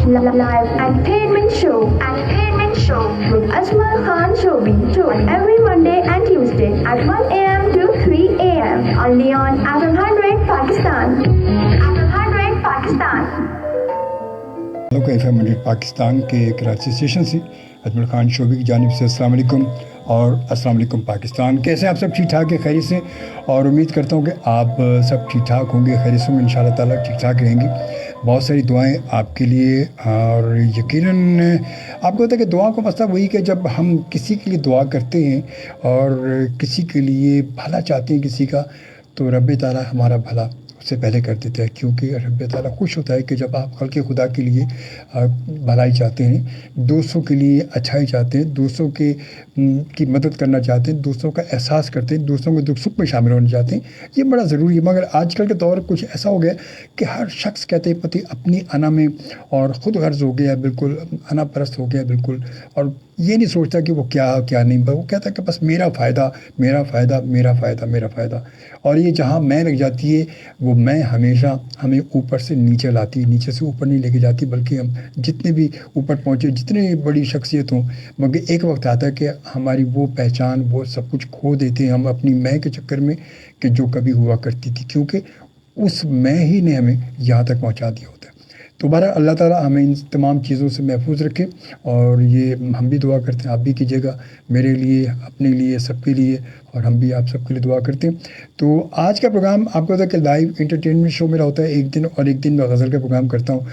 Live entertainment show. Entertainment show with Ajmal Khan Shobi. On every Monday and Tuesday at 1 a.m. to 3 a.m. Only on FM 100 Pakistan. FM 100 Pakistan. लोग FM 100 Pakistan के Karachi station से अजमल खान शोबी की जानिब से अस्सलाम वालेकुम और अस्सलाम वालेकुम पाकिस्तान। कैसे आप सब ठीक ठाक है, खैरियत से? और उम्मीद करता हूँ कि आप सब ठीक ठाक होंगे, खैरियत से इंशाल्लाह ताला ठीक ठाक रहेंगे। बहुत सारी दुआएं आपके लिए, और यकीनन आपको पता है कि दुआ का मसला वही कि जब हम किसी के लिए दुआ करते हैं और किसी के लिए भला चाहते हैं किसी का, तो रब ताला हमारा भला उससे पहले कर देता है, क्योंकि रब ताला खुश होता है कि जब आप खल्क़े खुदा के लिए भलाई चाहते हैं, दूसरों के लिए अच्छाई चाहते हैं, दूसरों के की मदद करना चाहते हैं, दूसरों का एहसास करते हैं, दूसरों के दुख सुख में शामिल होना चाहते हैं। ये बड़ा ज़रूरी है। मगर आजकल के दौर कुछ ऐसा हो गया कि हर शख्स कहते हैं पति अपनी अना में और ख़ुद गर्ज़ हो गया, बिल्कुल अना परस्त हो गया बिल्कुल, और ये नहीं सोचता कि वो क्या नहीं, वो कहता है कि बस मेरा फ़ायदा मेरा फ़ायदा मेरा फ़ायदा मेरा फ़ायदा। और ये जहाँ मैं लग जाती है, वो मैं हमेशा हमें ऊपर से नीचे लाती है, नीचे से ऊपर नहीं लेके जाती, बल्कि हम जितने भी ऊपर पहुँचे, जितने बड़ी शख्सियत हों, मगर एक वक्त आता है कि हमारी वो पहचान, वो सब कुछ खो देते हैं हम अपनी मैं के चक्कर में, कि जो कभी हुआ करती थी, क्योंकि उस मैं ही ने हमें यहाँ तक पहुँचा दिया होता है। तो बहरहाल अल्लाह ताला हमें इन तमाम चीज़ों से महफूज रखे, और ये हम भी दुआ करते हैं, आप भी कीजिएगा मेरे लिए, अपने लिए, सबके लिए, और हम भी आप सबके लिए दुआ करते हैं। तो आज का प्रोग्राम आपको पता है कि लाइव एंटरटेनमेंट शो मेरा होता है एक दिन, और एक दिन मैं गज़ल का प्रोग्राम करता हूँ।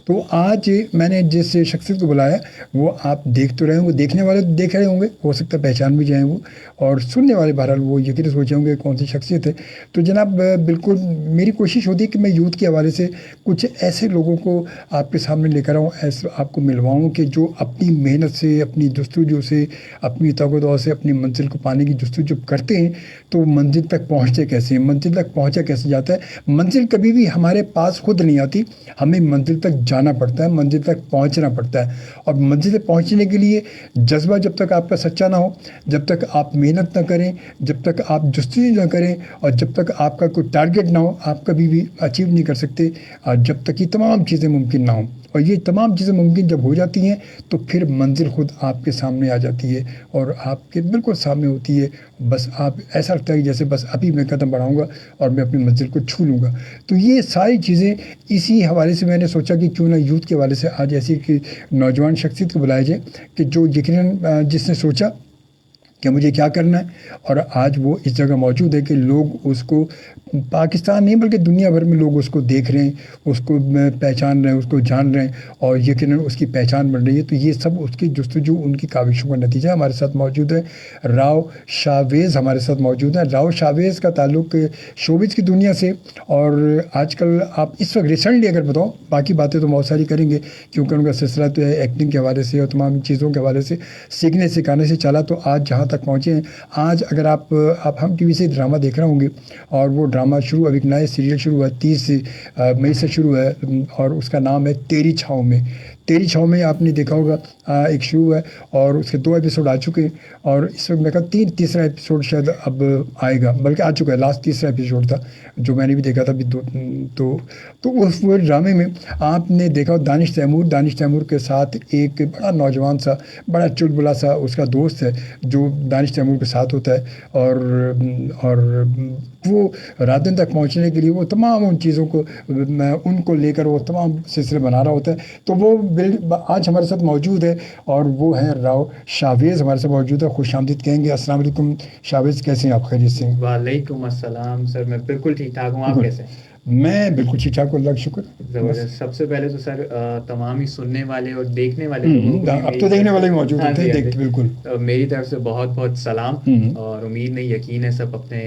तो आज मैंने जिस शख्सियत को बुलाया वो आप देख तो रहे होंगे, देखने वाले तो देख रहे होंगे, हो सकता है पहचान भी जाएँ वो, और सुनने वाले बहरहाल वो यकीन सोचे होंगे कौन सी शख्सियत है। तो जनाब बिल्कुल मेरी कोशिश होती है कि मैं यूथ के हवाले से कुछ ऐसे लोगों को आपके सामने लेकर आऊँ, ऐसे आपको मिलवाऊँ कि जो अपनी मेहनत से, अपनी जस्तुजू से, अपनी तगदौ से अपनी मंजिल को पाने की जस्तुजू करते हैं, तो मंजिल तक पहुँचते कैसे हैं, मंजिल तक पहुँचा कैसे जाता है। मंजिल कभी भी हमारे पास खुद नहीं आती, हमें मंजिल तक जाना पड़ता है, मंजिल तक पहुंचना पड़ता है। और मंजिल तक पहुंचने के लिए जज्बा जब तक आपका सच्चा ना हो, जब तक आप मेहनत ना करें, जब तक आप जस्तुजू ना करें, और जब तक आपका कोई टारगेट ना हो, आप कभी भी अचीव नहीं कर सकते, और जब तक ये तमाम चीज़ें मुमकिन ना हो। और ये तमाम चीज़ें मुमकिन जब हो जाती हैं, तो फिर मंजिल खुद आपके सामने आ जाती है, और आपके बिल्कुल सामने होती है। बस आप ऐसा लगता है कि जैसे बस अभी मैं कदम बढ़ाऊंगा और मैं अपनी मंजिल को छू लूँगा। तो ये सारी चीज़ें इसी हवाले से मैंने सोचा कि क्यों ना यूथ के हवाले से आज ऐसी कि नौजवान शख्सियत को बुलाया जाए, कि जो यकीनन जिसने सोचा कि मुझे क्या करना है, और आज वो इस जगह मौजूद है कि लोग उसको पाकिस्तान नहीं बल्कि दुनिया भर में लोग उसको देख रहे हैं, उसको पहचान रहे हैं, उसको जान रहे हैं, और यकीनन उसकी पहचान बन रही है। तो ये सब उसकी जस्तुजू, उनकी काविशों का नतीजा। हमारे साथ मौजूद है राव शाहवेज़, हमारे साथ मौजूद है। राव शाहवेज़ का ताल्लुक़ शोबिज़ की दुनिया से, और आजकल आप इस वक्त रिसेंटली अगर बताओ, बाकी बातें तो बहुत सारी करेंगे क्योंकि उनका सिलसिला तो है एक्टिंग के हवाले से और तमाम चीज़ों के हवाले से, सीखने सिखाने से चला, तो आज जहाँ तक पहुँचे हैं। आज अगर आप हम टीवी से ड्रामा देख रहे होंगे, और वो ड्रामा शुरू, अभी एक नया सीरियल शुरू हुआ, 30 मई से शुरू है, और उसका नाम है तेरी छाँव में। तेरी छाँव में आपने देखा होगा, एक शुरू है, और उसके 2 एपिसोड आ चुके हैं, और इस वक्त मैं कहता तीसरा एपिसोड शायद अब आएगा, बल्कि आ चुका है, लास्ट तीसरा एपिसोड था जो मैंने भी देखा था अभी तो उस वो ड्रामे में आपने देखा दानिश तैमूर के साथ एक बड़ा नौजवान सा, बड़ा चुलबुला सा उसका दोस्त है जो दानिश तैमूर के साथ होता है, और वो रातन तक पहुंचने के लिए वो तमाम उन चीज़ों को उनको लेकर वो तमाम सिलसिले बना रहा होता है। तो वो आज हमारे साथ मौजूद है, और वो है राव शाहवेज़ हमारे साथ मौजूद है। खुशामदीद कहेंगे। अस्सलाम वालेकुम शाहवेज़, कैसे हैं आप? खैरियत से? वालेकुम अस्सलाम सर, मैं बिल्कुल ठीक ठाक हूँ, आप कैसे हैं? मैं बिल्कुल ठीक ठाक हूँ, अल्लाह का शुक्र। ज़बरदस्त। सबसे पहले तो सर तमाम ही सुनने वाले और देखने वाले लोगों को अब तो देखने वाले भी मौजूद होते हैं, देख बिल्कुल मेरी तरफ से बहुत बहुत सलाम, और उम्मीद नहीं यकीन है सब अपने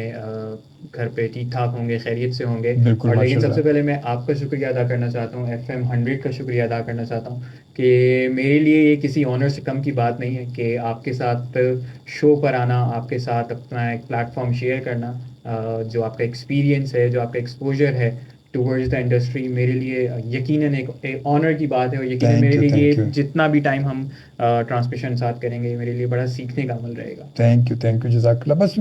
घर पे ठीक ठाक होंगे, खैरियत से होंगे। और लेकिन सबसे पहले मैं आपका शुक्रिया अदा करना चाहता हूँ, FM 100 का शुक्रिया अदा करना चाहता हूँ कि मेरे लिए ये किसी ऑनर से कम की बात नहीं है कि आपके साथ शो पर आना, आपके साथ अपना एक प्लेटफॉर्म शेयर करना, जो आपका एक्सपीरियंस है, जो आपका एक्सपोजर है टूवर्ड्स द इंडस्ट्री, मेरे लिए यकीनन एक ऑनर की बात है, और यकीनन मेरे लिए ये जितना भी टाइम हम ट्रांसमिशन साथ करेंगे मेरे लिए बड़ा सीखने का अमल रहेगा। थैंक यू जज़ाकल्लाह। बस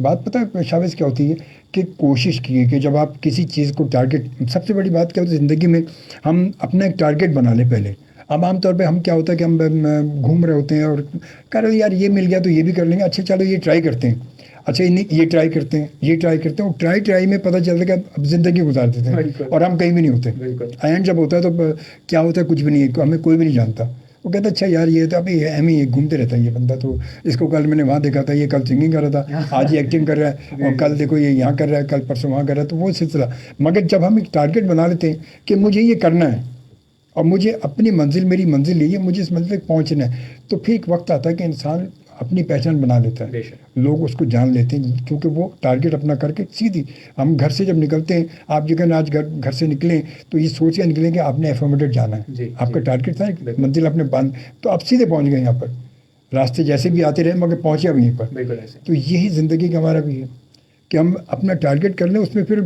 बात पता है शाहवेज़ क्या होती है कि कोशिश की कि जब आप किसी चीज़ को टारगेट, सबसे बड़ी बात क्या होती है ज़िंदगी में, हम अपना एक टारगेट बना लें पहले। अब आमतौर पे हम क्या होता है कि हम घूम रहे होते हैं और कह रहे हो यार ये मिल गया तो ये भी कर लेंगे, अच्छा चलो ये ट्राई करते हैं, अच्छा ये ट्राई करते हैं, ये ट्राई करते हैं, और ट्राई में पता चलता है कि अब ज़िंदगी गुजार देते हैं और हम कहीं भी नहीं होते। एंड जब होता है तो क्या होता है, कुछ भी नहीं है, हमें कोई भी नहीं जानता। वो कहता अच्छा यार ये तो अभी एम ही घूमते रहता है ये बंदा, तो इसको कल मैंने वहाँ देखा था, ये कल सिंगिंग कर रहा था, आज ये एक्टिंग कर रहा है, और कल देखो ये यहाँ कर रहा है, कल परसों वहाँ कर रहा है, तो वो सिलसिला। मगर जब हम एक टारगेट बना लेते हैं कि मुझे ये करना है और मुझे अपनी मंजिल, मेरी मंजिल यही है, मुझे इस मंजिल तक पहुँचना है, तो फिर एक वक्त आता है कि इंसान अपनी पहचान बना लेता है, लोग उसको जान लेते हैं, क्योंकि वो टारगेट अपना करके सीधी। हम घर से जब निकलते हैं, आप जगह आज घर से निकलें तो ये सोच के निकलें कि आपने एफर्मेटिव जाना है, आपका टारगेट था, मंजिल अपने बांध, तो आप सीधे पहुंच गए यहाँ पर। रास्ते जैसे भी आते रहे मगर पहुंचे अब यहीं पर। तो यही ज़िंदगी का हमारा भी है कि हम अपना टारगेट कर लें, उसमें फिर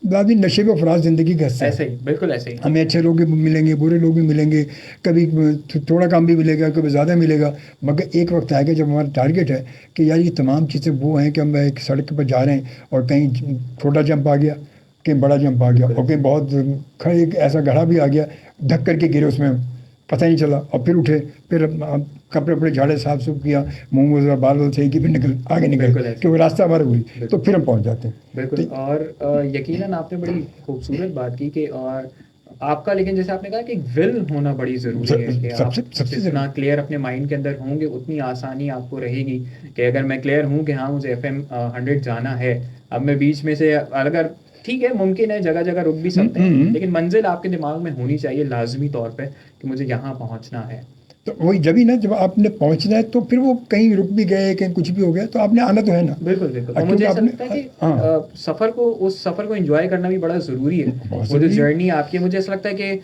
बाकी नशे व फराज ज़िंदगी का हिस्सा ऐसे ही, बिल्कुल ऐसे ही। हमें अच्छे लोग भी मिलेंगे, बुरे लोग भी मिलेंगे, कभी थोड़ा काम भी मिलेगा, कभी ज़्यादा मिलेगा, मगर एक वक्त आएगा जब हमारा टारगेट है कि यार ये तमाम चीज़ें वो हैं कि हम एक सड़क पर जा रहे हैं और कहीं छोटा जंप आ गया, कहीं बड़ा जंप आ गया, और कहीं बहुत एक ऐसा गड्ढा भी आ गया, धक करके गिरे उसमें, पता नहीं चला, और फिर उठे, फिर कपड़े वपड़े झाड़े साफ सुफ किया, मुँह वगैरह बाल सही की, फिर आगे निकल, क्योंकि रास्ता हमारा हुई, तो फिर हम पहुंच जाते हैं। बिल्कुल। और यकीनन आपने बड़ी खूबसूरत बात की कि और आपका, लेकिन जैसे आपने कहा कि विल होना बड़ी ज़रूरी है कि आप जितना क्लियर अपने माइंड के अंदर होंगे उतनी आसानी आपको रहेगी कि अगर मैं क्लियर हूँ कि हाँ मुझे FM 100 जाना है, अब मैं बीच में से अगर ठीक है मुमकिन है जगह जगह रुक भी सकते हैं, लेकिन मंजिल आपके दिमाग में होनी चाहिए लाजमी तौर पे कि मुझे यहाँ पहुँचना है। तो वही जब ही ना, जब आपने पहुंचना है तो फिर वो कहीं रुक भी गए, कहीं कुछ भी हो गया, तो आपने आना तो है ना। बिल्कुल बिल्कुल। और मुझे ऐसा लगता है कि उस सफ़र को एंजॉय करना भी बड़ा ज़रूरी है। वो जो जर्नी आपकी, मुझे ऐसा लगता है कि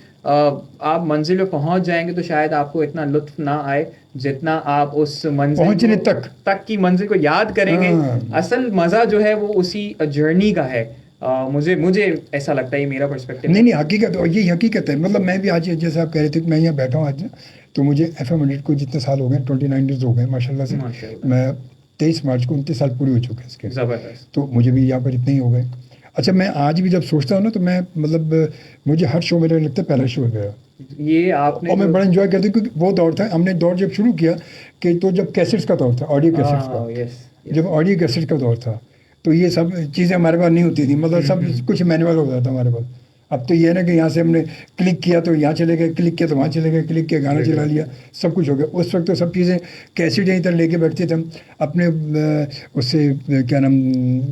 आप मंजिल पे पहुंच जाएंगे तो शायद आपको इतना लुत्फ ना आए जितना आप उस मंजिल पहुंचने तक की मंजिल को याद करेंगे। असल मज़ा जो है वो उसी जर्नी का है। मुझे ऐसा लगता है, ये मेरा पर्सपेक्टिव। नहीं हकीकत, और यही हकीकत है। मतलब मैं भी आज, जैसे आप कह रहे थे कि मैं यहाँ बैठा हूँ आज, तो मुझे FM 100 को जितने साल हो गए, 29 ईयर्स हो गए माशाल्लाह से। मैं 23 मार्च को 29 साल पूरे हो चुके हैं इसके। ज़बरदस्त। तो मुझे भी यहाँ पर इतने ही हो गए। अच्छा, मैं आज भी जब सोचता हूँ ना, तो मैं मतलब मुझे हर शो मेरा लगता है पहला शो है मेरा। ये आपने, और मैं बड़ा एंजॉय करती हूँ, क्योंकि वो दौर था, हमने दौर जब शुरू किया कि तो जब कैसेट्स का दौर था, ऑडियो कैसेट्स का, जब ऑडियो कैसेट का दौर था, तो ये सब चीज़ें हमारे पास नहीं होती थी, मतलब सब कुछ मैनुअल हो गया था हमारे पास। अब तो ये है ना कि यहाँ से हमने क्लिक किया तो यहाँ चले गए, क्लिक किया तो वहाँ चले गए, क्लिक किया गाना चला लिया, सब कुछ हो गया। उस वक्त तो सब चीज़ें कैसेट यहीं तरह लेके बैठते थे हम अपने, उससे क्या नाम,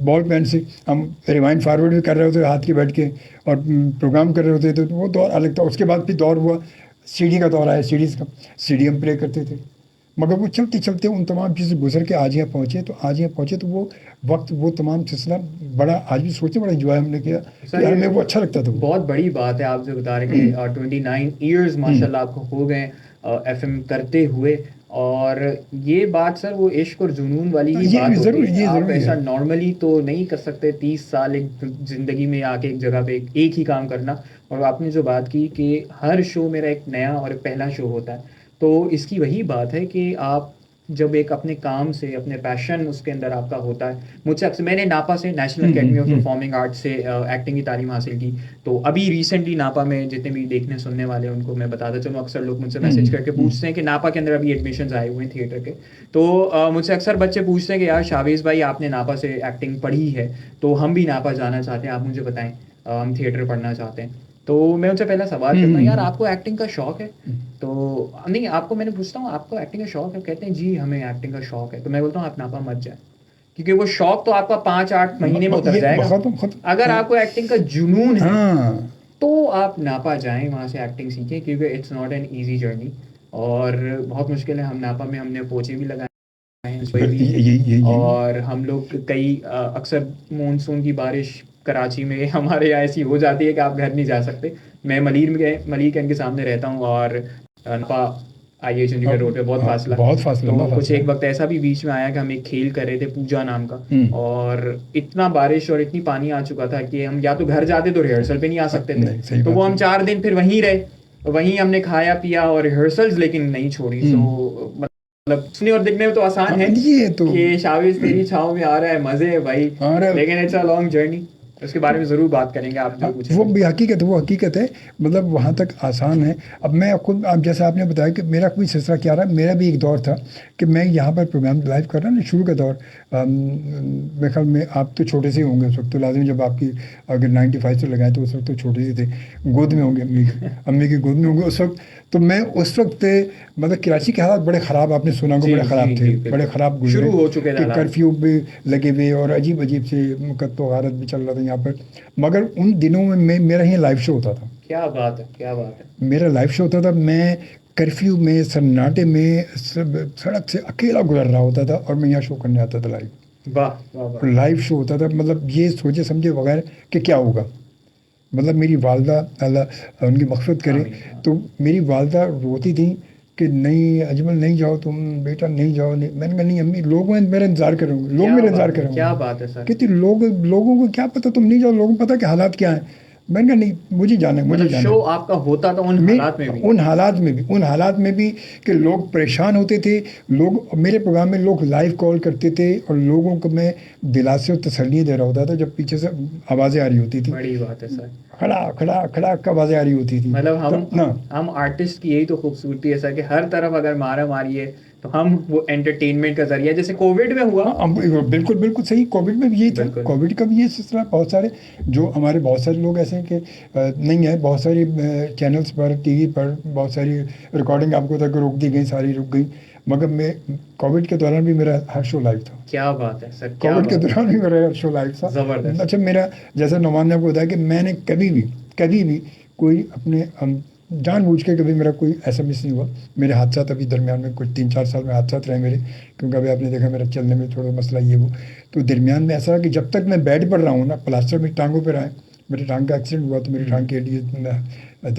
बॉल पेन से हम रिवाइंड फॉरवर्ड भी कर रहे होते हाथ के बैठ के, और प्रोग्राम कर रहे होते, तो वो दौर अलग था। उसके बाद फिर दौर हुआ CD का दौर आया, सीडीज़ का, CD हम प्ले करते थे। मगर वो चलते चलते उन तमाम चीज़ें गुजर के आज यहाँ पहुँचे, तो वो वक्त, वो तमाम सिलसिला बड़ा, आज भी सोचते बड़ा एंजॉय हमने किया, यार हमें वो अच्छा लगता था। बहुत बड़ी बात है आप जो बता रहे कि 29 ईयर्स माशाल्लाह आपको हो गए FM करते हुए, और ये बात सर वो इश्क और जुनून वाली ही बात होती है। आप ऐसा नॉर्मली तो नहीं कर सकते 30 साल एक ज़िंदगी में आके एक जगह पे एक ही काम करना। और आपने जो बात की कि हर शो मेरा एक नया और पहला शो होता है, तो इसकी वही बात है कि आप जब एक अपने काम से, अपने पैशन उसके अंदर आपका होता है। मुझसे अक्सर, मैंने नापा से, national academy of performing arts से एक्टिंग की तालीम हासिल की, तो अभी रिसेंटली नापा में जितने भी देखने सुनने वाले उनको मैं बताता चलूँ, अक्सर लोग मुझसे मैसेज करके पूछते हैं कि नापा के अंदर अभी एडमिशन्स आए हुए हैं थिएटर के, तो मुझसे अक्सर बच्चे पूछते हैं कि यार शावेज़ भाई आपने नापा से एक्टिंग पढ़ी है, तो हम भी नापा जाना चाहते हैं, आप मुझे बताएं, हम थिएटर पढ़ना चाहते हैं। तो मैं उनसे पहला सवाल करता हूँ, यार आपको एक्टिंग का शौक है? तो नहीं, आपको, मैंने पूछता हूँ आपको एक्टिंग का शौक है? कहते हैं जी हमें एक्टिंग का शौक है। तो मैं बोलता हूँ आप नापा मत जाए, क्योंकि वो शौक तो आपका 5-8 महीने में उतर जाएगा। अगर आपको एक्टिंग का जुनून है तो आप नापा जाएं, वहाँ से एक्टिंग सीखें, क्योंकि it's not an easy journey और बहुत मुश्किल है। हम नापा में हमने पोचे भी लगाए हैं, और हम लोग कई अक्सर मानसून की बारिश कराची में हमारे यहाँ ऐसी हो जाती है कि आप घर नहीं जा सकते। मैं मलिक के सामने रहता हूँ, और नापा IH चंडीगढ़ रोड पे बहुत फासला। तो कुछ एक वक्त ऐसा भी बीच में आया कि हम एक खेल कर रहे थे पूजा नाम का, और इतना बारिश और इतनी पानी आ चुका था कि हम या तो घर जाते तो रिहर्सल पे नहीं आ सकते थे, तो वो हम 4 दिन फिर वहीं रहे, वहीं हमने खाया पिया और रिहर्सल्स लेकिन नहीं छोड़ी। तो मतलब सुनने और दिखने में तो आसान है कि शावेज़ तेरी छाँव में आ रहा है, मजे है भाई, लेकिन इट्स अ लॉन्ग जर्नी। उसके बारे में ज़रूर बात करेंगे आप जो पूछेंगे। वो भी हकीकत है, वो हकीकत है, मतलब वहाँ तक आसान है। अब मैं खुद, अब जैसे आपने बताया कि मेरा कोई सिलसिला क्या रहा, मेरा भी एक दौर था कि मैं यहाँ पर प्रोग्राम लाइव कर रहा ना, शुरू का दौर, मेरे ख्याल में आप तो छोटे से ही होंगे उस वक्त, तो लाजिम जब आपकी अगर 95 से लगाए तो उस वक्त तो छोटे से थे, गोद में होंगे अम्मी की गोद में होंगे उस वक्त। तो मैं उस वक्त मतलब कराची के हालात बड़े ख़राब, आपने सुना को बड़े ख़राब थे, बड़े ख़राब गुजरे, शुरू हो चुके थे, कर्फ्यू भी लगे हुए और अजीब अजीब से मुकद्दो गारत भी चल रहा था यहाँ पर। मगर उन दिनों में मेरा यहाँ लाइव शो होता था। क्या बात है, क्या बात है। मेरा लाइव शो होता था, मैं कर्फ्यू में सन्नाटे में सड़क से अकेला गुजर रहा होता था और मैं यहाँ शो करने आता था लाइव। वाह, लाइव शो होता था, मतलब ये सोचे समझे बगैर कि क्या होगा। मतलब मेरी वालदा, अल्लाह उनकी मग़फ़िरत करे, तो मेरी वालदा रोती थी कि नहीं अजमल नहीं जाओ तुम, बेटा नहीं जाओ, नहीं। मैंने कहा नहीं अम्मी, लोग मेरा इंतज़ार करेंगे, लोग मेरा इंतज़ार करेंगे। क्या बात है सर। कहती लोगों को क्या पता, तुम नहीं जाओ, लोगों को पता कि हालात क्या है। मैंने कहा नहीं, मुझे जाना है, मुझे जाना है। शो आपका होता था उन हालात में भी, उन हालात में भी कि लोग परेशान होते थे, लोग मेरे प्रोग्राम में लोग लाइव कॉल करते थे और लोगों को मैं दिलासे और तसल्ली दे रहा होता था जब पीछे से आवाज़ें आ रही होती थी। बड़ी बात है सर। खड़ा खड़ा खड़ा आवाज़ें आ रही होती थी। मतलब हम आर्टिस्ट की यही तो खूबसूरती है सर कि हर तरफ अगर मारा मारी है तो हम वो एंटरटेनमेंट का जरिया, जैसे कोविड में हुआ। बिल्कुल बिल्कुल सही, कोविड में भी यही था, कोविड का भी ये सिलसिला। बहुत सारे जो हमारे बहुत सारे लोग ऐसे हैं कि नहीं है, बहुत सारी चैनल्स पर, टीवी पर बहुत सारी रिकॉर्डिंग आपको तक रोक दी गई, सारी रुक गई, मगर मैं कोविड के दौरान भी मेरा हर शो लाइव था। क्या बात है सर। कोविड के दौरान भी मेरा हर शो लाइव था। जबरदस्त। अच्छा, मेरा जैसे नौमान ने आपको बताया कि मैंने कभी भी कोई अपने जानबूझ के कभी मेरा कोई ऐसा मिस नहीं हुआ। मेरे हादसात अभी दरमियान में कुछ 3-4 साल में हादसात रहे मेरे, क्योंकि अभी आपने देखा मेरा चलने में थोड़ा मसला ये वो, तो दरमियान में ऐसा है कि जब तक मैं बेड पर रहा हूँ ना, प्लास्टर मेरी टांगों पर आए, मेरी टांग का एक्सीडेंट हुआ तो मेरी टांग के लिए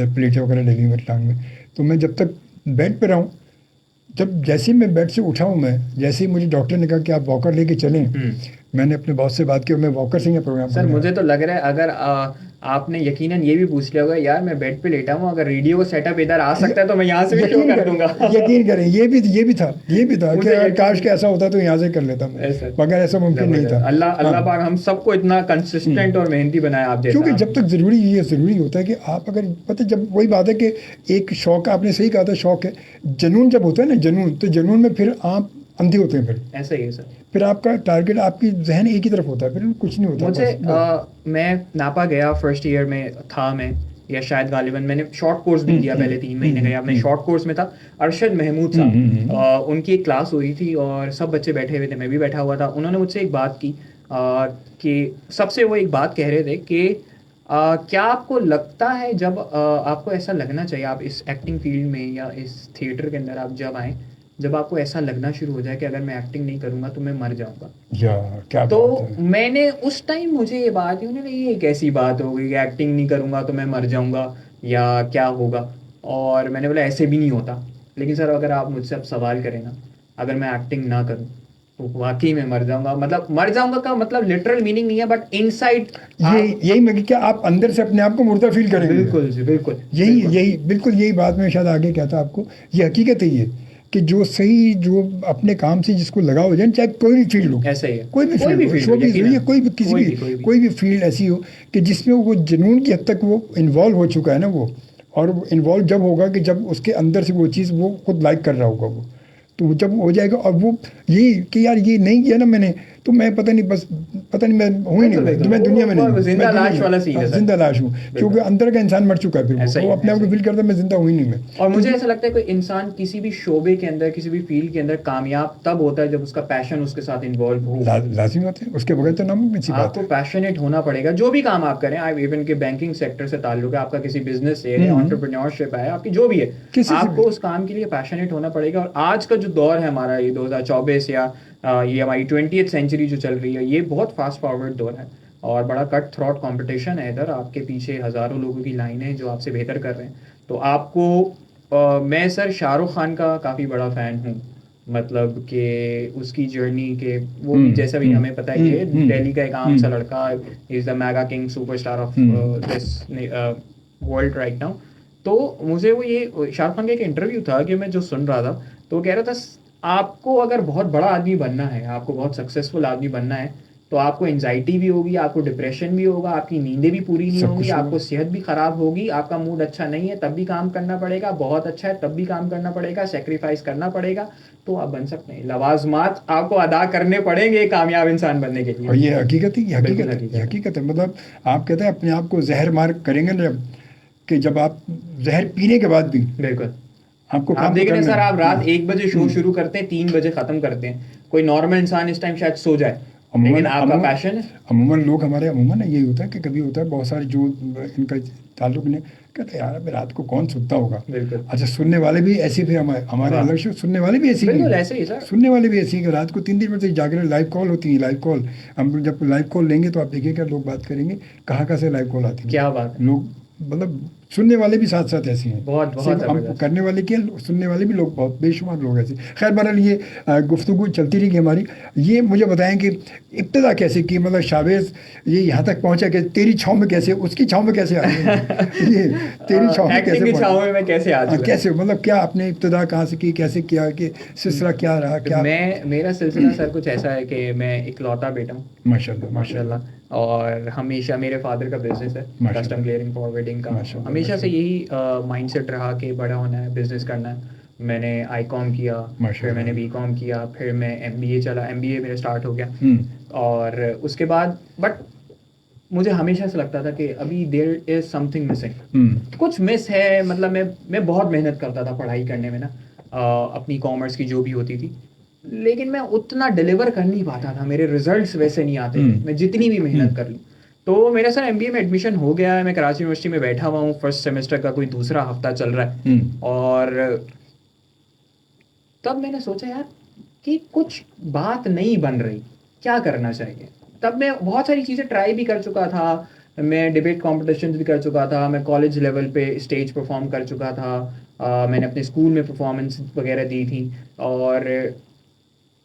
प्लेटें वगैरह लगी मेरी टांग में, तो मैं जब तक बेड पर रहूँ, जब जैसे ही मैं बेड से उठा हूँ, मैं जैसे ही मुझे डॉक्टर ने कहा कि आप वॉकर लेके चलें, मैंने अपने बॉस से बात की और मैं वॉकर से ही प्रोग्राम। सर मुझे तो लग रहा है अगर आपने यकीनन ये भी पूछ लिया होगा, यार मैं बेड पे लेटा हूँ, अगर रेडियो सेटअप इधर आ सकता है तो मैं यहाँ से भी शो कर दूंगा। यकीन करें, ये भी था कि काश के ऐसा होता तो यहाँ से कर लेता, मगर ऐसा मुमकिन नहीं था। अल्लाह पाक हम सबको इतना कंसिस्टेंट और मेहनती बनाया आप जैसा। क्योंकि जब तक ज़रूरी होता है कि आप अगर पता, जब वही बात है कि एक शौक, आपने सही कहा था, शौक है, जुनून जब होता है ना, तो जुनून में फिर आप अंधे होते हैं, फिर ऐसा ही है सर। फिर आपका टारगेट, आपकी जहन एक ही तरफ होता है, फिर कुछ नहीं होता। मुझे मैं नापा गया, फर्स्ट ईयर में था मैं, या शायद गालिबन मैंने शॉर्ट कोर्स भी किया, पहले 3 महीने गया मैं शॉर्ट कोर्स में था। अरशद महमूद साहब, उनकी एक क्लास हुई थी और सब बच्चे बैठे हुए थे, मैं भी बैठा हुआ था। उन्होंने मुझसे एक बात की कि सबसे वो एक बात कह रहे थे कि क्या आपको लगता है, जब आपको ऐसा लगना चाहिए, आप इस एक्टिंग फील्ड में या इस थिएटर के अंदर आप जब आएँ, जब आपको ऐसा लगना शुरू हो जाए कि अगर मैं एक्टिंग नहीं करूंगा तो मैं मर जाऊंगा, क्या तो मैंने उस टाइम मुझे ये बात, उन्होंने ये एक ऐसी बात हो गई कि एक्टिंग नहीं करूंगा तो मैं मर जाऊंगा या क्या होगा, और मैंने बोला ऐसे भी नहीं होता। लेकिन सर अगर आप मुझसे अब सवाल करें ना, अगर मैं एक्टिंग ना करूं तो वाकई में मर जाऊंगा। मतलब मर जाऊंगा का मतलब लिटरल मीनिंग नहीं है, बट इनसाइड यही मैं, क्या आप अंदर से अपने आप को मुर्दा फील करेंगे। बिल्कुल जी, बिल्कुल यही बात मैं शायद आगे कहता आपको, ये हकीकत है ये कि जो अपने काम से जिसको लगाव हो जाए, चाहे कोई भी फील्ड हो, ऐसा ही है, कोई भी फील्ड हो, कोई भी फील्ड ऐसी हो कि जिसमें वो जुनून की हद तक वो इन्वॉल्व हो चुका है ना, वो, और इन्वॉल्व जब होगा कि जब उसके अंदर से वो चीज़ वो खुद लाइक कर रहा होगा, वो तो जब हो जाएगा, और वो यही कि यार ये नहीं किया ना मैंने, तो मैं पता नहीं मैं हूँ ही नहीं, तो मैं दुनिया में नहीं, जिंदा लाश वाला सीन है, जिंदा लाश हूँ, क्योंकि अंदर का इंसान मर चुका है, फिर वो अपने आप को फील करता है मैं जिंदा हूँ ही नहीं मैं। और मुझे ऐसा लगता है कोई इंसान किसी भी शोबे के अंदर, किसी भी फील्ड के अंदर कामयाब तब होता है जब उसका पैशन उसके साथ इन्वॉल्व हो। लाजिमी बात है, उसके बगैर तो नामुमकिन सी बात है। आपको पैशनेट होना पड़ेगा, जो भी काम आप करें, आप इवन के बैंकिंग सेक्टर से ताल्लुक है, आपका किसी बिजनेस से है, एंटरप्रेन्योरशिप है, आपकी जो भी है, आपको उस काम के लिए पैशनेट होना पड़ेगा। और आज का जो दौर है हमारा, ये 2024 या ये हमारी 20th सेंचुरी जो चल रही है, ये बहुत फास्ट फॉरवर्ड दौर है और बड़ा कट थ्रोट कंपटीशन है। इधर आपके पीछे हज़ारों लोगों की लाइन है जो आपसे बेहतर कर रहे हैं। तो आपको मैं सर शाहरुख खान का काफ़ी बड़ा फ़ैन हूँ, मतलब कि उसकी जर्नी के वो भी, जैसा भी हमें पता है कि दिल्ली का एक आम सा लड़का, is the mega king superstar of this world right now. तो मुझे वो ये शाहरुख खान का एक इंटरव्यू था कि मैं जो सुन रहा था, तो वो कह रहा था आपको अगर बहुत बड़ा आदमी बनना है, आपको बहुत सक्सेसफुल आदमी बनना है, तो आपको एंजाइटी भी होगी, आपको डिप्रेशन भी होगा, आपकी नींदें भी पूरी नहीं होंगी, आपको सेहत भी खराब होगी, आपका मूड अच्छा नहीं है तब भी काम करना पड़ेगा, बहुत अच्छा है तब भी काम करना पड़ेगा, सेक्रीफाइस करना पड़ेगा, तो आप बन सकते हैं। लवाजमात आपको अदा करने पड़ेंगे कामयाब इंसान बनने के लिए। और ये हकीकत है, ये हकीकत है। मतलब आप कहते हैं अपने आप को जहर मार करेंगे ना कि जब आप जहर पीने के बाद भी बिल्कुल आपको आप देख रहे हैं सर, आप रात 1 बजे शो हम्म। शुरू करते हैं, 3 बजे खत्म करते हैं। कोई नॉर्मल इंसान इस टाइम शायद सो जाए, लेकिन आपका पैशन है। अमूमन लोग हमारे अमूमन यही होता है कि कभी होता है बहुत सारे जो इनका ताल्लुक नहीं कहते यार अभी रात को कौन सुनता होगा। बिल्कुल। अच्छा सुनने वाले भी ऐसे, फिर हमारे अलग से सुनने वाले भी ऐसे बिल्कुल ऐसे ही सर, सुनने वाले भी ऐसे ही कि रात को 3 बजे जाकर लाइव कॉल होती है। लाइव कॉल हम जब लाइव कॉल लेंगे तो आप देखिएगा लोग बात करेंगे कहाँ से लाइव कॉल आती है। क्या बात है। लोग मतलब सुनने वाले भी साथ साथ ऐसे हैं, बहुत हम करने वाले क्या सुनने वाले भी लोग बहुत बेशुमार लोग ऐसे। खैर बहरहाल ये गुफ्तगू चलती रही हमारी। ये मुझे बताएं कि इब्तदा कैसे की, मतलब शावेज ये यहाँ तक पहुँचा कि तेरी छाँव में कैसे, उसकी छाँव में कैसे आ गई ये तेरी छाँव में कैसे कैसे आ चुका, कैसे मतलब क्या आपने इब्तदा कहाँ से की, कैसे किया, कि सिलसिला क्या रहा? क्या मेरा सिलसिला सर कुछ ऐसा है कि मैं इकलौता बेटा हूँ माशाल्लाह, और हमेशा मेरे फादर का बिजनेस है कस्टम क्लियरिंग फॉरवर्डिंग का। हमेशा से यही माइंडसेट रहा कि बड़ा होना है, बिजनेस करना है। मैंने आईकॉम किया, फिर मैंने बीकॉम किया, फिर मैं एमबीए चला, एमबीए मेरा स्टार्ट हो गया। और उसके बाद बट मुझे हमेशा से लगता था कि अभी देयर इज समथिंग मिसिंग, कुछ मिस है। मतलब मैं बहुत मेहनत करता था पढ़ाई करने में ना, अपनी कॉमर्स की जो भी होती थी, लेकिन मैं उतना डिलीवर कर नहीं पाता था, मेरे रिजल्ट्स वैसे नहीं आते थे, मैं जितनी भी मेहनत कर लूँ। तो मेरा सर एमबीए में एडमिशन हो गया है, मैं कराची यूनिवर्सिटी में बैठा हुआ हूँ, फर्स्ट सेमेस्टर का कोई दूसरा हफ्ता चल रहा है। और तब मैंने सोचा यार कि कुछ बात नहीं बन रही, क्या करना चाहिए। तब मैं बहुत सारी चीज़ें ट्राई भी कर चुका था, मैं डिबेट कॉम्पिटिशन भी कर चुका था, मैं कॉलेज लेवल पे स्टेज परफॉर्म कर चुका था, मैंने अपने स्कूल में परफॉर्मेंस वगैरह दी थी। और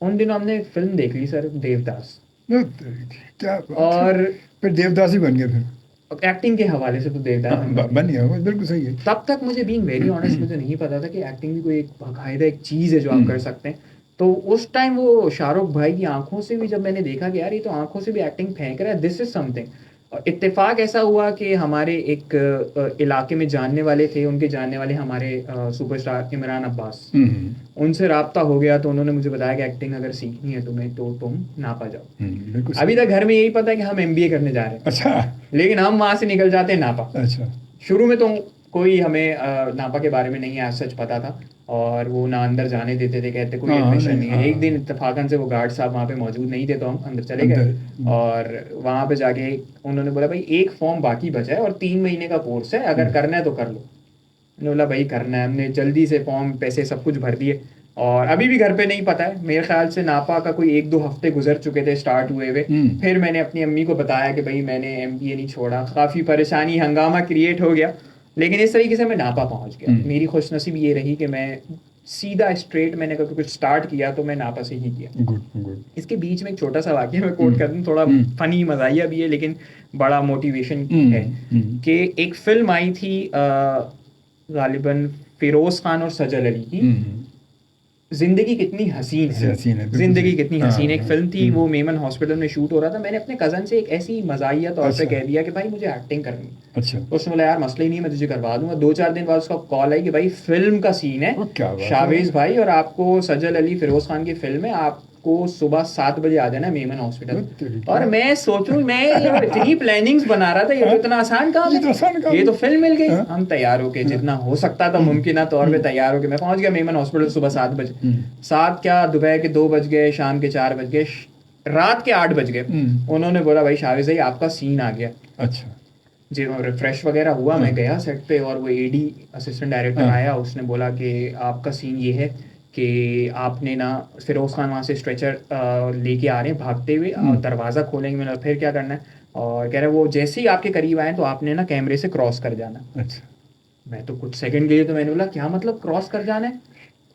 उन दिनों हमने फिल्म देख ली सर, देवदास। क्या और फिर देवदास ही बन गया। फिर एक्टिंग के हवाले से तो देवदास बन गया, बिल्कुल सही है। तब तक मुझे बीइंग वेरी ऑनेस्ट मुझे नहीं पता था कि एक्टिंग भी कोई एक बाकायदा एक चीज़ है जो आप कर सकते हैं। तो उस टाइम वो शाहरुख भाई की आंखों से भी जब मैंने देखा कि यार ये तो आंखों से भी एक्टिंग फेंक रहा है, दिस इज समथिंग। इत्तेफाक ऐसा हुआ कि हमारे एक इलाके में जानने वाले थे, उनके जानने वाले हमारे सुपरस्टार इमरान अब्बास, उनसे राब्ता हो गया। तो उन्होंने मुझे बताया कि एक्टिंग अगर सीखनी है तुम्हें तो तुम नापा जाओ। अभी तक घर में यही पता है कि हम एमबीए करने जा रहे हैं, अच्छा, लेकिन हम वहां से निकल जाते हैं नापा। अच्छा, शुरू में तो कोई हमें नापा के बारे में नहीं आज सच पता था, और वो ना अंदर जाने देते थे, कहते कोई एडमिशन नहीं है। एक दिन इत्तेफाकन से वो गार्ड साहब वहाँ पे मौजूद नहीं थे, तो हम अंदर चले गए। और वहाँ पे जाके उन्होंने बोला भाई एक फॉर्म बाकी बचा है और 3 महीने का कोर्स है, अगर करना है तो कर लो। मैंने बोला भाई करना है। हमने जल्दी से फॉर्म, पैसे सब कुछ भर दिए, और अभी भी घर पे नहीं पता है। मेरे ख्याल से नापा का कोई 1-2 हफ्ते गुजर चुके थे स्टार्ट हुए हुए। फिर मैंने अपनी अम्मी को बताया कि भाई मैंने एमबीए नहीं छोड़ा। काफ़ी परेशानी, हंगामा क्रिएट हो गया, लेकिन इस तरीके से मैं नापा पहुंच गया। मेरी खुशनसीबी ये रही कि मैं सीधा स्ट्रेट, मैंने कभी कुछ स्टार्ट किया तो मैं नापा से ही किया। गुड। इसके बीच में एक छोटा सा वाक्य मैं कोट कर दूं, थोड़ा फनी मजाहिया भी है लेकिन बड़ा मोटिवेशन है। कि एक फिल्म आई थी गालिबन फिरोज खान और सजल अली की, जिंदगी कितनी हसीन है, जिंदगी कितनी हसीन। एक फिल्म थी, वो मेमन हॉस्पिटल में शूट हो रहा था। मैंने अपने कजन से एक ऐसी मजाहिया तौर पे कह दिया कि भाई मुझे एक्टिंग करनी है। अच्छा। उसने बोला यार मसला ही नहीं है, मैं तुझे करवा दूंगा। 2-4 दिन बाद उसका कॉल आई कि भाई फिल्म का सीन है शावेज भाई, और आपको सजल अली फिरोज खान की फिल्म है, आपको सुबह 7 बजे आ जाना मेमन हॉस्पिटल। और मैं सोचूं, मैं इतनी प्लानिंग्स बना रहा था, ये तो इतना आसान काम है, ये तो फिल्म मिल गई। हम तैयार होके, जितना हो सकता था मुमकिन तौर पे तैयार होके मैं पहुंच गया मेमन हॉस्पिटल सुबह 7 बजे। 7 क्या, दोपहर के 2 बज गए, शाम के 4 बज गए, रात के 8 बज गए। उन्होंने बोला भाई शावेज भाई आपका सीन आ गया। अच्छा जी, रिफ्रेश वगैरह हुआ, मैं गया सेट पे, और वो एडी असिस्टेंट डायरेक्टर आया। उसने बोला कि आपका सीन ये है कि आपने ना, फिरोज खान वहाँ से स्ट्रेचर लेके आ रहे हैं भागते हुए, और दरवाज़ा खोलेंगे। मैंने फिर क्या करना है, और कह रहे वो जैसे ही आपके करीब आए तो आपने ना कैमरे से क्रॉस कर जाना। अच्छा। मैं तो कुछ सेकंड के लिए तो मैंने बोला क्या मतलब क्रॉस कर जाना है,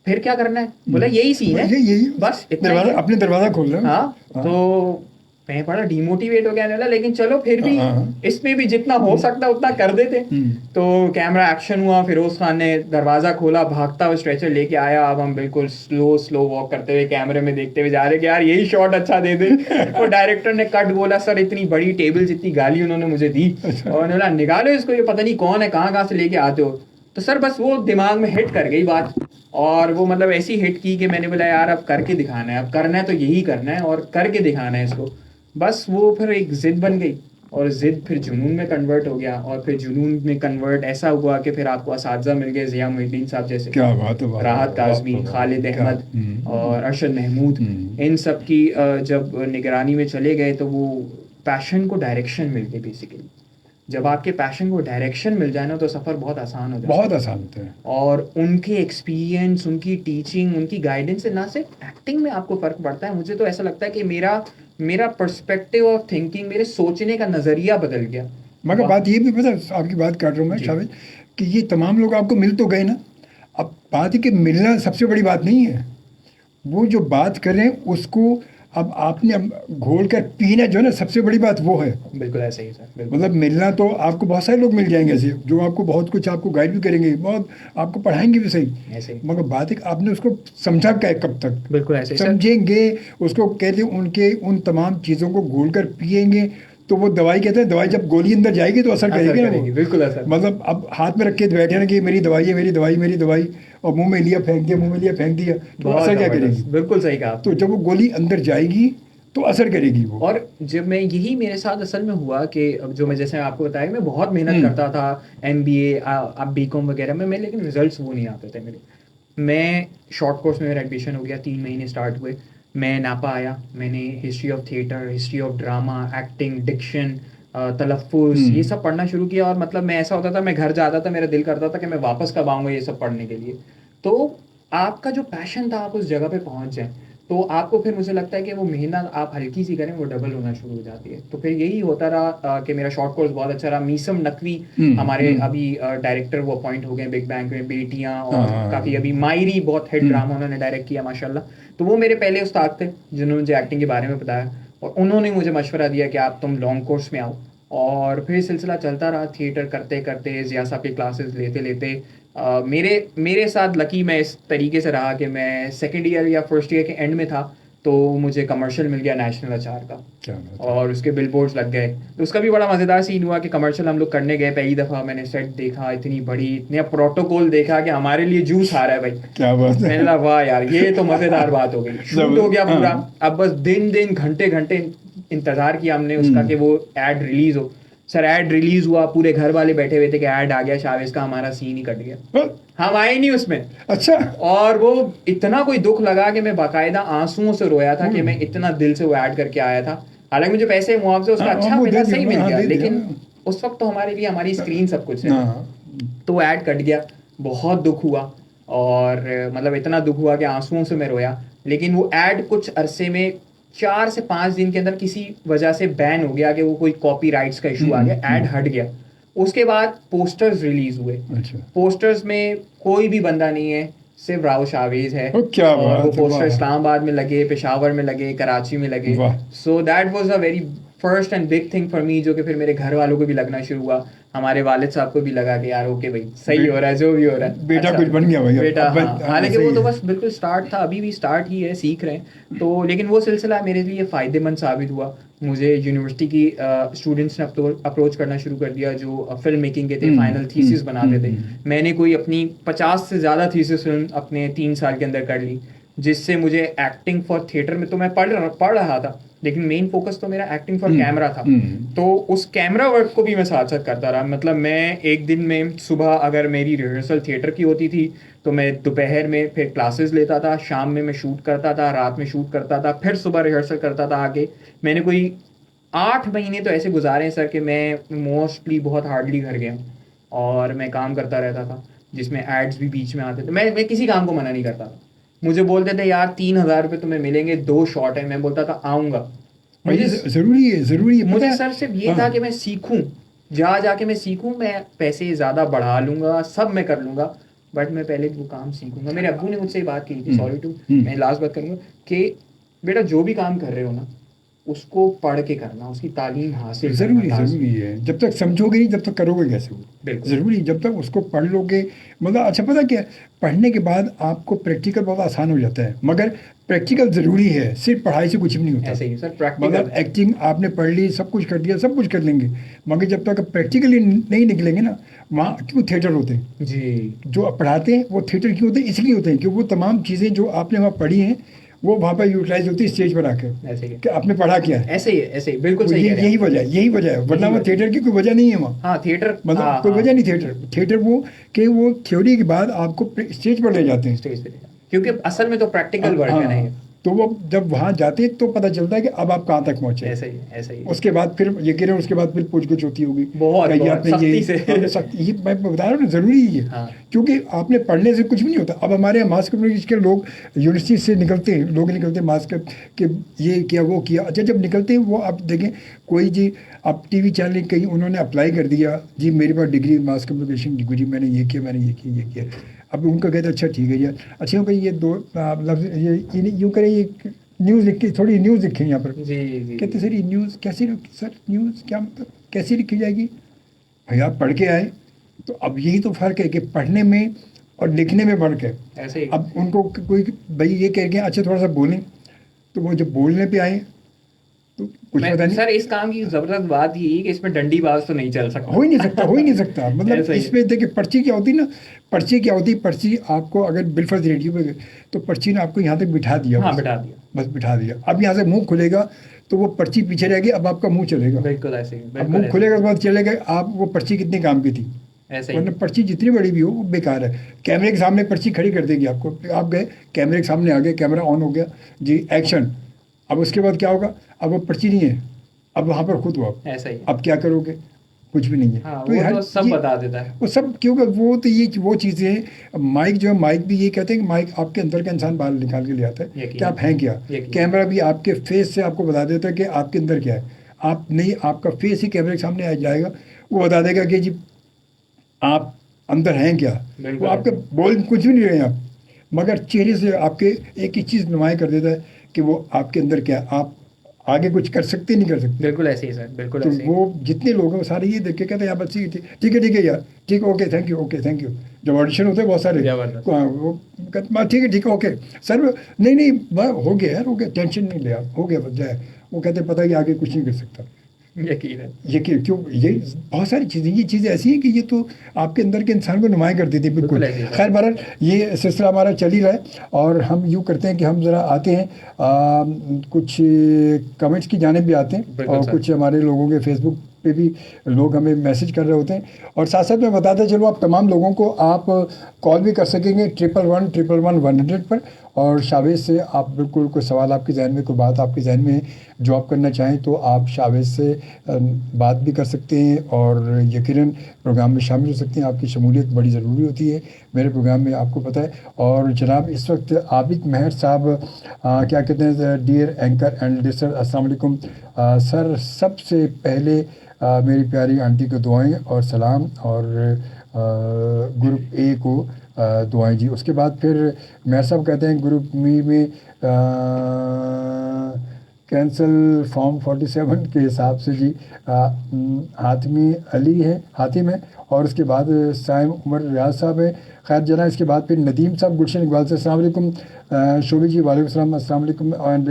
फिर क्या करना है? बोला यही सीन है, यही बस अपने दरवाजा खोल रहे हैं। हाँ, तो मैं बड़ा डिमोटिवेट हो गया वाला, लेकिन चलो फिर भी इसमें भी जितना हो सकता उतना कर देते। तो कैमरा एक्शन हुआ, फिरोज खान ने दरवाजा खोला, भागता हुआ स्ट्रेचर लेके आया। अब हम बिल्कुल स्लो वॉक करते हुए कैमरे में देखते हुए जा रहे कि यार यही शॉट अच्छा दे दे। और डायरेक्टर ने कट बोला, सर इतनी बड़ी टेबल जितनी गाली उन्होंने मुझे दी, और उन्होंने बोला निकालो इसको, ये पता नहीं कौन है, कहाँ से लेके आते हो। तो सर बस वो दिमाग में हिट कर गई बात, और वो मतलब ऐसी हिट की कि मैंने बोला यार अब करके दिखाना है, अब करना है तो यही करना है और करके दिखाना है इसको। बस वो फिर एक जिद बन गई, और जिद फिर जुनून में कन्वर्ट हो गया, और फिर जुनून में कन्वर्ट ऐसा हुआ कि फिर आपको असातिज़ा मिल गए, ज़िया मोहिद्दीन साहब जैसे, क्या बात है, राहत काज़मी, खालिद अहमद और अरशद महमूद, इन सब की जब निगरानी में चले गए तो वो पैशन को डायरेक्शन मिल गई बेसिकली। जब आपके पैशन को डायरेक्शन मिल जाए ना तो सफ़र बहुत आसान हो जाता है, बहुत आसान होता है। और उनके एक्सपीरियंस, उनकी टीचिंग, उनकी गाइडेंस से ना सिर्फ एक्टिंग में आपको फ़र्क पड़ता है, मुझे तो ऐसा लगता है कि मेरा पर्सपेक्टिव ऑफ थिंकिंग, मेरे सोचने का नज़रिया बदल गया। मगर बात ये भी पता, आपकी बात काट रहा हूँ मैं शाबिश, कि ये तमाम लोग आपको मिल तो गए ना, अब बात है कि मिलना सबसे बड़ी बात नहीं है, वो जो बात करें उसको अब आपने घोल कर पीना जो है ना, सबसे बड़ी बात वो है। बिल्कुल ऐसा ही सर, मतलब मिलना तो आपको बहुत सारे लोग मिल जाएंगे ऐसे, जो आपको बहुत कुछ आपको गाइड भी करेंगे, बहुत आपको पढ़ाएंगे भी सही, ऐसे मगर बात है आपने उसको समझा क्या है, कब तक बिल्कुल ऐसे समझेंगे उसको, कहते उनके उन तमाम चीज़ों को घोल कर पिएंगे तो वो दवाई, कहते हैं दवाई जब गोली अंदर जाएगी तो असर करेगी ना वो। बिल्कुल असर, मतलब अब हाथ में रख के बैठे ना कि मेरी दवाई है, मेरी दवाई, मेरी दवाई, और मुंह में लिया फेंक दिया, मुंह में लिया फेंक दिया, तो असर क्या करेगी? बिल्कुल सही कहा। तो जब वो गोली अंदर जाएगी तो असर करेगी वो। और जब मैं यही मेरे साथ असल में हुआ कि अब जो मैं जैसे आपको बताया, मैं बहुत मेहनत करता था MBA, अब BCom वगैरह में, लेकिन रिजल्ट्स वो नहीं आते थे मेरे। मैं शॉर्ट कोर्स में मेरा एडमिशन हो गया, 3 महीने स्टार्ट हुए, मैं नापा आया, मैंने history of theatre, history of drama, acting, diction, तलफ़ुज़, ये सब पढ़ना शुरू किया। और मतलब मैं ऐसा होता था, मैं घर जाता था, मेरा दिल करता था कि मैं वापस कब आऊँगा ये सब पढ़ने के लिए। तो आपका जो पैशन था, आप उस जगह पे पहुँच जाएं तो आपको फिर मुझे लगता है कि वो मेहनत आप हल्की सी करें वो डबल होना शुरू हो जाती है। तो फिर यही होता रहा कि मेरा शॉर्ट कोर्स बहुत अच्छा रहा। मीसम नकवी हमारे अभी डायरेक्टर वो अपॉइंट हो गए बिग बैंग में, बेटियां, और काफ़ी अभी मायरी बहुत हिट ड्रामा उन्होंने डायरेक्ट किया माशाल्लाह। तो वो मेरे पहले उस्ताद थे जिन्होंने मुझे एक्टिंग के बारे में बताया, और उन्होंने मुझे मशवरा दिया कि आप तुम लॉन्ग कोर्स में आओ। और फिर सिलसिला चलता रहा, थिएटर करते करते, ज़िया साहब की क्लासेस लेते लेते मेरे साथ लकी मैं इस तरीके से रहा कि मैं सेकेंड ईयर या फर्स्ट ईयर के एंड में था तो मुझे कमर्शियल मिल गया नेशनल अचार का, और उसके बिलबोर्ड्स लग गए। तो उसका भी बड़ा मज़ेदार सीन हुआ कि कमर्शियल हम लोग करने गए, पहली दफ़ा मैंने सेट देखा, इतनी बड़ी, इतने प्रोटोकॉल देखा कि हमारे लिए जूस आ रहा है भाई, क्या बात है। मैंने कहा वाह यार ये तो मज़ेदार बात हो गई। शूट हो गया पूरा, अब बस दिन घंटे इंतज़ार किया हमने उसका कि वो एड रिलीज़ हो। सर एड रिलीज हुआ, पूरे घर वाले बैठे हुए थे कि एड आ गया शावेज का, हमारा सीन ही कट गया, हम आए नहीं उसमें। अच्छा। और वो इतना कोई दुख लगा कि मैं बाकायदा आंसुओं से रोया था कि मैं इतना दिल से वो ऐड करके आया था। हालांकि मुझे पैसे मुआवजे उसका अच्छा मिला, सही मिल गया, लेकिन उस वक्त तो हमारे लिए हमारी स्क्रीन सब कुछ है। तो ऐड कट गया, बहुत दुख हुआ, और मतलब इतना दुख हुआ कि आंसुओं से मैं रोया। लेकिन वो ऐड कुछ अरसे में 4 से 5 दिन के अंदर किसी वजह से बैन हो गया कि वो कोई कॉपीराइट्स का इशू आ गया, ऐड हट गया। उसके बाद पोस्टर्स रिलीज हुए। अच्छा। पोस्टर्स में कोई भी बंदा नहीं है, सिर्फ राव शावेज है। क्या और वो पोस्टर इस्लामाबाद में लगे, पेशावर में लगे, कराची में लगे। So that was a very first and big thing for me, जो कि फिर मेरे घर वालों को भी लगना शुरू हुआ, हमारे वालिद साहब को भी लगा कि यार ओके भाई सही हो रहा है, जो भी हो रहा है, बेटा कुछ बन गया भाई, बेटा। हालांकि वो तो बस बिल्कुल स्टार्ट था, अभी भी स्टार्ट ही है, सीख रहे हैं। तो लेकिन वो सिलसिला मेरे लिए फ़ायदेमंद साबित हुआ। मुझे यूनिवर्सिटी की स्टूडेंट्स ने अप्रोच करना शुरू कर दिया जो फिल्म मेकिंग के थे, फाइनल थीसिस बनाते थे। मैंने कोई अपनी 50 से ज़्यादा थीसिस फिल्म अपने 3 साल के अंदर कर ली, जिससे मुझे एक्टिंग फॉर थिएटर में तो मैं पढ़ रहा था, लेकिन मेन फोकस तो मेरा एक्टिंग फॉर कैमरा था। तो उस कैमरा वर्क को भी मैं साथ साथ करता रहा। मतलब मैं एक दिन में सुबह अगर मेरी रिहर्सल थिएटर की होती थी तो मैं दोपहर में फिर क्लासेस लेता था, शाम में मैं शूट करता था, रात में शूट करता था, फिर सुबह रिहर्सल करता था आगे। मैंने कोई 8 महीने तो ऐसे गुजारे हैं सर कि मैं मोस्टली बहुत हार्डली घर गया, और मैं काम करता रहता था जिसमें एड्स भी बीच में आते थे। मैं किसी काम को मना नहीं करता था। मुझे बोलते थे यार 3,000 रुपये तुम्हें मिलेंगे, 2 शॉट है, मैं बोलता था आऊँगा। मुझे जरूरी है मुझे सर सिर्फ ये था कि मैं सीखूं, जाके मैं सीखूं, मैं पैसे ज़्यादा बढ़ा लूँगा, सब मैं कर लूँगा, बट मैं पहले वो काम सीखूंगा। मेरे अब्बू ने मुझसे बात की थी, सॉरी टू मैं लास्ट बात करूँगा, कि बेटा जो भी काम कर रहे हो ना उसको पढ़ के करना, उसकी तालीम हासिल ज़रूरी करना ज़रूरी है। जब तक समझोगे नहीं, जब तक करोगे कैसे वो? बिल्कुल। ज़रूरी, जब तक उसको पढ़ लोगे, मतलब अच्छा पता क्या है, पढ़ने के बाद आपको प्रैक्टिकल बहुत आसान हो जाता है, मगर प्रैक्टिकल ज़रूरी है, सिर्फ पढ़ाई से कुछ भी नहीं होता। ऐसे ही सर, मतलब प्रैक्टिकल एक्टिंग आपने पढ़ ली, सब कुछ कर दिया, सब कुछ कर लेंगे, मगर जब तक प्रैक्टिकली नहीं निकलेंगे ना, वहाँ क्यों थिएटर होते हैं? जी, जो आप पढ़ाते हैं वो थिएटर क्यों होते हैं? इसलिए होते हैं कि वो तमाम चीज़ें जो आपने वहाँ पढ़ी हैं वो वहाँ पर यूटिलाइज होती है स्टेज पर आकर, ऐसे ही कि आपने पढ़ा क्या है। ऐसे ही बिल्कुल वो सही ये कह रहे हैं यही आप। वजह है, यही वजह है, वरना वो वजह। थिएटर की कोई वजह नहीं है वहाँ। हाँ, थिएटर, मतलब हाँ, कोई हाँ, वजह नहीं थिएटर, थिएटर वो कि वो थ्योरी के बाद आपको स्टेज पर ले जाते हैं। स्टेज पे ले जाओ। क्योंकि असल में तो प्रैक्टिकल वर्क है ना ये। तो वो जब वहाँ जाते हैं तो पता चलता है कि अब आप कहाँ तक पहुँचे। ऐसा ही उसके बाद फिर ये कह रहे हैं, उसके बाद फिर पूछ कुछ होती होगी, बहुत, कहीं बहुत, आपने सख्ती से। सख्ती, ये मैं बता रहा हूँ ना, ज़रूरी ही है। हाँ। क्योंकि आपने पढ़ने से कुछ भी नहीं होता। अब हमारे यहाँ मास कम्युनिकेशन के लोग यूनिवर्सिटी से निकलते हैं, लोग निकलते हैं मास कि ये किया वो किया। अच्छा, जब निकलते हैं वो आप देखें, कोई जी अब टीवी चैनल कहीं उन्होंने अप्लाई कर दिया, जी मेरे पास डिग्री मास कम्युनिकेशन की, जी मैंने ये किया, मैंने ये किया, ये किया। अब उनका कहते अच्छा ठीक है यार, अच्छा भाई ये दो लफ्ज़ ये यूँ करें, ये न्यूज़ लिखी, थोड़ी न्यूज़ लिखें यहाँ पर। जी। कहते सर ये न्यूज़ कैसे सर न्यूज़ क्या मतलब कैसे लिखी जाएगी? भाई आप पढ़ के आए, तो अब यही तो फ़र्क है कि पढ़ने में और लिखने में फ़र्क है। ऐसे ही। अब उनको कोई भाई ये कह के अच्छा थोड़ा सा बोलें, तो वो जब बोलने पे आए तो कुछ पता नहीं। सर, इस काम की जबरदस्त बात ये है कि इसमें डंडी बाज तो नहीं चल सकता। हो ही नहीं सकता, हो ही नहीं सकता। मतलब ऐसा ही है। इसमें देखिए पर्ची क्या होती है ना, पर्ची क्या होती है, पर्ची आपको अगर बिलफर्ज रेडियो पे गए तो पर्ची ने आपको यहाँ तक बिठा दिया, हाँ, बस। बिठा दिया। बस बिठा दिया। अब यहाँ से मुंह खुलेगा तो वो पर्ची पीछे रहेगी, अब आपका मुंह चलेगा। बिल्कुल ऐसे ही, अब बिल्कुल मुंह ऐसे खुलेगा तो बाद चलेगा आप वो पर्ची कितने काम की थी। ही। ऐसे ही। वरना पर्ची जितनी बड़ी भी हो वो बेकार है। कैमरे के सामने पर्ची खड़ी कर देगी आपको, आप गए कैमरे के सामने आ गए, कैमरा ऑन हो गया जी, एक्शन। अब उसके बाद क्या होगा? अब वो पर्ची नहीं है, अब वहाँ पर खुद हो आप। ऐसा ही। अब क्या करोगे? कुछ भी नहीं है। हाँ, ये वो हर तो सब ये- बता देता है। वो सब क्योंकि वो तो ये वो चीज़ें हैं। माइक जो है, माइक भी ये कहते हैं कि माइक आपके अंदर का इंसान बाहर निकाल के ले आता है यकीन। कि आप हैं क्या। यकीन। कैमरा भी आपके फेस से आपको बता देता है कि आपके अंदर क्या है। आप नहीं, आपका फेस ही कैमरे के सामने आ जाएगा, वो बता देगा कि जी आप अंदर हैं क्या। बिल्कुल। वो आपके बोल कुछ भी नहीं रहे आप, मगर चेहरे से आपके एक ही चीज़ नुमाया कर देता है कि वो आपके अंदर क्या है, आप आगे कुछ कर सकते नहीं कर सकते। बिल्कुल ऐसे ही सर, बिल्कुल तो ऐसे ही। वो जितने लोग हैं वो सारे ये देख के कहते हैं यार बस ठीक है, ठीक है, ठीक है यार, ठीक है, okay thank you, okay thank you. जब ऑडिशन होते हैं बहुत सारे, जबरदस्त। वो कहते ठीक है, ठीक है, ओके सर, नहीं नहीं हो गया यार, हो गया, टेंशन नहीं ले आप, हो गया बस जाए। वो कहते हैं पता है कि आगे कुछ नहीं कर सकता। यकीन है। ये क्यों ये बहुत सारी चीज़ें, ये चीज़ें ऐसी हैं कि ये तो आपके अंदर के इंसान को नुमाया कर देती है। बिल्कुल। बिल्कुल ऐसे ही। खैर बहरहाल ये सिलसिला हमारा चल ही रहा है और हम यूँ करते हैं कि हम ज़रा आते हैं कुछ कमेंट्स की जानिब भी आते हैं बिल्कुल और सर। कुछ हमारे लोगों के फेसबुक पे भी लोग हमें मैसेज कर रहे होते हैं। और साथ साथ मैं बताते चलो आप तमाम लोगों को आप कॉल भी कर सकेंगे 111-111-100 पर। और शावेज़ से आप बिल्कुल कोई सवाल आपके जहन में, कोई बात आपके जहन में जो आप करना चाहें तो आप शावेज़ से बात भी कर सकते हैं और यकीनन प्रोग्राम में शामिल हो सकते हैं। आपकी शमूलियत बड़ी ज़रूरी होती है मेरे प्रोग्राम में, आपको पता है। और जनाब इस वक्त आबिद महर साहब क्या कहते हैं, डियर एंकर एंड लिसनर, अस्सलाम वालेकुम सर। सबसे पहले मेरी प्यारी आंटी को दुआएं और सलाम, और ग्रुप ए को दुआएं जी। उसके बाद फिर मेहर साहब कहते हैं ग्रुप मी में कैंसल फॉर्म 47 के हिसाब से जी हातिमी अली है, हातिम है। और उसके बाद साइम उमर रियाज साहब है। खैर जना इसके बाद फिर नदीम साहब गुलशन इकबाल से अस्सलाम वालेकुम शोभी जी, वालेकुम सलाम, अस्सलाम वालेकुम। एंड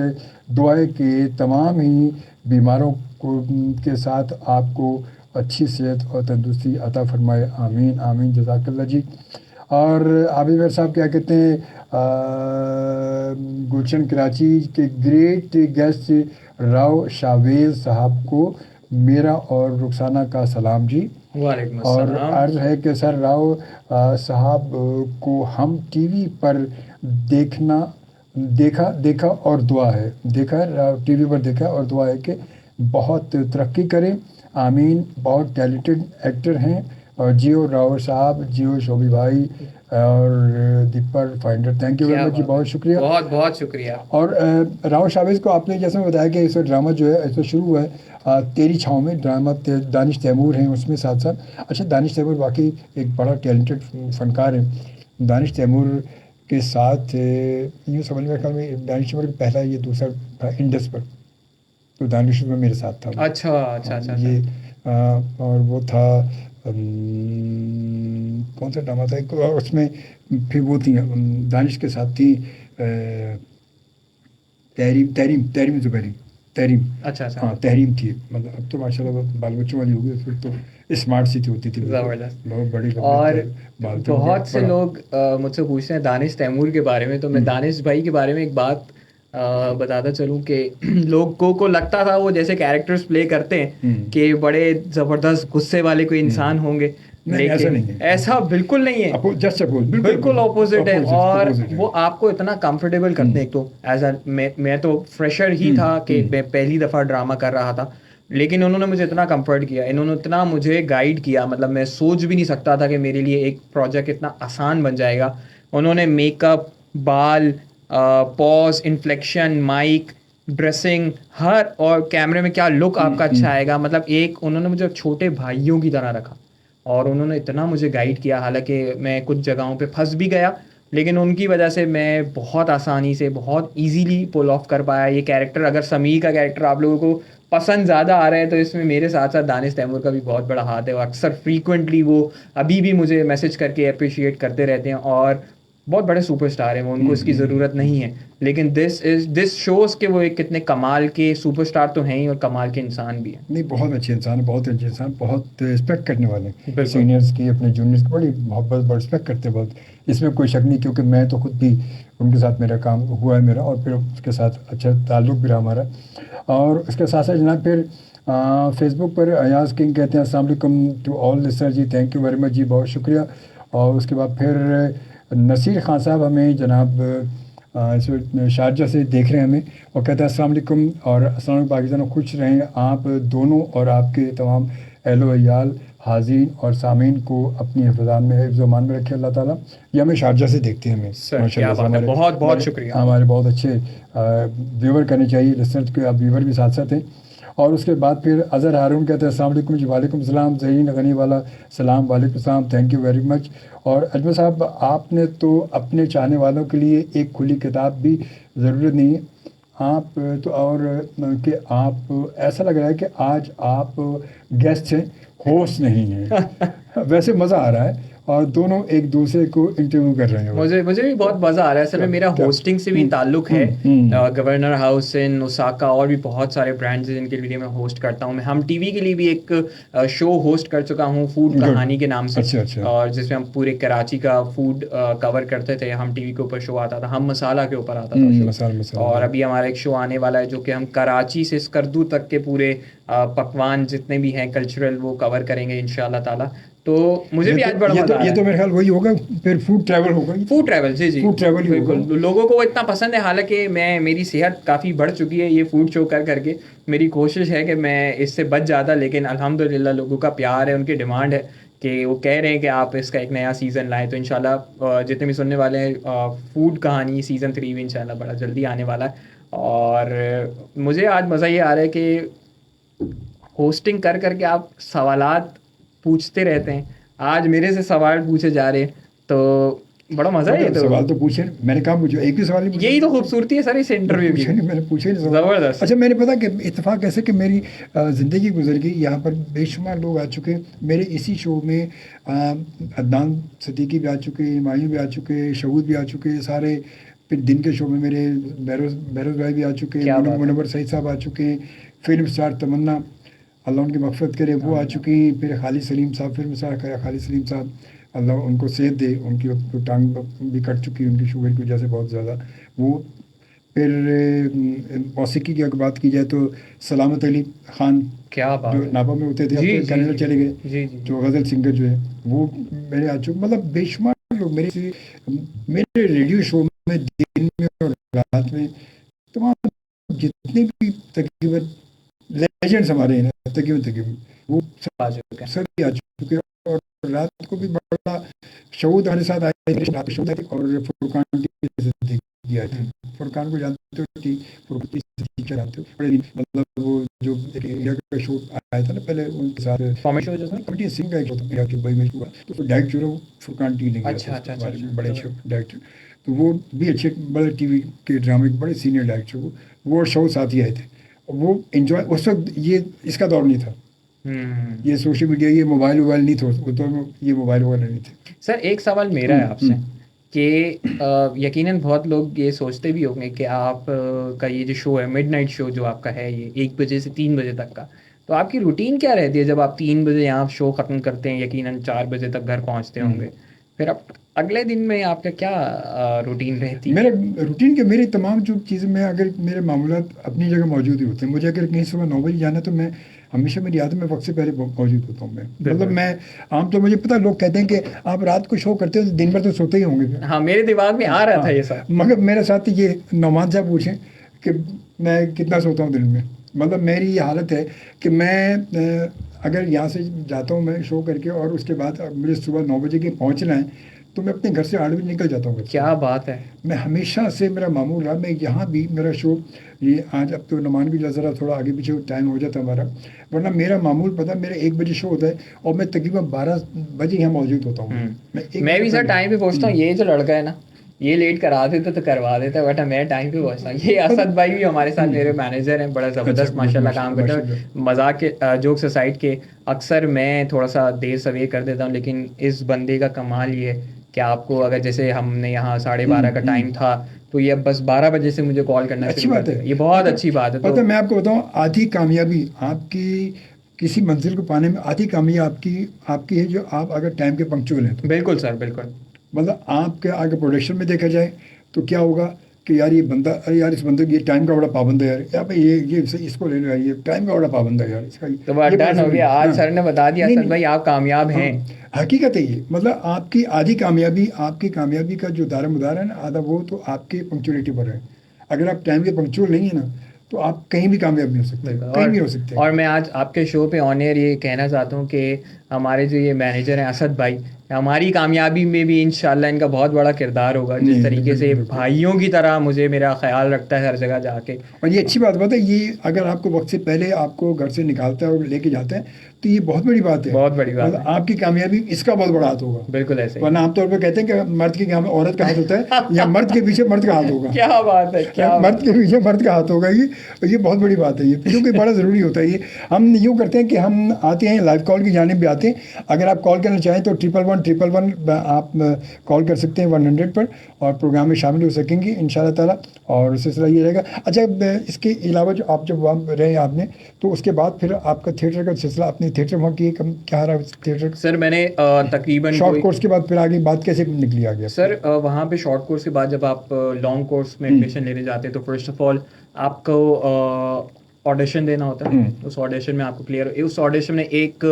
दुआएं कि तमाम ही बीमारों को के साथ आपको अच्छी सेहत और तंदुरुस्ती अता फरमाए, आमीन आमीन, जज़ाकल्लाह जी। और आबिद महर साहब क्या कहते हैं, गुलशन कराची के ग्रेट गेस्ट राव शावेज़ साहब को मेरा और रुखसाना का सलाम जी। वालेकुम और अस्सलाम। अर्ज़ है कि सर राव साहब को हम टीवी पर देखा और दुआ है, देखा है टीवी पर देखा और दुआ है कि बहुत तरक्की करें, आमीन। बहुत टैलेंटेड एक्टर हैं। और जियो राव साहब, जियो शोभी भाई और deeper finder, thank you very much ji, बहुत शुक्रिया, बहुत बहुत शुक्रिया। और राव शावेज़ को आपने जैसे मैं बताया कि इस ड्रामा जो है इस शुरू हुआ है तेरी छाँव में, ड्रामा दानिश तैमूर हैं उसमें साथ साथ। अच्छा, दानिश तैमूर वाकई एक बड़ा टैलेंटेड फ़नकार है। दानिश तैमूर के साथ यूँ समझ में ख्याल में दानिश तैमूर का पहला ये दूसरा था इंडस पर, तो दानिश में मेरे साथ था। अच्छा अच्छा अच्छा ये और वो था कौन सा ड्रामा था और उसमें फिर वो थी दानिश के साथ थी तहरीम तहरीम तहरीम ज़ुबैरी तहरीम। अच्छा अच्छा। हाँ तहरीम थी, मतलब अब तो माशाल्लाह बाल बच्चों वाली हो गई, फिर तो स्मार्ट सी थी होती थी, ज़बरदस्त। बहुत बड़ी और बाल थे, बहुत से बड़ा। लोग मुझसे पूछते हैं दानिश तैमूर के बारे में, तो मैं दानिश भाई के बारे में एक बात बताता चलूं कि लोगों को लगता था वो जैसे कैरेक्टर्स प्ले करते हैं कि बड़े ज़बरदस्त गुस्से वाले कोई इंसान होंगे, नहीं, ऐसा नहीं लेकिन है। ऐसा बिल्कुल नहीं है। जस्ट अपोज, बिल्कुल ऑपोजिट है। और opposite है। वो आपको इतना कंफर्टेबल करते हैं। एक तो एज अ मैं तो फ्रेशर ही था कि मैं पहली दफ़ा ड्रामा कर रहा था, लेकिन उन्होंने मुझे इतना कंफर्ट किया, इन्होंने इतना मुझे गाइड किया, मतलब मैं सोच भी नहीं सकता था कि मेरे लिए एक प्रोजेक्ट इतना आसान बन जाएगा। उन्होंने मेकअप, बाल, पॉज, इन्फ्लेक्शन, माइक, ड्रेसिंग, हर और कैमरे में क्या लुक आपका अच्छा आएगा, मतलब एक उन्होंने मुझे छोटे भाइयों की तरह रखा और उन्होंने इतना मुझे गाइड किया। हालांकि मैं कुछ जगहों पे फंस भी गया, लेकिन उनकी वजह से मैं बहुत आसानी से, बहुत इजीली पुल ऑफ कर पाया ये कैरेक्टर। अगर समीर का कैरेक्टर आप लोगों को पसंद ज़्यादा आ रहा है तो इसमें मेरे साथ साथ दानिश तैमूर का भी बहुत बड़ा हाथ है। वो अक्सर फ्रीक्वेंटली वो अभी भी मुझे मैसेज करके अप्रिशिएट करते रहते हैं और बहुत बड़े सुपरस्टार हैं वो, उनको इसकी ज़रूरत नहीं है, लेकिन दिस शोज़ के वो एक कितने कमाल के सुपरस्टार तो हैं ही और कमाल के इंसान भी हैं। नहीं, बहुत अच्छे इंसान है, बहुत अच्छे इंसान, बहुत रिस्पेक्ट करने वाले हैं बिल्कुल। सीनियर्स की, अपने जूनियर्स की बड़ी मोहब्बत, बड़ी रिस्पेक्ट करते हैं बहुत। इसमें कोई शक नहीं, क्योंकि मैं तो खुद भी उनके साथ मेरा काम हुआ है मेरा, और फिर उसके साथ अच्छा ताल्लुक़ भी रहा हमारा। और उसके साथ साथ जनाब फिर फेसबुक पर अयाज किंग कहते हैं अस्सलाम वालेकुम to all listener ji, thank you very much ji, बहुत शुक्रिया। और उसके बाद फिर नसीर खान साहब हमें जनाब इस वक्त शारजा से देख रहे हैं हमें, और कहते हैं अस्सलाम वालेकुम और अस्सलाम वालेकुम पाकिस्तान, खुश रहें आप दोनों और आपके तमाम अहलो अयाल, हाज़रीन और सामीन को अपनी हिफ़्ज़ान में, हिफ्ज़ मान में रखे अल्लाह ताला। ये हमें शारजा से देखते हैं हमें सर क्या बात है, बहुत बहुत शुक्रिया। हमारे बहुत अच्छे व्यूवर करने चाहिए, लिसनर्स के आप व्यूवर भी साथ साथ हैं। और उसके बाद फिर अज़हर हारून कहते हैं अस्सलाम वालेकुम जी, वालेकुम सलाम। ज़हीन गनी वाला सलाम, वालेकुम सलाम, थैंक यू वेरी मच। और अजमल साहब आपने तो अपने चाहने वालों के लिए एक खुली किताब भी ज़रूरत नहीं है आप तो, और कि आप ऐसा लग रहा है कि आज आप गेस्ट हैं, होस्ट नहीं हैं। वैसे मज़ा आ रहा है और दोनों एक दूसरे को इंटरव्यू कर रहे हैं। मुझे भी बहुत मज़ा आ रहा है। असल में मेरा होस्टिंग से भी ताल्लुक़ है। गवर्नर हाउस इन ओसाका और भी बहुत सारे ब्रांड्स हैं जिनके लिए मैं होस्ट करता हूँ। मैं हम टीवी के लिए भी एक शो होस्ट कर चुका हूँ, फूड कहानी के नाम से। अच्छा। और जिसमें हम पूरे कराची का फूड कवर करते थे। हम टीवी के ऊपर शो आता था, हम मसाला के ऊपर आता था शो। और अभी हमारा एक शो आने वाला है जो कि हम कराची से स्कर्दू तक के पूरे पकवान जितने भी हैं कल्चरल वो कवर करेंगे इंशाल्लाह ताला। तो मुझे भी आज बड़ा मजा आ रहा है। ये तो मेरे ख्याल वही होगा, फिर फूड ट्रैवल होगा। फूड ट्रैवल, जी फूड ट्रैवल बिल्कुल। लोगों को वो इतना पसंद है, हालांकि मेरी सेहत काफ़ी बढ़ चुकी है ये फूड शो कर करके। मेरी कोशिश है कि मैं इससे बच जाता, लेकिन अल्हम्दुलिल्लाह लोगों का प्यार है, उनकी डिमांड है कि वो कह रहे हैं कि आप इसका एक नया सीज़न लाएँ। तो इंशाल्लाह जितने भी सुनने वाले हैं, फूड कहानी सीज़न 3 भी इंशाल्लाह बड़ा जल्दी आने वाला है। और मुझे आज मज़ा ये आ रहा है कि होस्टिंग कर करके आप सवालात पूछते रहते हैं, आज मेरे से सवाल पूछे जा रहे हैं, तो बड़ा मजा है। तो सवाल तो पूछे, मैंने कहा मुझे एक भी सवाल नहीं, यही तो खूबसूरती है सर इस इंटरव्यू की। मैंने पूछे नहीं सवाल। जबरदस्त। अच्छा, मैंने पता कि इत्तेफाक ऐसे कि मेरी ज़िंदगी गुजर गई, यहाँ पर बेशुमार लोग आ चुके मेरे इसी शो में। अदनान सिद्दीकी भी आ चुके, मायूं भी आ चुके, शहूद भी आ चुके सारे। फिर दिन के शो में मेरे बहरोज़ भाई भी आ चुके, मुनव्वर सईद साहब आ चुके, फिल्म स्टार तमन्ना अल्लाह उनकी मग़फ़िरत करे वो आ चुकी। फिर खालिद सलीम साहब, फिल्म स्टार खालिद सलीम साहब अल्लाह उनको सेहत दे, उनकी टांग भी कट चुकी उनकी शुगर की वजह से बहुत ज़्यादा वो। फिर मौसीकी की अगर बात की जाए तो सलामत अली ख़ान, क्या बात, जो नाभा में होते थे, अब कनाडा चले गए, जो गज़ल सिंगर जो है वो मेरे आ चुके। मतलब बेशुमार लोग मेरे रेडियो शो में दिन में और रात में तमाम जितने भी तकरीबन लेजेंड्स हमारे हैं तकरीबन वो सभी आ चुके। और रात को भी बड़ा शहूद हमारे साथ आए थे, और फुरकान आए थे। फुरकान को जानते हो, जानते हो, मतलब वो जो इंडिया का शो आया था ना पहले, उनके साथ कॉमेडी सिंह का एक शो था दुबई में हुआ, तो डायरेक्ट जो फुरकान टी लेंगे, बड़े अच्छे डायरेक्टर, तो वो भी अच्छे बड़े टीवी के ड्रामे के बड़े सीनियर डायरेक्टर वो शो साथ ही आए थे। वो एंजॉय उस वक्त ये इसका दौर नहीं था, ये सोशल मीडिया, ये मोबाइल नहीं था उस दौर में, ये मोबाइल वगैरह नहीं थे। सर एक सवाल मेरा है आपसे कि यकीनन बहुत लोग ये सोचते भी होंगे कि आप का ये जो शो है मिडनाइट शो जो आपका है ये 1 बजे से 3 बजे तक का, तो आपकी रूटीन क्या रहती है जब आप 3 बजे यहाँ शो ख़त्म करते हैं, यकीनन 4 बजे तक घर पहुँचते होंगे, फिर आप अगले दिन में आपका क्या रूटीन रहती है? मेरा रूटीन के मेरी तमाम जो चीज़ें, मैं अगर मेरे मामूलात अपनी जगह मौजूद ही होते हैं। मुझे अगर कहीं सुबह 9 बजे जाना है तो मैं हमेशा, मेरी आदत में वक्त से पहले मौजूद होता हूँ मैं। मतलब मैं आम तो मुझे पता, लोग कहते हैं कि आप रात को शो करते हो तो दिन भर तो सोते ही होंगे। हाँ, मेरे दिमाग में आ रहा था ये सब। मगर मेरे साथ ये नौमान साहब पूछें कि मैं कितना सोता हूँ दिन में। मतलब मेरी ये हालत है कि मैं अगर यहाँ से जाता हूँ मैं शो करके, और उसके बाद मुझे सुबह 9 बजे के पहुँचना है तो मैं अपने घर से 8 बजे निकल जाता हूँ। क्या बात है! मैं हमेशा से मेरा मामूल रहा, मैं यहाँ भी मेरा शो ये आज, अब तो नमान की ज़रा थोड़ा आगे पीछे टाइम हो जाता है हमारा, वरना मेरा मामूल पता, मेरा 1 बजे शो होता है और मैं तकरीबन 12 बजे यहाँ मौजूद होता हूँ। मैं भी सर टाइम पे पहुँचता हूँ। ये जो लड़का है ना, ये लेट करा देता तो करवा देता है, बट मैं टाइम पे पहुँचता हूँ। ये असद भाई भी हमारे साथ मेरे मैनेजर हैं, बड़ा ज़बरदस्त माशाल्लाह काम करते हैं। मजाक के जोक्स असाइड के अक्सर मैं थोड़ा सा देर सवेर कर देता हूँ, लेकिन इस बंदे का कमाल ये है कि आपको अगर जैसे हमने यहाँ 12:30 का टाइम था तो ये अब बस 12 बजे से मुझे कॉल करना अच्छी बात है, ये बहुत अच्छी बात है। पता मैं आपको बताऊँ, आधी कामयाबी आपकी किसी मंजिल को पाने में, आधी कामयाबी आपकी है जो आप अगर टाइम के पंक्चुअल हैं तो। बिल्कुल सर, बिल्कुल। मतलब आपके आगे प्रोडक्शन में देखा जाए तो क्या होगा कि यार ये बंदा, अरे यार इस बंदे ये टाइम का बड़ा पाबंद है यार भाई, ये इसको ले लो यार, ये टाइम का बड़ा पाबंद है यार इसका। तो डन हो गया आज। सर ने बता दिया सर भाई आप कामयाब हैं। हकीकत है ये, मतलब आपकी आधी कामयाबी, आपकी कामयाबी का जो दारोमदार है ना, आधा वो तो आपके पंक्चुअलिटी पर है। अगर आप टाइम के पंक्चुअल नहीं है ना तो आप कहीं भी कामयाब नहीं हो सकते, कहीं भी हो सकते। और मैं आज आपके शो पे ऑन एयर ये कहना चाहता हूँ कि हमारे जो ये मैनेजर हैं असद भाई, हमारी कामयाबी में भी इंशाल्लाह इनका बहुत बड़ा किरदार होगा। जिस तरीके से भाइयों की तरह मुझे मेरा ख्याल रखता है हर जगह जाके। और ये अच्छी बात है, ये अगर आपको वक्त से पहले आपको घर से निकालता है और लेके जाता है तो ये बहुत बड़ी बात है, बहुत बड़ी बात है। आपकी कामयाबी इसका बहुत बड़ा हाथ होगा। बिल्कुल ऐसे, वरना आमतौर पर कहते हैं कि मर्द के काम औरत का हाथ होता है या मर्द के पीछे मर्द का हाथ होगा। क्या बात है, क्या मर्द के पीछे मर्द का हाथ होगा। ये बहुत बड़ी बात है, ये क्योंकि बड़ा ज़रूरी होता है। ये हम यूँ करते हैं कि हम आते हैं लाइव कॉल की जानिब भी आते हैं। अगर आप कॉल करना चाहें तो 111 आप कॉल कर सकते हैं 100 पर और प्रोग्राम में शामिल हो सकेंगे इंशाल्लाह ताला। और सिलसिला ये रहेगा। अच्छा, इसके अलावा जो आप जब वहाँ रहे आपने, तो उसके बाद फिर आपका थिएटर का सिलसिला, अपने थिएटर वहाँ की क्या रहा थिएटर? सर मैंने तकरीबन शॉर्ट कोर्स के बाद फिर आगे बात कैसे निकली आगे? सर वहाँ पे शॉर्ट कोर्स के बाद जब आप लॉन्ग कोर्स में एडमिशन लेने जाते हैं तो फर्स्ट ऑफ ऑल आपको ऑडिशन देना होता है। उस ऑडिशन में आपको क्लियर, उस ऑडिशन में एक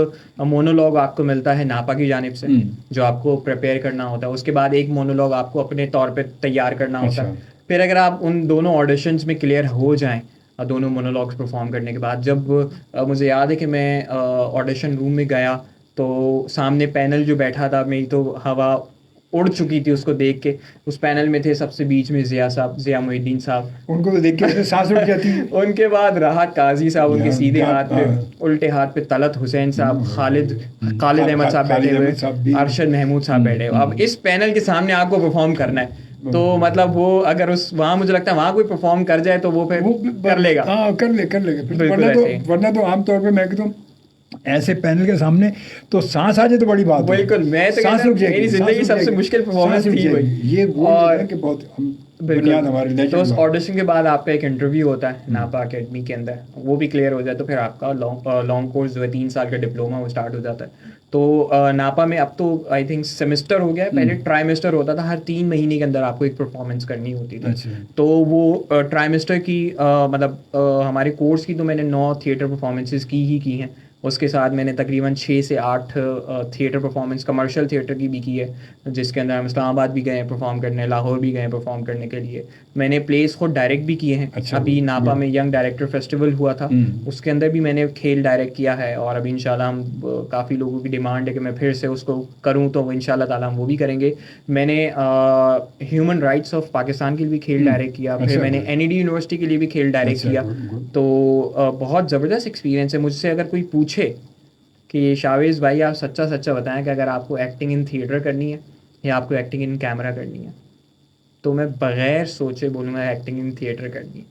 मोनोलॉग आपको मिलता है नापा की जानिब से जो आपको प्रिपेयर करना होता है। उसके बाद एक मोनोलॉग आपको अपने तौर पे तैयार करना होता है। फिर अगर आप उन दोनों ऑडिशंस में क्लियर हो जाएं, दोनों मोनोलॉग्स परफॉर्म करने के बाद, जब मुझे याद है कि मैं ऑडिशन रूम में गया तो सामने पैनल जो बैठा था, मेरी तो हवा उड़ चुकी थी उसको देख के। उस पैनल में थे सबसे बीच में ज़िया साहब, ज़िया मोहिद्दीन साहब, उनको तो देख के सांस उड़ जाती है। उनके बाद राहत काजी साहब, उनके सीधे हाथ पे, उल्टे हाथ पे तलत हुसैन साहब, खालिद अहमद साहब बैठे हुए, अरशद महमूद साहब बैठे हुए। अब इस पैनल के सामने आपको परफॉर्म करना है तो मतलब वो अगर उस वहाँ मुझे लगता है वहाँ कोई परफॉर्म कर जाए तो वो फिर कर लेगा। कर लेगा। वरना तो आमतौर पर मैं कहता हूँ ऐसे पैनल के सामने तो सांस आ जाए तो बड़ी बात। बिल्कुल, मैं तो कहता हूं मेरी जिंदगी सबसे मुश्किल परफॉर्मेंस थी वही। ये वो है कि बहुत बुनियाद हमारे। तो उस ऑडिशन के बाद आपका एक इंटरव्यू होता है नापा एकेडमी के अंदर, वो भी क्लियर हो जाए तो फिर आपका लॉन्ग कोर्स जो है 3 साल का डिप्लोमा वो स्टार्ट हो जाता है। तो नापा में अब तो आई थिंक सेमेस्टर हो गया है, पहले ट्राइमेस्टर होता था, हर 3 महीने के अंदर आपको एक परफॉर्मेंस करनी होती थी। तो वो ट्राइमेस्टर की मतलब हमारे कोर्स की तो मैंने 9 थिएटर परफॉर्मेंसेज की हैं। उसके साथ मैंने तकरीबन 6 से 8 थिएटर परफॉर्मेंस कमर्शियल थिएटर की भी की है, जिसके अंदर हम इस्लामाबाद भी गए हैं परफॉर्म करने, लाहौर भी गए हैं परफॉर्म करने के लिए। मैंने प्लेस खुद डायरेक्ट भी किए हैं। अच्छा, अभी नापा में यंग डायरेक्टर फेस्टिवल हुआ था, उसके अंदर भी मैंने खेल डायरेक्ट किया है। और अभी इंशाल्लाह हम काफ़ी लोगों की डिमांड है कि मैं फिर से उसको करूँ, तो इंशाल्लाह ताला हम वो भी करेंगे। मैंने ह्यूमन राइट्स ऑफ पाकिस्तान के लिए भी खेल डायरेक्ट किया, फिर मैंने NED यूनिवर्सिटी के लिए भी खेल डायरेक्ट किया। तो बहुत ज़बरदस्त एक्सपीरियंस है। मुझसे अगर कोई पूछे कि शावेज़ भाई आप सच्चा सच्चा बताएं कि अगर आपको एक्टिंग इन थिएटर करनी है या आपको एक्टिंग इन कैमरा करनी है, तो मैं बग़ैर सोचे बोलूँगा एक्टिंग इन थिएटर करनी है।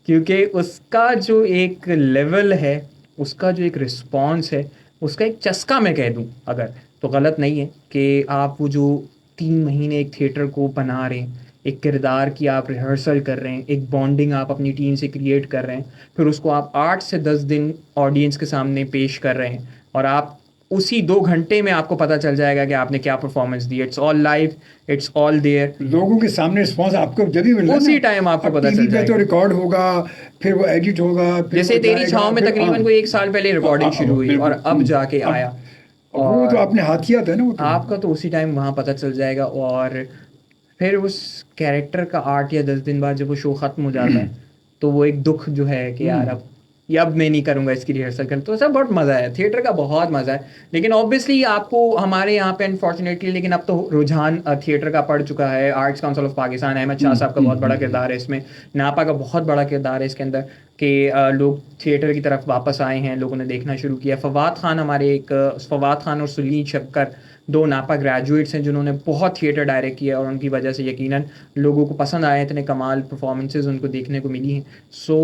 क्योंकि उसका जो एक लेवल है, उसका जो एक रिस्पॉन्स है, उसका एक चस्का मैं कह दूं अगर, तो गलत नहीं है कि आप वो जो 3 महीने एक थिएटर को बना रहे हैं, एक किरदार की आप रिहर्सल कर रहे हैं, एक बॉन्डिंग आप अपनी टीम से क्रिएट कर रहे हैं, फिर उसको आप 8 से 10 दिन ऑडियंस के सामने पेश कर रहे हैं, और आप उसी 2 घंटे में आपको पता चल जाएगा कि आपने क्या परफॉर्मेंस दी। It's all live, it's all there, लोगों के सामने रिस्पांस आपको जब भी मिल रहा है उसी टाइम आपको पता चल जाएगा। तो रिकॉर्ड होगा, फिर वो एडिट होगा, जैसे तेरी छाँव में तकरीबन कोई 1 साल पहले रिकॉर्डिंग शुरू हुई और अब जाके आया, वो तो आपने हाथ किया था ना, वो तो आपका तो उसी टाइम वहाँ पता चल जाएगा। और फिर उस कैरेक्टर का 8 या 10 दिन बाद जब वो शो ख़त्म हो जाता है तो वो एक दुख जो है कि यार अब मैं नहीं करूँगा इसकी रिहर्सल कर, तो सब बहुत मज़ा है, थिएटर का बहुत मज़ा है। लेकिन ऑब्वियसली आपको हमारे यहाँ पे अनफॉर्चुनेटली, लेकिन अब तो रुझान थिएटर का पड़ चुका है। Arts council of Pakistan, Ahmad Shah साहब का बहुत बड़ा किरदार है इसमें, नापा का बहुत बड़ा किरदार है इसके अंदर, कि लोग थिएटर की तरफ वापस आए हैं, लोगों ने देखना शुरू किया। फवाद खान हमारे एक, फवाद खान और सुलीन शक्कर 2 नापा ग्रेजुएट्स हैं जिन्होंने बहुत थिएटर डायरेक्ट किया, और उनकी वजह से यकीनन लोगों को पसंद आए, इतने कमाल परफॉर्मेंसेस उनको देखने को मिली हैं। सो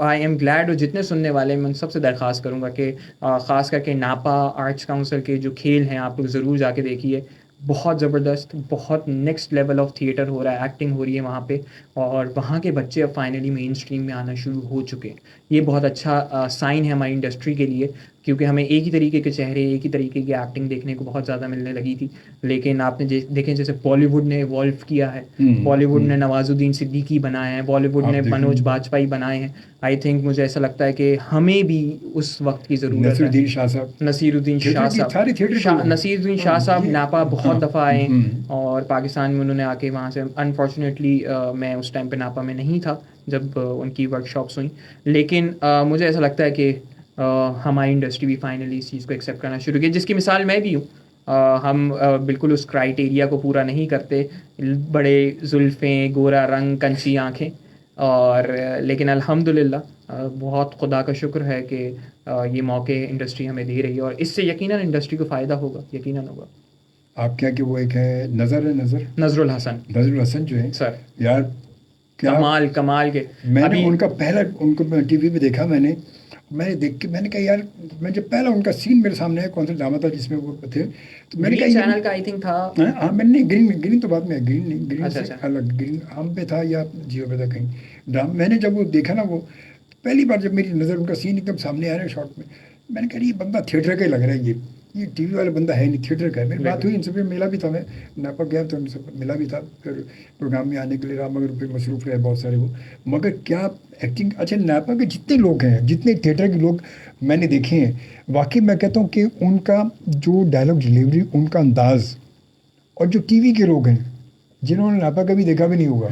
आई एम ग्लैड। और जितने सुनने वाले हैं मैं सबसे दरख्वास्त करूँगा कि ख़ास करके नापा आर्ट्स काउंसिल के जो खेल हैं आप लोग ज़रूर जाके देखिए, बहुत ज़बरदस्त, बहुत नेक्स्ट लेवल ऑफ थिएटर हो रहा है, एक्टिंग हो रही है वहाँ पे, और वहाँ के बच्चे अब फाइनली मेन स्ट्रीम में आना शुरू हो चुके हैं। ये बहुत अच्छा साइन है हमारी इंडस्ट्री के लिए, क्योंकि हमें एक ही तरीके के चेहरे, एक ही तरीके की एक्टिंग देखने को बहुत ज़्यादा मिलने लगी थी। लेकिन आपने देखें जैसे बॉलीवुड ने इवॉल्व किया है, बॉलीवुड ने नवाजुद्दीन सिद्दीकी बनाए हैं, बॉलीवुड ने मनोज बाजपेयी बनाए हैं। आई थिंक मुझे ऐसा लगता है कि हमें भी उस वक्त की ज़रूरत है। नसीरुद्दीन शाह साहब, नसीरुद्दीन शाह साहब नापा बहुत दफ़ा आए, और पाकिस्तान में उन्होंने आके वहाँ से, अनफॉर्चुनेटली मैं उस टाइम पे नापा में नहीं था जब उनकी वर्कशॉप्स हुई, लेकिन मुझे ऐसा लगता है कि हमारी इंडस्ट्री भी फाइनली इस चीज़ को एक्सेप्ट करना शुरू की, जिसकी मिसाल मैं भी हूँ। हम बिल्कुल उस क्राइटेरिया को पूरा नहीं करते, बड़े जुल्फ़ें, गोरा रंग, कंची आँखें, और लेकिन अल्हम्दुलिल्लाह बहुत खुदा का शुक्र है कि ये मौके इंडस्ट्री हमें दे रही है, और इससे यकीनन इंडस्ट्री को फ़ायदा होगा, यकीनन होगा। आप क्या कि वो एक है नज़रुल हसन जो है सर, यार क्या कमाल के। मैंने उनका पहला, उनको टीवी पे देखा, मैंने देख के मैंने कहा यार, मैं जब पहला उनका सीन मेरे सामने है, कौन सा ड्रामा था जिसमें वो थे, तो मैंने कहा चैनल का आई थिंक था। हाँ, मैंने ग्रीन तो बाद में, ग्रीन अच्छा, से अलग, ग्रीन हम पे था या जियो पे था कहीं ड्रामा। मैंने जब वो देखा ना, वो पहली बार जब मेरी नज़र उनका सीन एकदम सामने आ रहा है शॉर्ट में, मैंने कहा ये बंदा थिएटर का ही लग रहा है, ये टीवी वाला बंदा है नहीं, थिएटर का है। मेरी बात हुई इनसे, फिर मिला भी था, मैं नापा गया तो उनसे मिला भी था, फिर प्रोग्राम में आने के लिए राम, मगर फिर मसरूफ़ रहे बहुत सारे वो, मगर क्या एक्टिंग। अच्छा, नापा के जितने लोग हैं, जितने थिएटर के लोग मैंने देखे हैं, वाकई मैं कहता हूँ कि उनका जो डायलॉग डिलीवरी, उनका अंदाज़, और जो टीवी के लोग हैं जिन्होंने नापा कभी देखा भी नहीं होगा,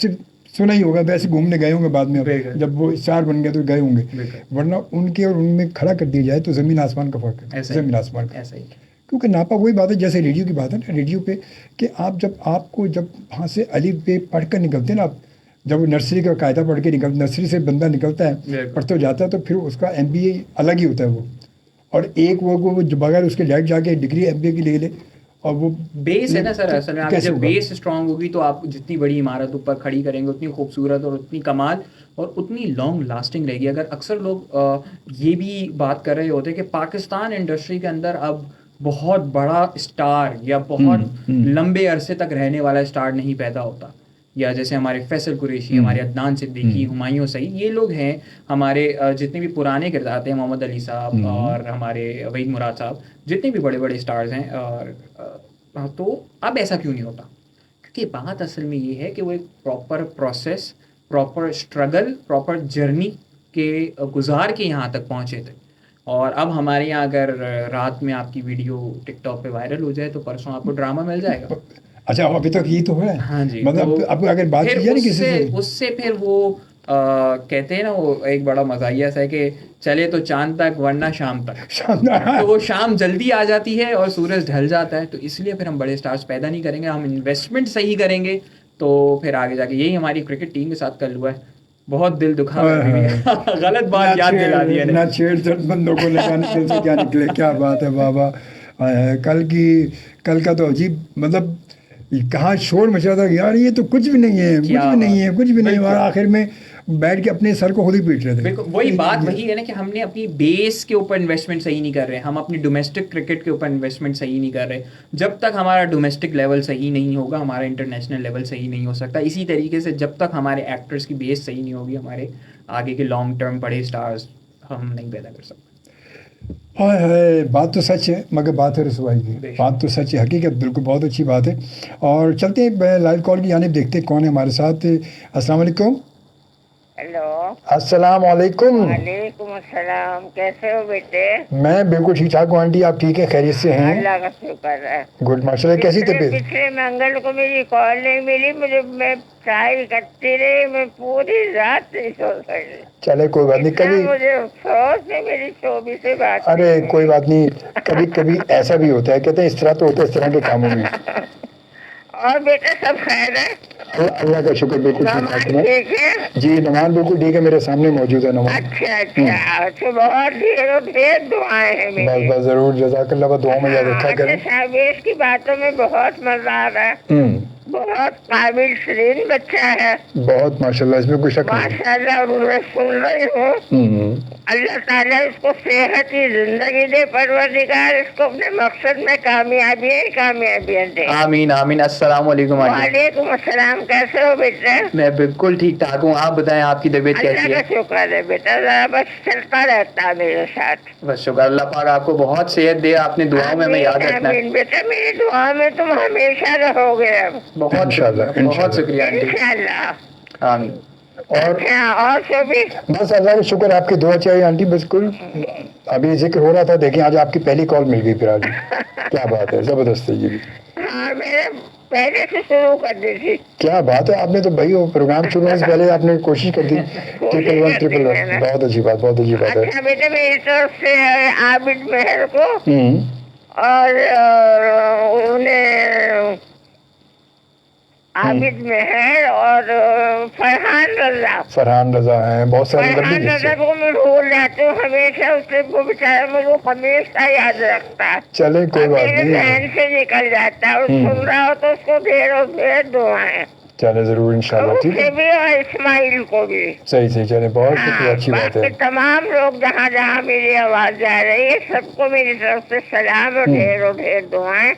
सिर्फ सुना ही होगा, वैसे घूमने गए होंगे बाद में, जब वो स्टार बन गए तो गए होंगे, वरना उनके और उनमें खड़ा कर दिया जाए तो ज़मीन आसमान का फ़र्क है, ज़मीन आसमान का। क्योंकि नापा वही बात है, जैसे रेडियो की बात है ना, रेडियो पे कि आप जब वहाँ से अलिफ बे पढ़ कर निकलते हैं ना, आप जब नर्सरी का कायदा पढ़ के नर्सरी से बंदा निकलता है, पढ़ते जाता है, तो फिर उसका MBA अलग ही होता है वो, और एक वो बगैर उसके डायरेक्ट जाके डिग्री MBA की ले ले, और वो बेस है ना सर। असल में जब बेस स्ट्रांग होगी तो आप जितनी बड़ी इमारत ऊपर खड़ी करेंगे उतनी खूबसूरत और उतनी कमाल और उतनी लॉन्ग लास्टिंग रहेगी। अगर अक्सर लोग ये भी बात कर रहे होते हैं कि पाकिस्तान इंडस्ट्री के अंदर अब बहुत बड़ा स्टार या बहुत लंबे अरसे तक रहने वाला स्टार नहीं पैदा होता, या जैसे हमारे फैसल कुरैशी, हमारे अदनान सिद्दीकी, हुमायूं सईद, ये लोग हैं हमारे जितने भी पुराने किरदार थे, मोहम्मद अली साहब और हमारे वहीद मुराद साहब, जितने भी बड़े बड़े स्टार्स हैं। और तो अब ऐसा क्यों नहीं होता? क्योंकि बात असल में ये है कि वो एक proper process, proper struggle, proper journey के गुजार के यहाँ तक पहुँचे थे। और अब हमारे यहाँ अगर रात में आपकी वीडियो टिकटॉक पे वायरल हो जाए तो परसों आपको ड्रामा मिल जाएगा। अच्छा, अभी तक ये तो है। हाँ जी, मतलब तो अब अगर बात की जाए ना किसी से, उससे फिर वो कहते हैं ना, वो एक बड़ा मज़ाहिया सा है कि चले तो चांद तक वरना शाम तक। तो वो शाम जल्दी आ जाती है और सूरज ढल जाता है, तो इसलिए फिर हम बड़े स्टार्स पैदा नहीं करेंगे। हम इन्वेस्टमेंट सही करेंगे तो फिर आगे जाके, यही हमारी क्रिकेट टीम के साथ कल हुआ है, बहुत दिल दुखा। गलत बात याद दिला दी है ना, छेड़ बंदों को निकल से क्या निकले, क्या बात है बाबा। कल का तो अजीब, मतलब कहाँ शोर मचा था यार, ये तो कुछ भी नहीं है, कुछ भी नहीं है, और आखिर में बैठ के अपने सर को खुद ही पीट रहे थे। बिल्कुल वही बात वही है ना कि हमने अपनी बेस के ऊपर इन्वेस्टमेंट सही नहीं कर रहे, हम अपनी डोमेस्टिक क्रिकेट के ऊपर इन्वेस्टमेंट सही नहीं कर रहे। जब तक हमारा डोमेस्टिक लेवल सही नहीं होगा हमारा इंटरनेशनल लेवल सही नहीं हो सकता। इसी तरीके से जब तक हमारे एक्टर्स की बेस सही नहीं होगी हमारे आगे के लॉन्ग टर्म बड़े स्टार्स हम नहीं पैदा कर सकते। हाय हाय, बात तो सच है मगर बात है रसवाई की, बात तो सच है, हकीकत बिल्कुल बहुत अच्छी बात है। और चलते हैं लाइव कॉल की जानिब, देखते हैं कौन है हमारे साथ। अस्सलाम वालेकुम। हेलो। अस्सलाम वालेकुम। वालेकुम अस्सलाम, कैसे हो बेटे? मैं बिल्कुल ठीक ठाक हूँ आंटी, आप ठीक है, खैरियत से हैं? अल्लाह का शुक्र है। गुड माशाल्लाह। कैसी तबीयत? पिछले मंगल को मेरी कॉल नहीं मिली मुझे, मैं ट्राई करती रही, मैं पूरी रात नहीं सो सकी। चले कोई बात नहीं, कभी मुझे अफसोस है मेरी शोभी से बात। अरे कोई बात नहीं, कभी कभी ऐसा भी होता है, कहते हैं इस तरह तो होता है इस तरह के कामों में। और बेटा सब खैर है? अल्लाह का शुक्र, बिल्कुल ठीक ठाक है। ठीक है जी नमान बिल्कुल ठीक है, मेरे सामने मौजूद है नमान। अच्छा अच्छा, बहुत ढेर दुआएं हैं मेरी। बस जरूर, जज़ाकल्लाह, दुआ में याद रखा करें। शाहबेज की बातों में बहुत मजा आ रहा है, बहुत काबिल शरीन बच्चा है, बहुत माशाल्लाह, इसमें कोई शक नहीं। माशाल्लाह। और मैं सुन रही हूँ, अल्लाह ताला इसको सेहत की जिंदगी दे, परवरदिगार इसको अपने मकसद में कामयाबियां दे। आमीन आमीन। अस्सलाम वालेकुम आंटी। वालेकुम अस्सलाम, कैसे हो बेटा? मैं बिल्कुल ठीक ठाक हूँ, आप बताएं आपकी तबीयत कैसी अल्लाह है? का शुक्र है बेटा, जरा बस चलता रहता है मेरे साथ। बस शुक्र, अल्लाह पाक आपको बहुत सेहत दे, आपने दुआओं में हमें याद रखना है। आमीन बेटा, मेरी दुआ में तुम हमेशा रहोगे। अब बहुत इंशाल्लाह, बहुत शुक्रिया आंटी। इंशाल्लाह। आमीन। और सभी बस अल्लाह का शुक्र, आपकी दुआ चाहिए आंटी। बिल्कुल अभी जिक्र हो रहा था, देखें आज आपकी पहली कॉल मिल गई फिर आज। क्या बात है, जबरदस्त है ये भी। हाँ, मैंने पहले से शुरू कर दी थी। क्या बात है, आपने तो भाई वो प्रोग्राम शुरू होने से पहले आपने कोशिश कर दी। 111 बहुत अच्छी बात, बहुत अच्छी बात है। अच्छा बेटा, मेरी तरफ से आबिद मेहर को और उन्हें आबिद मेहर और फरहान रजा है, बहुत सारे फरहान रजा को मैं भूल जाती हूँ हमेशा, उससे वो बेचारा मुझे हमेशा याद रखता है। चले कोई बात नहीं, ध्यान से निकल जाता है, और सुन रहा हो तो उसको ढेर दुआएं। चले जरूर इंशाल्लाह, ठीक है। भी और इस्माइल को भी सही सही, चले बहुत शुक्रिया, अच्छी बात है। तमाम लोग जहाँ जहाँ मेरी आवाज जा रही है सबको मेरी तरफ से सलाम और ढेर दुआएं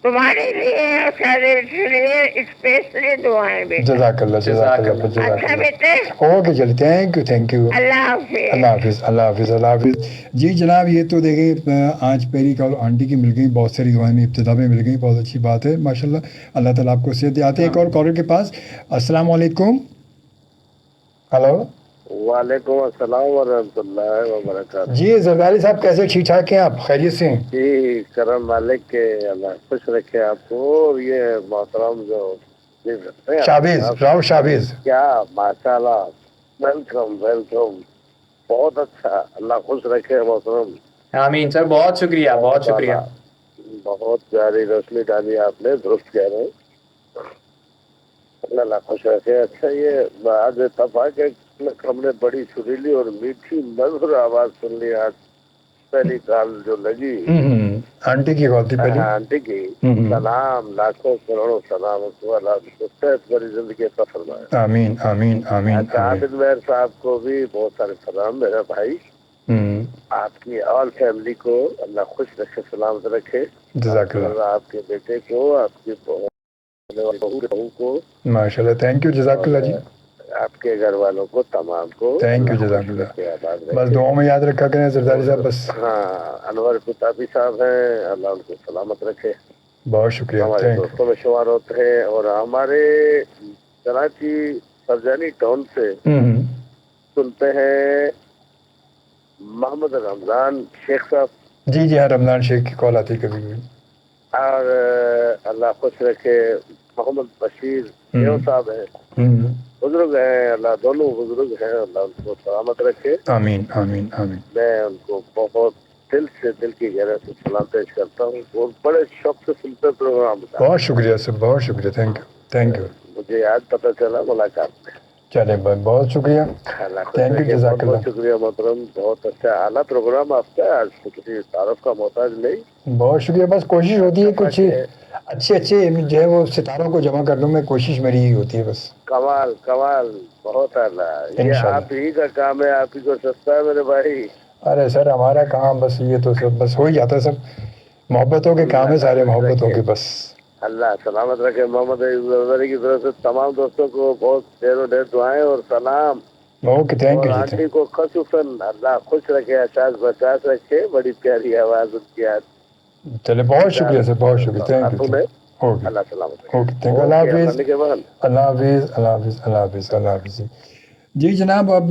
तुम्हारे लिए और सारे लिए स्पेशली दुआएं बेटा। जज़ाकल्लाह जज़ाकल्लाह अच्छा जज़ाकल्लाह। बेटे, ओके चलिए, थैंक यू। अल्लाह हाफिज। अल्लाह हाफिज, अल्लाह हाफिज, अल्लाह हाफिज। जी जनाब, ये तो देखें आज पहली कॉल आंटी की मिल गई, बहुत सारी दुआएं इब्तिदा में मिल गई, बहुत अच्छी बात है माशाल्लाह। अल्लाह ताला आपको सेहत दे। आते हैं एक और कॉलर के पास। अस्सलाम वालेकुम। हेलो। वालेकुम अस्सलाम व रहमतुल्लाहि व बरकातहू। जी जरदारी साहब, कैसे, ठीक ठाक हैं आप, खैरियत से हैं? जी करम मालिक के अल्लाह खुश रखे आपको। और ये मोहतरम जो शाहबेज, राव शाहबेज, क्या माशाल्लाह, वेलकम वेलकम, बहुत अच्छा, अल्लाह खुश रखे मोहतरम। आमीन सर, बहुत शुक्रिया, बहुत शुक्रिया। बहुत प्यारी रोशनी डाली आपने, दुरुस्त कह रहे हैं, अल्लाह खुश रखे। अच्छा, ये आज इत्तफाक हमने बड़ी सुरीली और मीठी मधुर आवाज सुन ली आज, पहली कॉल जो लगी आंटी की कॉल थी पहली। आंटी की। सलाम, लाखों करोड़ों सलाम, बड़ी जिंदगी का फरमाए। आमीन आमीन आमीन। आबिद मेहर साहब को भी बहुत सारे सलाम मेरा भाई। आपकी ऑल फैमिली को अल्लाह खुश रखे, सलामत रखे। जज़ाकल्लाह। आपके बेटे को, आपकी बहू को माशाल्लाह, थैंक यू, जज़ाकल्लाह जी। आपके घर वालों को, तमाम को थैंक यू, जज़ाकल्लाह। बस दुआ में याद रखा करें जरदारी साहब, बस। हाँ, अनवर कुताबी साहब हैं, अल्लाह उनको सलामत रखे। बहुत शुक्रिया, हमारे दोस्तों में शुमार होते हैं। और हमारे कराची फरजानी टाउन से सुनते हैं मोहम्मद रमजान शेख साहब। जी जी हाँ, रमजान शेख की कॉल आती कभी कभी। और अल्लाह खुश रखे मोहम्मद बशीर साहब हैं, बुजुर्ग हैं, अल्लाह दोनों बुजुर्ग हैं, अल्लाह उनको सलामत रखे। आमीन आमीन आमीन। मैं उनको बहुत दिल से, दिल की गहराई से सलाम पेश करता हूँ, और बड़े शौक से सुनते प्रोग्राम। बहुत शुक्रिया सर, बहुत शुक्रिया, थैंक यू। मुझे आज पता चला मुलाकात में। चले बहुत शुक्रिया, थैंक यू, जज़ाकल्लाह। बहुत शुक्रिया मोहतरम, बहुत अच्छा आला प्रोग्राम आपका, आज किसी तारुफ का मोहताज नहीं। बहुत शुक्रिया, बस कोशिश होती है कुछ अच्छे जो है वो सितारों को जमा कर लूँ मैं, कोशिश मेरी ही होती है बस। कमाल कमाल, बहुत आला, ये आप ही का काम है, आप ही को सस्ता है मेरे भाई। अरे सर हमारा काम बस ये तो सब बस हो ही जाता है, सब मोहब्बतों के काम है, सारे मोहब्बतों के बस। अल्लाह सलामत रखे। मोहम्मद अजहरी की तरफ से तमाम दोस्तों को बहुत ढेरों दुआएं और सलाम। Okay, thank you. आंटी को खसूसन अल्लाह खुश रखे, आशास बचास रखे, बड़ी प्यारी आवाज उनकी आज। चले बहुत शुक्रिया सर, बहुत शुक्रिया, थैंक यू। ओके, अल्लाह सलामत रखे। ओके, थैंक यू, अल्लाह हाफिज, अल्लाह हाफिज, अल्लाह हाफिज, अल्लाह हाफिज, अल्लाह हाफिज। जी जनाब, अब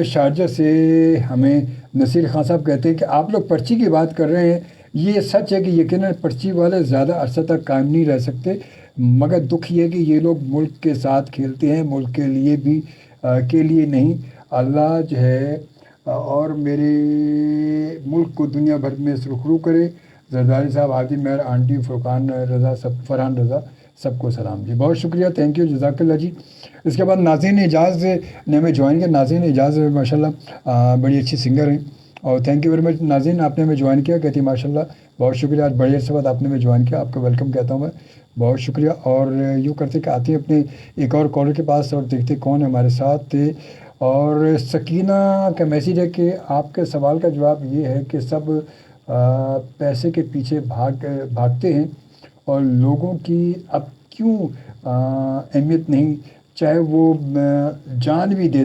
शारजा से हमें नसीर खान साहब कहते हैं कि आप लोग पर्ची की बात कर रहे हैं, ये सच है कि यकीनन पर्ची वाले ज़्यादा अरसा तक कायम नहीं रह सकते, मगर दुख ये है कि ये लोग मुल्क के साथ खेलते हैं, मुल्क के लिए भी के लिए नहीं। अल्लाह जो है और मेरे मुल्क को दुनिया भर में सुरखरू करे। जरदारी साहब, हादी मेहर, आंटी, फुरकान रज़ा, सब फरहान रज़ा, सबको सलाम जी, बहुत शुक्रिया, थैंक यू, जज़ाकल्लाह जी। इसके बाद नाज़रीन एजाज़ ने हमें ज्वाइन किया। नाज़रीन एजाज़ माशाल्लाह बड़ी अच्छी सिंगर हैं, और थैंक यू वेरी मच नाज़रीन, आपने हमें ज्वाइन किया, कहती माशाल्लाह बहुत शुक्रिया, आज बड़ी अर्से बाद आपने हमें ज्वाइन किया, आपका वेलकम कहता हूँ मैं, बहुत शुक्रिया। और यूँ करते कि आते हैं अपने एक और कॉलर के पास और देखते कौन है हमारे साथ। और सकीना का मैसेज है कि आपके सवाल का जवाब ये है कि सब पैसे के पीछे भागते हैं और लोगों की अब क्यों अहमियत नहीं, चाहे वो जान भी दे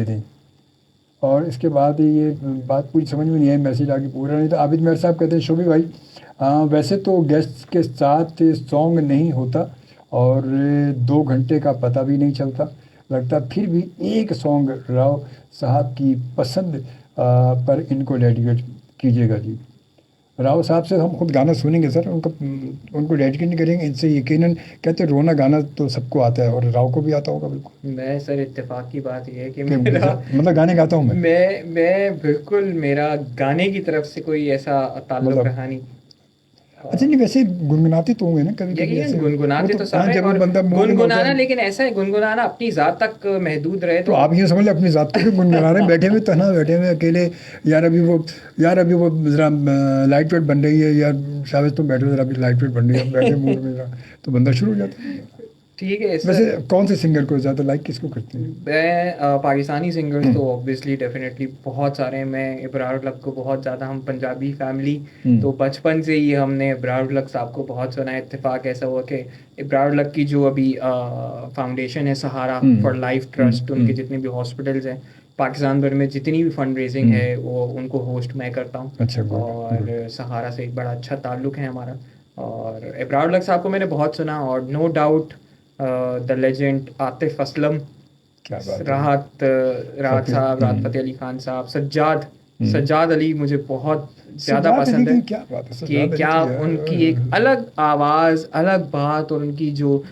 दें। और इसके बाद ये बात पूरी समझ में नहीं आई, मैसेज आगे पूरा नहीं। तो आबिद मेहर साहब कहते हैं शोभी भाई, वैसे तो गेस्ट के साथ सॉन्ग नहीं होता और 2 घंटे का पता भी नहीं चलता लगता, फिर भी एक सॉन्ग राव साहब की पसंद पर इनको डेडिकेट कीजिएगा जी। राव साहब से हम खुद गाना सुनेंगे सर, उनको डेडिकेट नहीं करेंगे, इनसे यकीनन कहते हैं रोना गाना तो सबको आता है और राव को भी आता होगा बिल्कुल। मैं सर इत्तेफाक की बात ये है कि मेरा मतलब गाने गाता हूँ मैं बिल्कुल, मेरा गाने की तरफ से कोई ऐसा ताल्लुक रहा नहीं। अच्छा नहीं, वैसे गुनगुनाते तो होंगे ना कभी कभी ऐसे? गुनगुनाते तो सब है, और गुनगुनाना लेकिन ऐसा है, गुनगुनाना अपनी जात तक महदूद रहे तो आप ये समझ लो अपनी जात तक गुनगुना रहे हैं, बैठे हुए तना, बैठे हुए अकेले, यार अभी वो जरा लाइट वेट बन रही है, यार शायद तुम बैठो जरा, अभी लाइट वेट बन रही है, बैठे मूड में तो बंदा शुरू हो जाता है। ठीक है। वैसे कौन से सिंगर को ज़्यादा लाइक किसको करते हैं? मैं पाकिस्तानी सिंगर्स तो ऑब्वियसली डेफिनेटली बहुत सारे हैं। मैं इब्रार लक को बहुत ज़्यादा, हम पंजाबी फैमिली तो बचपन से ही हमने इब्रार लक साहब को बहुत सुना है। इत्तेफाक ऐसा हुआ कि इब्रार लक की जो अभी फाउंडेशन है सहारा फॉर लाइफ ट्रस्ट, उनके जितने भी हॉस्पिटल्स हैं पाकिस्तान भर में, जितनी भी फंड रेजिंग है वो उनको होस्ट मैं करता हूँ। अच्छा, और सहारा से एक बड़ा अच्छा ताल्लुक़ है हमारा। और इब्रार लक साहब को मैंने बहुत सुना, और no doubt the legend Atif Aslam, Rahat साहब, राहत फ़तेह अली खान साहब, सज्जाद अली मुझे बहुत ज़्यादा पसंद है। कि क्या उनकी एक अलग आवाज़, अलग बात, और उनकी जो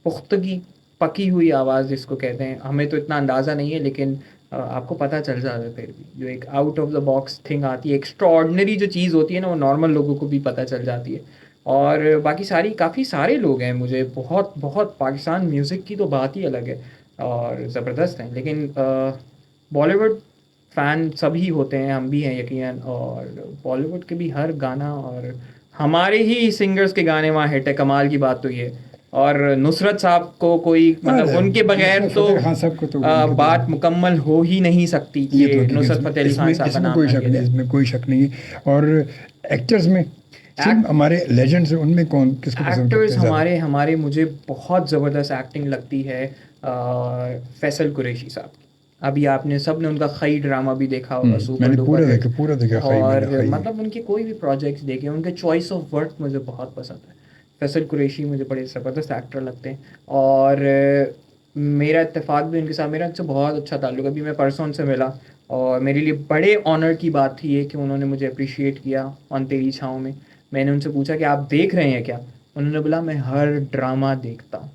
पुख्तगी, पकी हुई आवाज़ जिसको कहते हैं, हमें तो इतना अंदाज़ा नहीं है लेकिन आपको पता चल जाता है। फिर भी जो एक out of the box thing आती है, एक्स्ट्राऑर्डिनरी जो चीज़ होती है ना, वो नॉर्मल लोगों को भी पता चल जाती है। और बाकी काफ़ी सारे लोग हैं, मुझे बहुत पाकिस्तान म्यूज़िक की तो बात ही अलग है और ज़बरदस्त हैं। लेकिन बॉलीवुड फ़ैन सभी होते हैं, हम भी हैं यकीनन, और बॉलीवुड के भी हर गाना, और हमारे ही सिंगर्स के गाने वहाँ हिट है। कमाल की बात तो ये, और नुसरत साहब को कोई मतलब उनके बगैर तो बात मुकम्मल हो ही नहीं सकती। ये नुसरत फ़तेह अली खान साहब का नाम है, इसमें कोई शक नहीं है। और एक्टर्स में हमारे लेजेंड्स, उनमें कौन किसको पसंद करते हैं? हमारे मुझे बहुत ज़बरदस्त एक्टिंग लगती है फैसल कुरैशी साहब की। अभी आपने सबने उनका खई ड्रामा भी देखा होगा, मैंने पूरा देखा। और मतलब उनके कोई भी प्रोजेक्ट्स देखे, उनके चॉइस ऑफ वर्ड मुझे बहुत पसंद है। फैसल कुरैशी मुझे बड़े ज़बरदस्त एक्टर लगते हैं, और मेरा इत्तेफाक भी उनके साथ, मेरा उनसे बहुत अच्छा ताल्लुक। अभी मैं परसों उनसे मिला और मेरे लिए बड़े ऑनर की बात थी ये कि उन्होंने मुझे अप्रिशिएट किया ऑन तेरी छाँव में। मैंने उनसे पूछा कि आप देख रहे हैं क्या? उन्होंने बोला मैं हर ड्रामा देखता हूँ,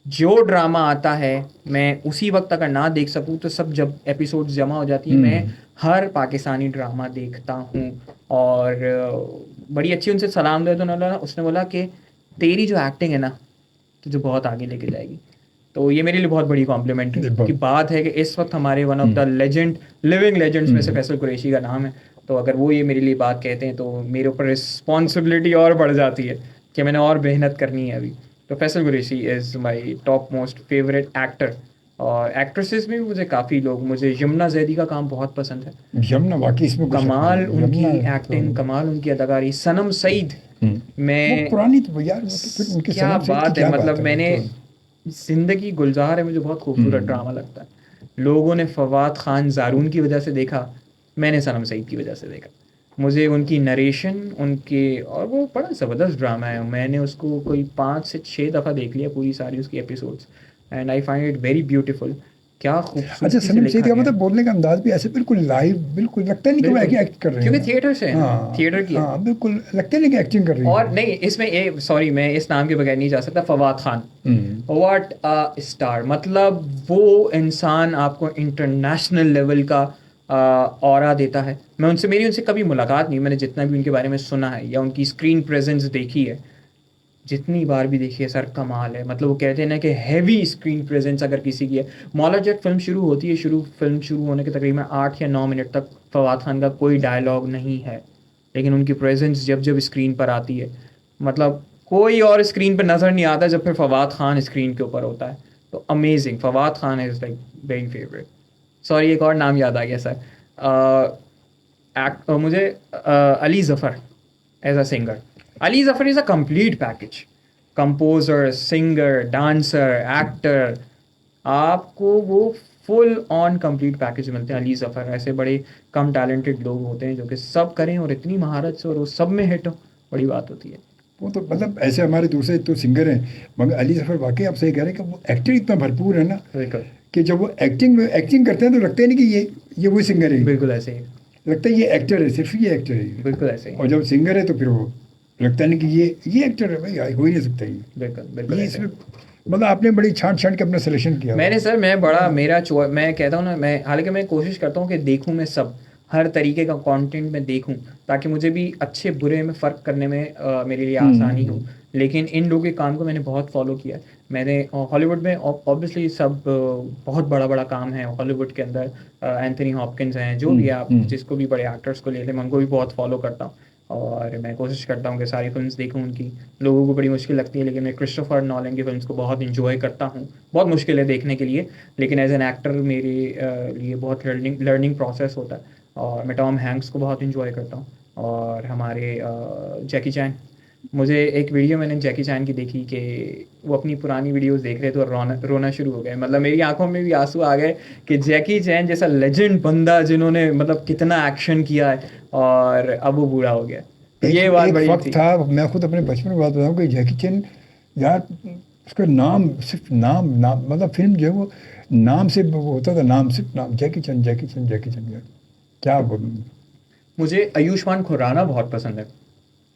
जो ड्रामा आता है मैं उसी वक्त अगर ना देख सकूँ तो सब जब एपिसोड जमा हो जाती है, मैं हर पाकिस्तानी ड्रामा देखता हूँ। और बड़ी अच्छी उनसे सलाम दिया तो उसने बोला कि तेरी जो एक्टिंग है ना, तुझे बहुत आगे लेके जाएगी। तो ये मेरे लिए बहुत बड़ी कॉम्प्लीमेंट की बात है कि इस वक्त हमारे one of the legend, living legends में से फैसल कुरैशी का नाम है। तो अगर वो ये मेरे लिए बात कहते हैं तो मेरे ऊपर रिस्पॉन्सिबिलिटी और बढ़ जाती है कि मैंने और मेहनत करनी है अभी। तो Faisal Qureshi is my top most favourite actor. और एक्ट्रेसेस में भी मुझे काफ़ी लोग, मुझे यमुना जैदी का काम बहुत पसंद है। यमुना वाकई इसमें कमाल उनकी एक्टिंग, कमाल उनकी अदाकारी। सनम सईद, मैं पुरानी तो यार फिर उनकी क्या बात है, मतलब मैंने जिंदगी गुलजार है, मुझे बहुत खूबसूरत ड्रामा लगता है। लोगों ने फवाद खान जारून की वजह से देखा, मैंने सनम सईद की वजह से देखा। मुझे उनकी नरेशन, उनके, और वो बड़ा ज़बरदस्त ड्रामा है। मैंने उसको कोई 5 से 6 दफ़ा देख लिया पूरी सारी उसकी episodes, and I find it very beautiful. क्या खूबसूरती। अच्छा, सनम सईद का मतलब बोलने का अंदाज भी ऐसे बिल्कुल लाइव, बिल्कुल लगता नहीं कि वो एक्ट कर रहे हैं, क्योंकि थिएटर से है, थिएटर की। हाँ बिल्कुल लगता नहीं कि एक्टिंग कर रही है। और नहीं, इसमें सॉरी, मैं इस नाम के बगैर नहीं जा सकता, Fawad Khan, what a star. मतलब वो इंसान आपको इंटरनेशनल लेवल का ऑरा देता है। मेरी उनसे कभी मुलाकात नहीं, मैंने जितना भी उनके बारे में सुना है या उनकी स्क्रीन प्रेजेंस देखी है, जितनी बार भी देखी है सर, कमाल है। मतलब वो कहते हैं ना कि हैवी स्क्रीन प्रेजेंस अगर किसी की है। मौला जट फिल्म शुरू होती है, फिल्म शुरू होने के तकरीबन 8 या 9 मिनट तक फवाद खान का कोई डायलॉग नहीं है, लेकिन उनकी प्रेजेंस जब स्क्रीन पर आती है, मतलब कोई और स्क्रीन पर नज़र नहीं आता जब फिर फवाद खान स्क्रीन के ऊपर होता है। तो amazing, Fawad Khan is like very favourite. Sorry, एक और नाम याद आ गया सर, मुझे Ali Zafar as a singer. Ali Zafar is a complete package, composer, singer, dancer, actor, आपको वो फुल ऑन कंप्लीट पैकेज मिलते हैं। अली ज़फ़र, ऐसे बड़े कम टैलेंटेड लोग होते हैं जो कि सब करें और इतनी महारत से और वो सब में हिट हो, बड़ी बात होती है। वो तो मतलब ऐसे हमारे दूसरे तो सिंगर हैं, मगर अली ज़फ़र वाकई आप सही कह रहे हैं कि वो एक्टर इतना भरपूर है ना कि जब वो एक्टिंग करते हैं तो लगता है नहीं कि ये वही सिंगर है। बिल्कुल ऐसे ही लगता है ये एक्टर है, सिर्फ ये एक्टर है। बिल्कुल ऐसे ही। और जब सिंगर है तो फिर वो लगता नहीं कि ये एक्टर है, भाई हो ही नहीं सकता ये। बिल्कुल इसमें मतलब आपने बड़ी छांट के अपना सिलेक्शन किया। मैंने सर, मैं बड़ा मेरा मैं कहता हूँ ना, मैं हालांकि मैं कोशिश करता हूँ कि देखूँ मैं सब, हर तरीके का कंटेंट में देखूं ताकि मुझे भी अच्छे बुरे में फ़र्क करने में मेरे लिए आसानी हो। लेकिन इन लोगों के काम को मैंने बहुत फॉलो किया। मैंने हॉलीवुड में ऑब्वियसली सब बहुत बड़ा काम है हॉलीवुड के अंदर, एंथनी हॉपकिंस हैं, जो भी आप जिसको भी बड़े एक्टर्स को लेते हैं, मैं उनको भी बहुत फॉलो करता हूँ और मैं कोशिश करता हूँ कि सारी फिल्म्स देखूँ उनकी। लोगों को बड़ी मुश्किल लगती है, लेकिन मैं क्रिस्टोफर नॉलन की फिल्म्स को बहुत इंजॉय करता हूँ। बहुत मुश्किल है देखने के लिए, लेकिन एज एन एक्टर मेरे लिए बहुत लर्निंग प्रोसेस होता है। और मैं टॉम हैंक्स को बहुत इंजॉय करता हूँ। और हमारे जैकी चैन, मुझे एक वीडियो मैंने जैकी चैन की देखी कि वो अपनी पुरानी वीडियोस देख रहे थे और रोना शुरू हो गए। मतलब मेरी आंखों में भी आंसू आ गए कि जैकी चैन जैसा लेजेंड बंदा, जिन्होंने मतलब कितना एक्शन किया है और अब वो बूढ़ा हो गया। ये बात बड़ी वक्त था, मैं खुद अपने बचपन में बात बताऊँ कि जैकी चैन यार, उसका नाम सिर्फ नाम मतलब फिल्म जो है वो नाम से वो होता था, नाम सिर्फ नाम, जैकी चैन। क्या मुझे आयुष्मान खुराना बहुत पसंद है,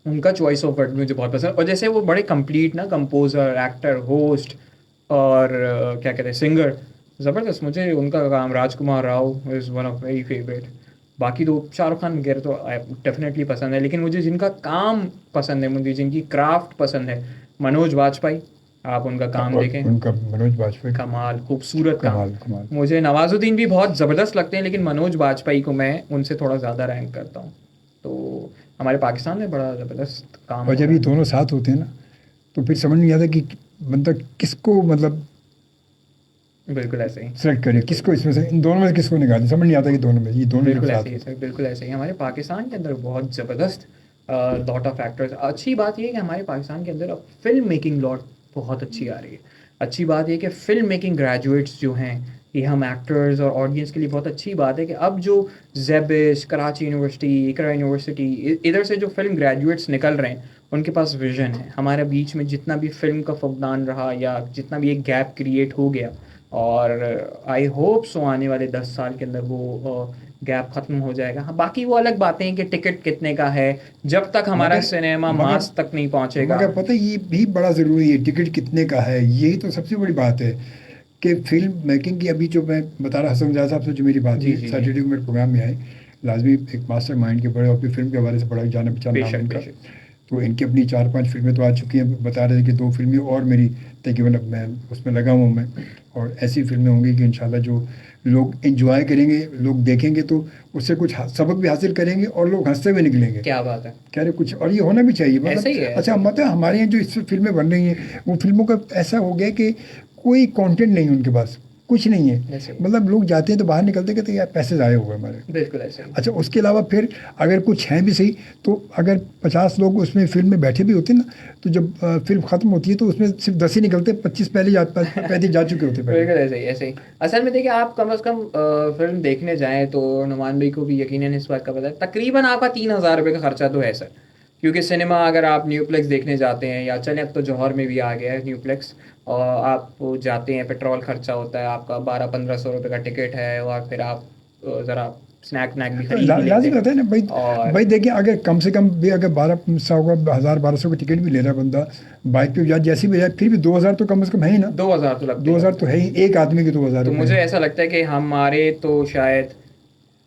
उनका चॉइस ऑफ वर्ड मुझे बहुत पसंद है। और जैसे वो बड़े कंप्लीट ना, कंपोज़र, एक्टर, होस्ट और क्या कहते हैं, सिंगर, ज़बरदस्त। मुझे उनका काम, Rajkumar Rao is one of very favourite. बाकी तो शाहरुख खान वगैरह तो डेफिनेटली पसंद है, लेकिन मुझे जिनका काम पसंद है, मुझे जिनकी क्राफ्ट पसंद है, मनोज वाजपेयी, आप उनका काम देखें, उनका मनोज वाजपेयी कमाल, खूबसूरत काम। मुझे नवाजुद्दीन भी बहुत ज़बरदस्त लगते हैं, लेकिन मनोज वाजपेयी को मैं उनसे थोड़ा ज़्यादा रैंक करता हूँ। तो हमारे पाकिस्तान में बड़ा ज़बरदस्त काम। और जब ये दोनों साथ होते हैं ना तो फिर समझ नहीं आता कि मतलब किसको, मतलब बिल्कुल ऐसे ही सेलेक्ट करें, किसको इसमें से, इन दोनों में से किसको निकालें, समझ नहीं आता कि दोनों में, ये दोनों बिल्कुल ऐसे ही सर, बिल्कुल ऐसे ही। हमारे पाकिस्तान के अंदर बहुत ज़बरदस्त लॉट ऑफ एक्टर्स। अच्छी बात ये है कि हमारे पाकिस्तान के अंदर अब फिल्म मेकिंग लॉट बहुत अच्छी आ रही है। अच्छी बात ये कि फिल्म मेकिंग ग्रेजुएट्स जो हैं, ये हम एक्टर्स और ऑडियंस के लिए बहुत अच्छी बात है कि अब जो ज़ेबिश, कराची यूनिवर्सिटी, इकरा यूनिवर्सिटी, इधर से जो फिल्म ग्रेजुएट्स निकल रहे हैं, उनके पास विजन है। हमारे बीच में जितना भी फिल्म का फुकदान रहा या जितना भी एक गैप क्रिएट हो गया, और आई होप सो आने वाले 10 साल के अंदर वो गैप ख़त्म हो जाएगा। हाँ, बाकी वो अलग बातें हैं कि टिकट कितने का है, जब तक हमारा सिनेमा मास तक नहीं पहुंचेगा। मगर पता है ये भी बड़ा ज़रूरी है, टिकट कितने का है, यही तो सबसे बड़ी बात है कि फिल्म मेकिंग की। अभी जो मैं बता रहा, हसन रज़ा साहब से जो मेरी बात हुई, सैटरडे को मेरे प्रोग्राम में आए, लाजमी एक मास्टर माइंड के बड़े और फिल्म के हवाले से बड़ा जाना पहचाना उनका, तो इनकी अपनी 4-5 फिल्में तो आ चुकी हैं, बता रहे थे कि 2 फिल्में और मेरी तकरीबन अब मैं उसमें लगा हुआ हूँ मैं, और ऐसी फिल्में होंगी कि इंशाल्लाह जो लोग एंजॉय करेंगे, लोग देखेंगे तो उससे कुछ सबक भी हासिल करेंगे और लोग हंसते हुए निकलेंगे। क्या बात है। कह रहे कुछ, और ये होना भी चाहिए, ऐसा ही है, मतलब अच्छा मतलब हमारे यहाँ जो इस फिल्में बन रही हैं वो फिल्मों का ऐसा हो गया कि कोई कंटेंट नहीं है उनके पास, कुछ नहीं है, ऐसे ही। मतलब लोग जाते हैं तो बाहर निकलते कहते हैं यार पैसे ज़ाया हुए हमारे। बिल्कुल ऐसे ही। अच्छा उसके अलावा फिर अगर कुछ हैं भी सही, तो अगर 50 लोग उसमें फिल्म में बैठे भी होते ना, तो जब फिल्म ख़त्म होती है तो उसमें सिर्फ 10 ही निकलते, 25 पहले जा चुके होते पहले। बिल्कुल ऐसे ही, ऐसे ही। असल में देखिए, आप कम से कम फिल्म देखने जाएं तो नुमान भाई को भी यकीनन इस बात का पता है, तकरीबन आपका 3000 रुपये का खर्चा तो है सर, क्योंकि सिनेमा अगर आप न्यूप्लेक्स देखने जाते हैं, या चलें अब तो जौहर में भी आ गया है न्यूप्लेक्स, और आप जाते हैं, पेट्रोल खर्चा होता है आपका 1200-1500 रुपये का टिकट है, और फिर आप ज़रा स्नैक वनैक भी खरीद भी लेते लाजिम हैं। रहता है ना भाई। और भाई देखिए अगर कम से कम भी अगर 1200 का 1000-1200 का टिकट भी ले रहा है बंदा, बाइक पे जाए जैसी भी जाए, फिर भी 2000 तो कम से कम है ही ना। 2000 तो लगते 2000 तो है ही, एक आदमी के 2000 तो रुपये। मुझे ऐसा लगता है कि हमारे तो शायद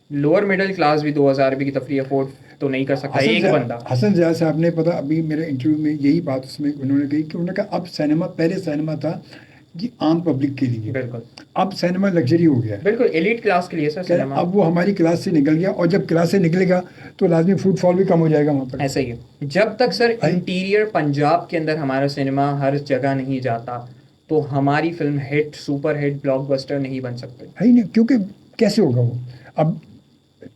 लोअर मिडिल क्लास भी 2000 रुपये की तफरी अफोर्ड तो नहीं कर सकता एक बंदा। हसन ज़ियाद साहब ने, पता अभी मेरे इंटरव्यू में यही बात उसमें उन्होंने कही कि उन्होंने कहा अब सिनेमा, पहले सिनेमा था कि आम पब्लिक के लिए, बिल्कुल अब सिनेमा लग्जरी हो गया है, बिल्कुल एलीट क्लास के लिए सर कह रहे सिनेमा। अब वो हमारी क्लास से निकल गया, और जब क्लास से निकलेगा तो लाजमी फुटफॉल भी कम हो जाएगा वहाँ पर। ऐसा ही है, जब तक सर इंटीरियर पंजाब के अंदर हमारा सिनेमा हर जगह नहीं जाता, तो हमारी film hit, super hit, blockbuster नहीं बन सकते। है ही नहीं, क्योंकि कैसे होगा वो। अब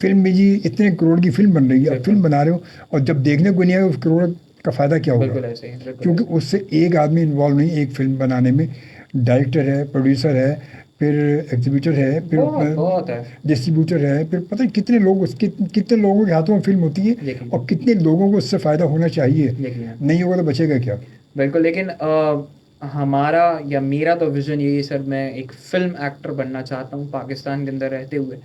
फिल्म में जी इतने करोड़ की फिल्म बन रही है, अब फिल्म बना रहे हो और जब देखने को नहीं आएगा उस करोड़ का फ़ायदा क्या होगा। बिल्कुल ऐसे ही, बिल्कुल क्योंकि ऐसे उससे एक आदमी इन्वॉल्व नहीं, एक फिल्म बनाने में डायरेक्टर है, प्रोड्यूसर है, फिर एग्जीबिटर है, फिर बहुत है। डिस्ट्रीब्यूटर है, फिर पता है कितने लोग कितने लोगों के हाथों में फिल्म होती है, यकीन। और कितने लोगों को उससे फ़ायदा होना चाहिए। यकीन। नहीं होगा तो बचेगा क्या। बिल्कुल, लेकिन हमारा या मेरा तो विज़न यही है सर, मैं एक फ़िल्म एक्टर बनना चाहता हूँ पाकिस्तान के अंदर रहते हुए,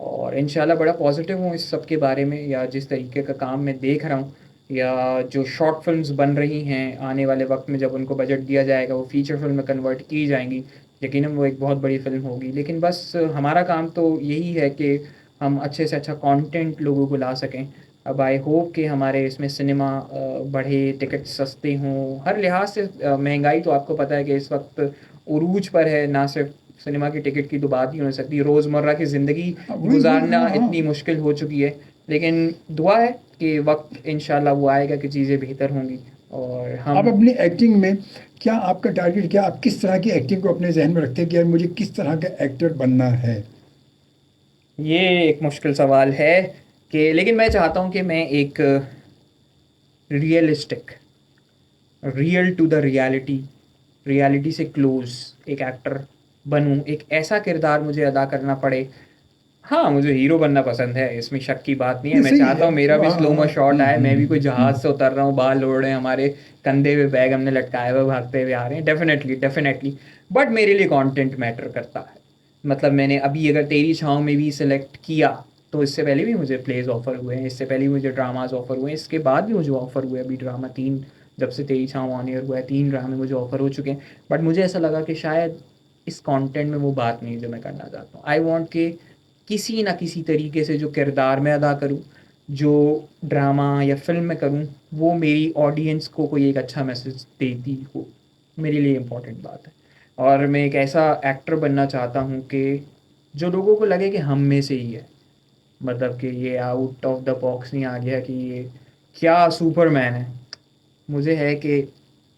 और इंशाल्लाह बड़ा पॉजिटिव हूँ इस सब के बारे में, या जिस तरीके का काम मैं देख रहा हूँ, या जो शॉर्ट फिल्म्स बन रही हैं आने वाले वक्त में, जब उनको बजट दिया जाएगा वो फीचर फिल्म में कन्वर्ट की जाएंगी, यकीनन वो एक बहुत बड़ी फिल्म होगी। लेकिन बस हमारा काम तो यही है कि हम अच्छे से अच्छा कंटेंट लोगों को ला सकें। अब आई होप कि हमारे इसमें सिनेमा बढ़े, टिकट सस्ते हों, हर लिहाज से महंगाई तो आपको पता है कि इस वक्त उरूज पर है, ना सिर्फ सिनेमा की टिकट की तो बात ही हो सकती, रोज़मर्रा की ज़िंदगी गुजारना इतनी मुश्किल हो चुकी है। लेकिन दुआ है कि वक्त इंशाल्लाह वो आएगा कि चीज़ें बेहतर होंगी। और हम आप अपनी एक्टिंग में क्या, आपका टारगेट क्या, आप किस तरह की एक्टिंग को अपने जहन में रखते हैं कि यार मुझे किस तरह का एक्टर बनना है? ये एक मुश्किल सवाल है कि, लेकिन मैं चाहता हूँ कि मैं एक realistic, real to the reality से क्लोज एक एक्टर बनूं, एक ऐसा किरदार मुझे अदा करना पड़े। हाँ, मुझे हीरो बनना पसंद है, इसमें शक की बात नहीं है। मैं चाहता हूँ मेरा भी स्लोमो शॉट आए, मैं भी कोई जहाज से उतर रहा हूँ, बाल उड़ रहे हैं हमारे, कंधे पे बैग हमने लटकाए हुए भागते हुए आ रहे हैं, डेफिनेटली। बट मेरे लिए कंटेंट मैटर करता है। मतलब मैंने अभी अगर तेरी छाँव में भी सिलेक्ट किया, तो इससे पहले भी मुझे प्लेज ऑफर हुए हैं, इससे पहले भी मुझे ड्रामाज ऑफर हुए हैं, इसके बाद भी मुझे ऑफर हुए, अभी ड्रामा 3 जब से तेरी छाँव ऑन एयर हुआ है 3 ड्रामे मुझे ऑफर हो चुके हैं। बट मुझे ऐसा लगा कि शायद इस कंटेंट में वो बात नहीं जो मैं करना चाहता हूँ। आई वांट कि किसी ना किसी तरीके से जो किरदार मैं अदा करूँ, जो ड्रामा या फिल्म में करूँ, वो मेरी ऑडियंस को कोई एक अच्छा मैसेज देती हो, मेरे लिए इम्पोर्टेंट बात है। और मैं एक ऐसा एक्टर बनना चाहता हूँ कि जो लोगों को लगे कि हम में से ही है, मतलब कि ये आउट ऑफ द बॉक्स नहीं आ गया कि ये क्या सुपरमैन है। मुझे है कि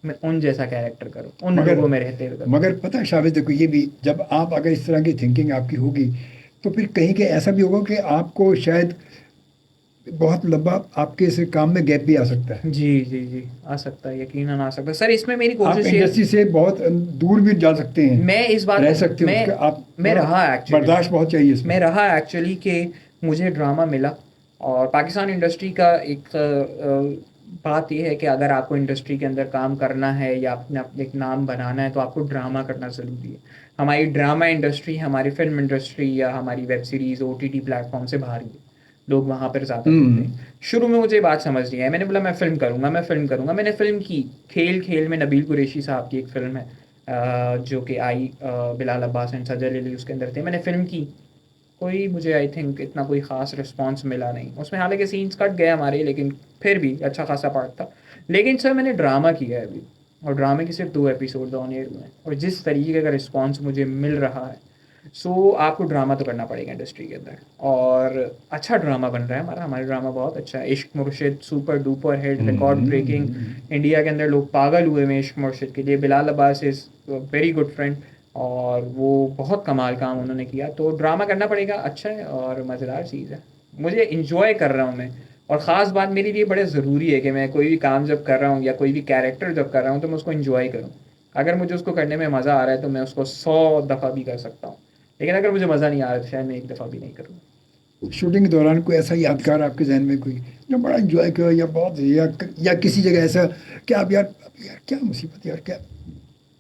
मैं उन जैसा कैरेक्टर करूँ, उन लोगों में रहते हुए। मगर पता है शाबिश, देखो ये भी, जब आप अगर इस तरह की थिंकिंग आपकी होगी तो फिर कहीं के ऐसा भी होगा कि आपको शायद बहुत लंबा आपके इस काम में गैप भी आ सकता है। जी आ सकता है, यकीनन आ सकता है सर। इसमें मेरी आप कोशिश इंडस्ट्री से बहुत दूर भी जा सकते हैं, मैं इस बात रह सकते हैं, आप मैं रहा एक्चुअली, बर्दाश्त बहुत चाहिए इसमें। मैं रहा एक्चुअली कि मुझे ड्रामा मिला, और पाकिस्तान इंडस्ट्री का एक बात यह है कि अगर आपको इंडस्ट्री के अंदर काम करना है या अपने एक नाम बनाना है, तो आपको ड्रामा करना ज़रूरी है। हमारी ड्रामा इंडस्ट्री, हमारी फिल्म इंडस्ट्री या हमारी वेब सीरीज़ OTT प्लेटफॉर्म से बाहर ही है, लोग वहाँ पर ज़्यादा होते हैं। शुरू में मुझे बात समझ नहीं आई, मैंने बोला मैं फ़िल्म करूँगा। मैंने फ़िल्म की, खेल में नबील कुरैशी साहब की एक फ़िल्म है जो कि आई, बिलाल अब्बास एंड सजल अली उसके अंदर थे। मैंने फ़िल्म की, कोई मुझे आई थिंक इतना कोई ख़ास रिस्पांस मिला नहीं उसमें, हालांकि सीन्स कट गए हमारे, लेकिन फिर भी अच्छा खासा पार्ट था। लेकिन सर मैंने ड्रामा किया है अभी, और ड्रामे के सिर्फ 2 एपिसोड ऑन एयर हुए हैं, और जिस तरीके का रिस्पॉन्स मुझे मिल रहा है, सो आपको ड्रामा तो करना पड़ेगा इंडस्ट्री के अंदर, और अच्छा ड्रामा बन रहा है हमारा ड्रामा बहुत अच्छा है। Ishq Murshid super duper hit, record breaking, India के अंदर लोग पागल हुए हैं इश्क मुर्शिद के लिए। Bilal Abbas is very good friend, और वो बहुत कमाल काम उन्होंने किया, तो ड्रामा करना पड़ेगा, अच्छा है और मज़ेदार चीज़ है, मुझे इंजॉय कर रहा हूँ मैं। और ख़ास बात मेरे लिए बड़े ज़रूरी है कि मैं कोई भी काम जब कर रहा हूँ या कोई भी कैरेक्टर जब कर रहा हूँ तो मैं उसको इंजॉय करूँ। अगर मुझे उसको करने में मज़ा आ रहा है तो मैं उसको 100 दफ़ा भी कर सकता हूँ, लेकिन अगर मुझे मज़ा नहीं आ रहा तो शायद मैं 1 दफ़ा भी नहीं करूँ। शूटिंग के दौरान कोई ऐसा यादगार आपके जहन में कोई जो बड़ा इंजॉय किया, या बहुत या किसी जगह ऐसा कि आप यार क्या मुसीबत, यार क्या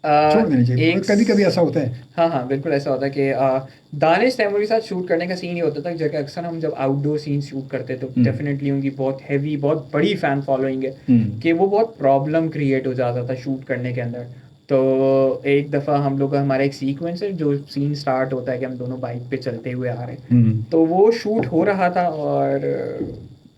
छोड़ देनी चाहिए, कभी कभी ऐसा होता है। हाँ बिल्कुल ऐसा होता है कि दानिश तैमूर के साथ शूट करने का सीन ये होता था, जगह अक्सर हम जब आउटडोर सीन शूट करते तो डेफिनेटली उनकी बहुत हैवी, बहुत बड़ी फ़ैन फॉलोइंग है कि वो बहुत प्रॉब्लम क्रिएट हो जाता था शूट करने के अंदर। तो एक दफ़ा हम लोग का हमारा एक सीक्वेंस है जो सीन स्टार्ट होता है कि हम दोनों बाइक पे चलते हुए आ रहे हैं, तो वो शूट हो रहा था और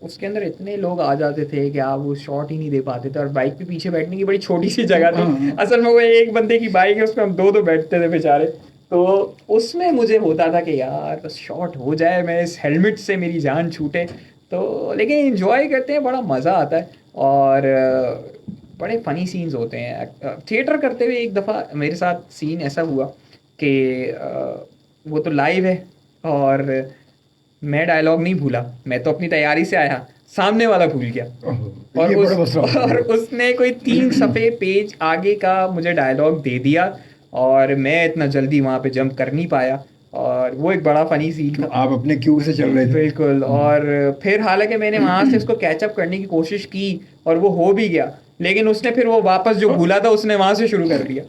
उसके अंदर इतने लोग आ जाते थे कि आप वो शॉट ही नहीं दे पाते थे, और बाइक पे पीछे बैठने की बड़ी छोटी सी जगह थी, असल में वो एक बंदे की बाइक है, उसमें हम दो बैठते थे बेचारे। तो उसमें मुझे होता था कि यार बस शॉट हो जाए, मैं इस हेलमेट से मेरी जान छूटे, तो लेकिन इंजॉय करते हैं, बड़ा मज़ा आता है और बड़े फ़नी सीन्स होते हैं। थिएटर करते हुए एक दफ़ा मेरे साथ सीन ऐसा हुआ कि वो तो लाइव है और मैं डायलॉग नहीं भूला, मैं तो अपनी तैयारी से आया, सामने वाला भूल गया, और उसने कोई 3 सफ़े पेज आगे का मुझे डायलॉग दे दिया और मैं इतना जल्दी वहाँ पे जंप कर नहीं पाया, और वो एक बड़ा फ़नी सीन था। आप अपने क्यू से चल रहे थे। बिल्कुल, और फिर हालांकि मैंने वहाँ से उसको कैचअप करने की कोशिश की और वो हो भी गया, लेकिन उसने फिर वो वापस जो भूला था उसने वहाँ से शुरू कर दिया।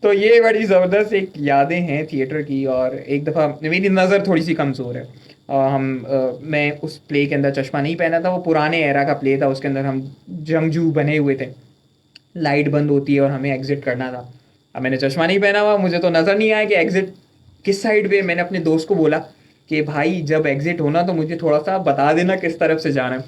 तो ये बड़ी ज़बरदस्त एक यादें हैं थिएटर की। और एक दफ़ा मेरी नज़र थोड़ी सी कमज़ोर है, मैं उस प्ले के अंदर चश्मा नहीं पहना था, वो पुराने एरा का प्ले था, उसके अंदर हम जंगजू बने हुए थे, लाइट बंद होती है और हमें एग्ज़िट करना था। अब मैंने चश्मा नहीं पहना हुआ, मुझे तो नज़र नहीं आया कि एग्ज़िट किस साइड पे। मैंने अपने दोस्त को बोला कि भाई जब एग्ज़िट होना तो मुझे थोड़ा सा बता देना किस तरफ से जाना है,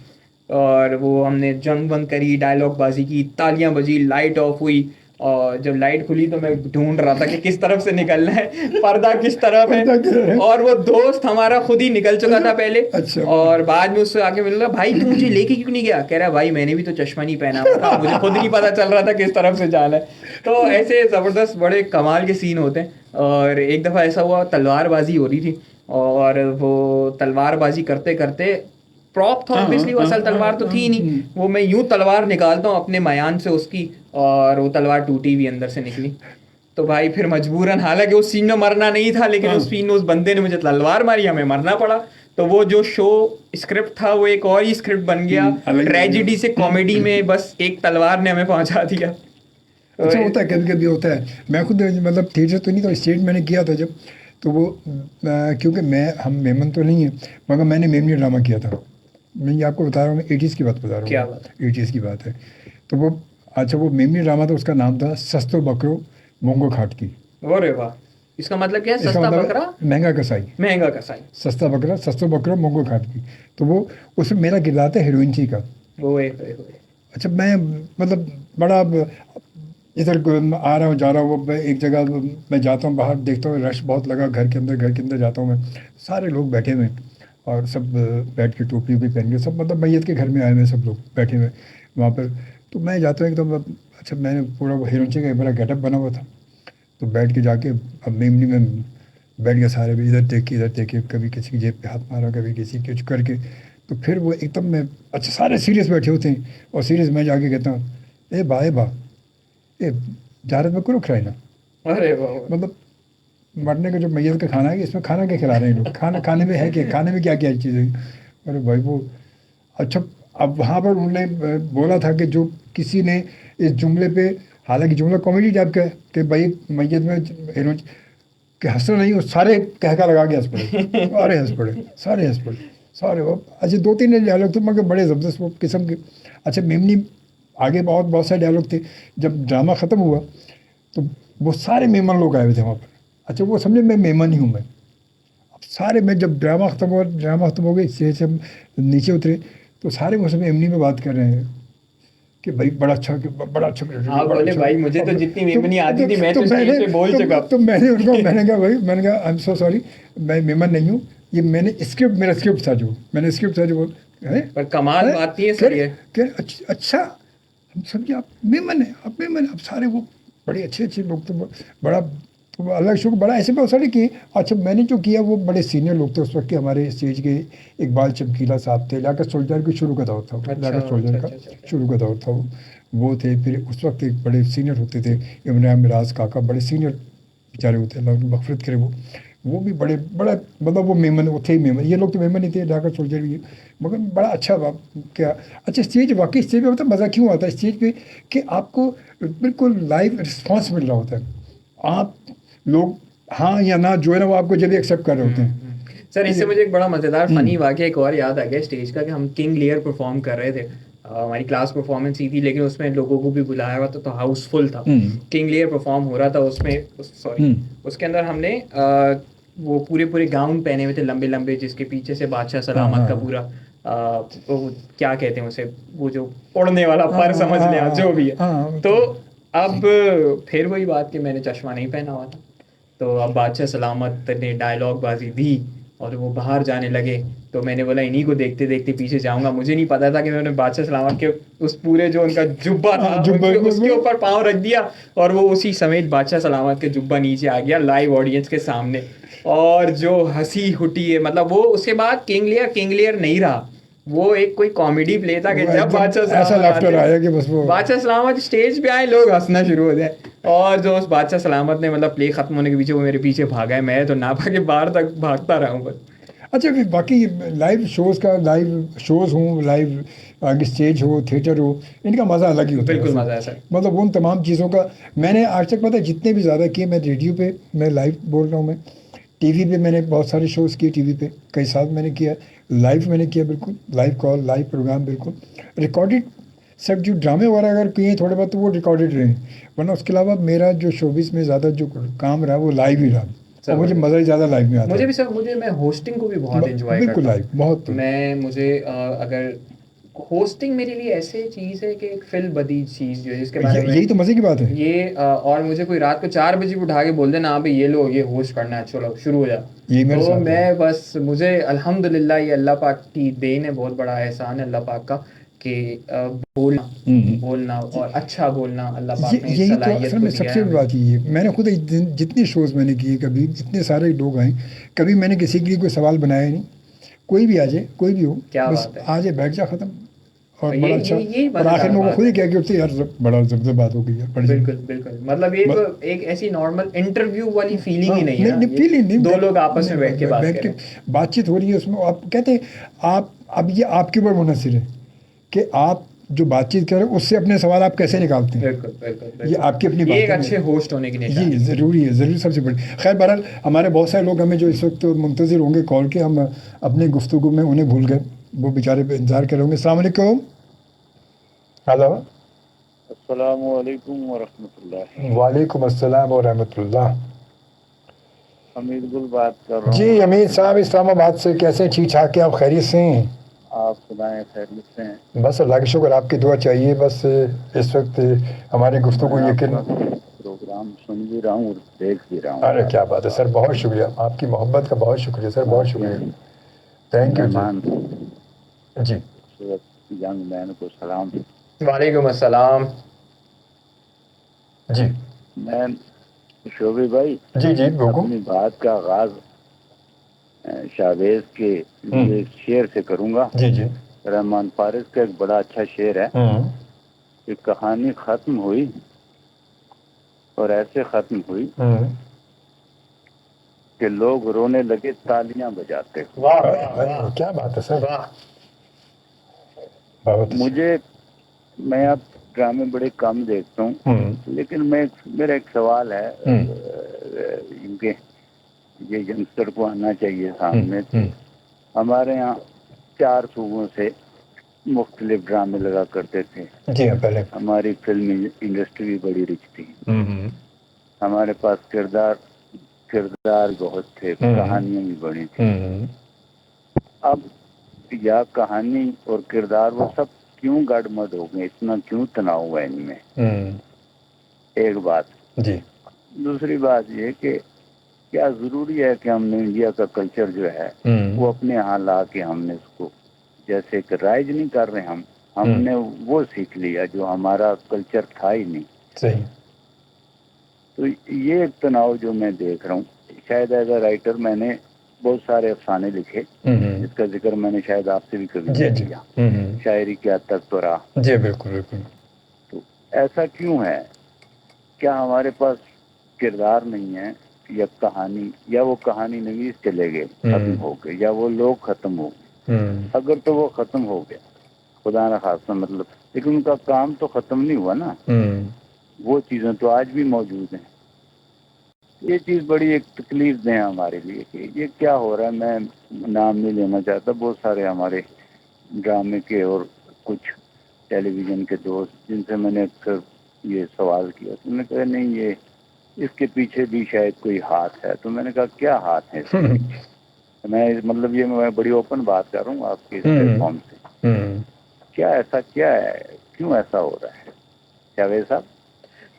और वो हमने जंग बंद करी, डायलॉग बाजी की, तालियां बजी, लाइट ऑफ हुई, और जब लाइट खुली तो मैं ढूंढ रहा था कि किस तरफ से निकलना है, पर्दा किस तरफ है, और वो दोस्त हमारा खुद ही निकल चुका था पहले। अच्छा। और बाद में उससे आके मिल रहा, भाई तू मुझे लेके क्यों नहीं गया? कह रहा भाई मैंने भी तो चश्मा नहीं पहना हुआ था, मुझे खुद नहीं पता चल रहा था किस तरफ से जाना है। तो ऐसे ज़बरदस्त बड़े कमाल के सीन होते हैं। और एक दफ़ा ऐसा हुआ, तलवारबाजी हो रही थी, और वो तलवारबाजी करते करते प्रॉप था ऑब्वियसली, वो असल तलवार तो थी नहीं, वो मैं यूं तलवार निकालता हूँ अपने मयान से उसकी, और वो तलवार टूटी हुई अंदर से निकली। तो भाई फिर मजबूरन, हालांकि उस सीन में मरना नहीं था, लेकिन उस सीन में उस बंदे ने मुझे तलवार मारी, हमें मरना पड़ा। तो वो जो शो स्क्रिप्ट था वो एक और ही स्क्रिप्ट बन गया, ट्रेजिडी से कॉमेडी में, बस एक तलवार ने हमें पहुंचा दिया। अच्छा होता है, कभी कभी होता है। मैं खुद मतलब थिएटर तो नहीं था, स्टेज मैंने किया था जब, तो वो क्योंकि हम मेमन तो नहीं है, मगर मैंने मेमनी ड्रामा किया था। मैं ये आपको बता रहा हूँ, 80s की बात बता रहा हूँ। क्या बात? 80s की बात है। तो वो अच्छा, वो मेमनी ड्रामा था, उसका नाम था सस्तो बकरो मोंगो खाट की। अरे वाह, इसका मतलब क्या है? सस्ता बकरा महंगा कसाई। महंगा कसाई, सस्ता बकरा, सस्तो बकरो मोंगो खाट की। तो वो उसमें मेरा किरदार था हीरोइन का। अच्छा, मैं मतलब बड़ा इधर आ रहा हूँ जा रहा हूँ, वो एक जगह मैं जाता हूँ, बाहर देखता हूँ रश बहुत लगा, घर के अंदर जाता हूँ मैं, सारे लोग बैठे हुए और सब बैठ के टोपी भी पहन के, सब मतलब मैयत के घर में आए हुए सब लोग बैठे हुए वहाँ पर। तो मैं जाता हूँ एकदम, अच्छा मैंने पूरा वो हीरोइन का बड़ा गेटअप बना हुआ था, तो बैठ के जाके अब मेमनी में बैठ गया, सारे भी इधर देखे, कभी किसी की जेब पे हाथ मारा, कभी किसी कुछ करके। तो फिर वो एकदम में, अच्छा सारे सीरियस बैठे होते हैं, और सीरियस मैं जाके कहता हूँ, ए बा ये जारत में क्यों खिलाए ना। अरे वाह, मतलब मरने का जो मैयत का खाना है, इसमें खाना क्या खिला रहे हैं लोग, खाने में है क्या, खाने में क्या क्या चीज़ है। अरे भाई वो अच्छा, अब वहाँ पर उन्होंने बोला था कि जो किसी ने इस जुमले पे, हालांकि जुमला कॉमेडी टाइप का है कि भाई मैयत में हीरोइन के हंसना नहीं, वो सारे कहका लगा के हंस पड़े, सारे हंस पड़े सारे। वो अच्छा 2-3 डायलॉग थे मगर बड़े ज़बरदस्त वो किस्म के। अच्छा मेमनी आगे बहुत सारे डायलॉग थे। जब ड्रामा ख़त्म हुआ तो वो सारे मेहमान लोग आए हुए थे वहाँ पर। अच्छा वो समझे मैं मेहमान ही हूँ मैं। अब सारे, मैं जब ड्रामा ख़त्म हो गई, स्टेज से नीचे उतरे तो सारे मुझसे मेमनी में बात कर रहे हैं कि भाई बड़ा अच्छा आप बोले भाई मुझे तो जितनी मेमनी आती थी मैं तो स्टेज पे बोल चुका। तो मैंने कहा भाई, मैंने कहा आई एम सो सॉरी, मैं मेमन नहीं हूँ, ये मेरा स्क्रिप्ट था जो है। पर कमाल बात नहीं है सर ये। अच्छा हम समझे आप मेमन है, आप सारे वो बड़े अच्छे लोग, तो बड़ा अलग शो, बड़ा ऐसे बहुत सारे किए। अच्छा मैंने जो किया वो बड़े सीनियर लोग थे उस वक्त के हमारे स्टेज के, इकबाल चमकीला साहब थे, लाकर सोल्जर की शुरू का दौर था, लाकर सोल्जर का शुरू का दौर था वो थे। फिर उस वक्त एक बड़े सीनियर होते थे इमरान मिराज काका, बड़े सीनियर बेचारे होते, अल्लाह उनकी मग़फ़िरत करे। वो भी बड़ा मतलब वो मेमन, वो थे मेमन, ये लोग तो मेमन ही थे, लाकर सोल्जर भी, मगर बड़ा अच्छा क्या अच्छा स्टेज, वाकई स्टेज पे मतलब मज़ा क्यों आता है स्टेज पे कि आपको बिल्कुल लाइव रिस्पॉन्स मिल रहा होता है। आप लोग हाँ या ना जो है ना वो आपको जल्दी एक्सेप्ट कर रहे होते हैं। सर इससे मुझे एक बड़ा मज़ेदार फनी वाक़या एक और याद आ गया स्टेज का, कि हम किंग लियर परफॉर्म कर रहे थे। हमारी क्लास परफॉर्मेंस ही थी, लेकिन उसमें लोगों को भी बुलाया हुआ तो हाउसफुल था। किंग लियर परफॉर्म हो रहा था, उसमें सॉरी उसके अंदर हमने वो पूरे गाउन पहने हुए थे लंबे लंबे, जिसके पीछे से बादशाह सलामत का पूरा वो क्या कहते हैं उसे, वो जो उड़ने वाला पर समझ लें आप जो भी है। तो अब फिर वही बात कि मैंने चश्मा नहीं पहना हुआ था, तो अब बादशाह सलामत ने डायलॉग बाजी दी और वो बाहर जाने लगे, तो मैंने बोला इन्हीं को देखते देखते पीछे जाऊंगा। मुझे नहीं पता था कि मैंने बादशाह सलामत के उस पूरे जो उनका जुब्बा था उसके ऊपर पाँव रख दिया, और वो उसी समेत बादशाह सलामत के जुब्बा नीचे आ गया लाइव ऑडियंस के सामने। और जो हंसी हुटी है, मतलब वो उसके बाद किंग लियर नहीं रहा, वो एक कोई कॉमेडी प्ले था कि जब बादशाह सलामत स्टेज पे आए लोग हंसना शुरू हो जाए। और जो उस बादशाह सलामत ने मतलब प्ले खत्म होने के पीछे वो मेरे पीछे भागा है, मैं तो ना भागे बाहर तक भागता रहा हूँ बस। अच्छा फिर बाकी लाइव शोज़ हों, लाइव आगे स्टेज हो, थिएटर हो, इनका मज़ा अलग ही होता है। बिल्कुल मज़ा है सर, मतलब उन तमाम चीज़ों का मैंने आज तक पता है जितने भी ज़्यादा किए, मैं रेडियो पे मैं लाइव बोल रहा हूँ, मैं टीवी पे मैंने बहुत सारे शोज़ किए, टीवी पे कई साल मैंने किया, लाइव मैंने किया, बिल्कुल लाइव कॉल, लाइव प्रोग्राम, बिल्कुल रिकॉर्डेड सब जो ड्रामे वगैरह अगर किए थोड़े बहुत तो वो रिकॉर्डेड रहे, वरना उसके अलावा मेरा जो शोबिस में ज़्यादा जो काम रहा वो लाइव ही रहा। और मुझे मज़ा ही ज़्यादा लाइव में आता है। मुझे भी सर, मैं होस्टिंग को भी बहुत एंजॉय करता हूँ। बिल्कुल लाइव बहुत। मुझे अगर होस्टिंग मेरे लिए ऐसे चीज़ है कि एक फिल बदी चीज़ जो है जिसके बारे में, यही तो मज़े की बात है ये। और मुझे कोई रात को 4 बजे उठा के बोल देना भाई ये लो ये होस्ट करना है, चलो शुरू हो जा, तो मैं बस, मुझे अल्हम्दुलिल्लाह ये अल्लाह पाक की देन है, बहुत बड़ा एहसान है अल्लाह पाक का कि बोलना और अच्छा बोलना अल्लाह पाक ने यही तो असल में सबसे बड़ी बात ही है। मैंने खुद जितने शोज़ मैंने किए, कभी इतने सारे लोग आए, कभी मैंने किसी के लिए कोई सवाल बनाया नहीं, कोई भी आ जाए, कोई भी हो, क्या बस आ जाए, बैठ जा, ख़त्म। और बड़ा अच्छा, और आखिर में वो खुद ही कह के उठते यार बड़ा जबरदस्त बात हो गई यार। बिल्कुल मतलब ये तो एक ऐसी नॉर्मल इंटरव्यू वाली फीलिंग ही नहीं है, फीलिंग नहीं, दो लोग आपस में बैठ के बातचीत हो रही है, उसमें आप कहते हैं आप अब ये आपके ऊपर मुनहसिर है कि आप जो बातचीत कर रहे हैं उससे अपने सवाल आप कैसे निकालते हैं। बिल्कुल ये आपकी अपनी बात है, एक अच्छे होस्ट होने की निशानी ये ज़रूरी है, ज़रूरी सबसे बड़ी। खैर बहरहाल हमारे बहुत सारे लोग हमें जो इस वक्त मुंतज़िर होंगे कॉल के, हम अपनी गुफ्तगू में उन्हें भूल गए, वो बेचारे इंतज़ार कर होंगे। अस्सलाम वालेकुम। हेलो, अस्सलामु अलैकुम व रहमतुल्लाह। वालेकुम अस्सलाम व रहमतुल्लाह। हमीद गुल बात कर रहा हूँ। जी हमीद साहब इस्लामाबाद से, कैसे ठीक ठाक हैं आप, खैरियत से हैं? आप सुनाएं, खैरियत से हैं? बस अल्लाह का शुक्र, आपकी दुआ चाहिए। बस इस वक्त हमारे गुफ्तगू यकीन प्रोग्राम सुन भी रहा हूँ और देख भी रहा हूँ। अरे क्या बात है सर, बहुत शुक्रिया, आपकी मोहब्बत का बहुत शुक्रिया सर, बहुत शुक्रिया, thank you ji. Young man को सलाम। वालेकुम अस्सलाम जी। मैं शोभी भाई जी अपनी बात का आगाज शाहवेज के एक शेर से करूंगा। जी। रहमान फारिस का एक बड़ा अच्छा शेर है कि कहानी खत्म हुई और ऐसे खत्म हुई कि लोग रोने लगे तालियां बजाते। वाह क्या बात है सर, मैं अब ड्रामे बड़े कम देखता हूँ, लेकिन मेरा एक सवाल है, इनके ये यंगस्टर को आना चाहिए सामने। हमारे यहाँ 4 सूबों से मुख्तलिफ ड्रामे लगा करते थे। जी हाँ, पहले हमारी फिल्म इंडस्ट्री भी बड़ी रिच थी। हमारे पास किरदार बहुत थे, कहानियाँ भी बड़ी थी। अब या कहानी और किरदार वो सब क्यों गड़मड़ हो गए, इतना क्यों तनाव हुआ इनमें, एक बात जी। दूसरी बात ये कि क्या जरूरी है कि हमने इंडिया का कल्चर जो है वो अपने यहाँ ला के हमने उसको जैसे कि राइज नहीं कर रहे, हमने वो सीख लिया जो हमारा कल्चर था ही नहीं। सही। तो ये एक तनाव जो मैं देख रहा हूँ, शायद एज अ राइटर मैंने बहुत सारे अफसाने लिखे जिसका जिक्र मैंने शायद आपसे भी कभी किया, शायरी क्या तक तो रहा। जी बिल्कुल बिल्कुल। तो ऐसा क्यों है, क्या हमारे पास किरदार नहीं है या कहानी, या वो कहानी नवीस चले गए खत्म हो गए, या वो लोग खत्म हो गए। अगर तो वो खत्म हो गया खुदा ना खास्ता मतलब, लेकिन उनका काम तो खत्म नहीं हुआ ना, वो चीजें तो आज भी मौजूद हैं। ये चीज बड़ी एक तकलीफ दें हमारे लिए कि ये क्या हो रहा है। मैं नाम नहीं लेना चाहता, बहुत सारे हमारे ड्रामे के और कुछ टेलीविजन के दोस्त जिनसे मैंने अक्सर ये सवाल किया, तो उन्होंने कहा नहीं ये इसके पीछे भी शायद कोई हाथ है। तो मैंने कहा क्या हाथ है इसके पीछे? मैं मतलब ये मैं बड़ी ओपन बात कर रहा हूँ आपके प्लेटफॉर्म से, क्या ऐसा क्या है, क्यों ऐसा हो रहा है जावेद साहब?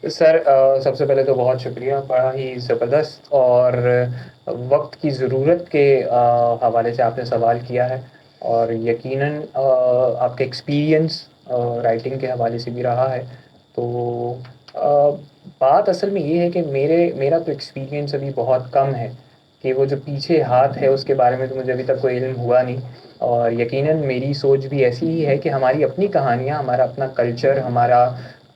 सर सबसे पहले तो बहुत शुक्रिया, बड़ा ही ज़बरदस्त और वक्त की ज़रूरत के हवाले से आपने सवाल किया है, और यकीनन आपके एक्सपीरियंस राइटिंग के हवाले से भी रहा है। तो बात असल में ये है कि मेरा तो एक्सपीरियंस अभी बहुत कम है कि वो जो पीछे हाथ है उसके बारे में तो मुझे अभी तक कोई इल्म हुआ नहीं, और यकीनन मेरी सोच भी ऐसी ही है कि हमारी अपनी कहानियाँ, हमारा अपना कल्चर, हमारा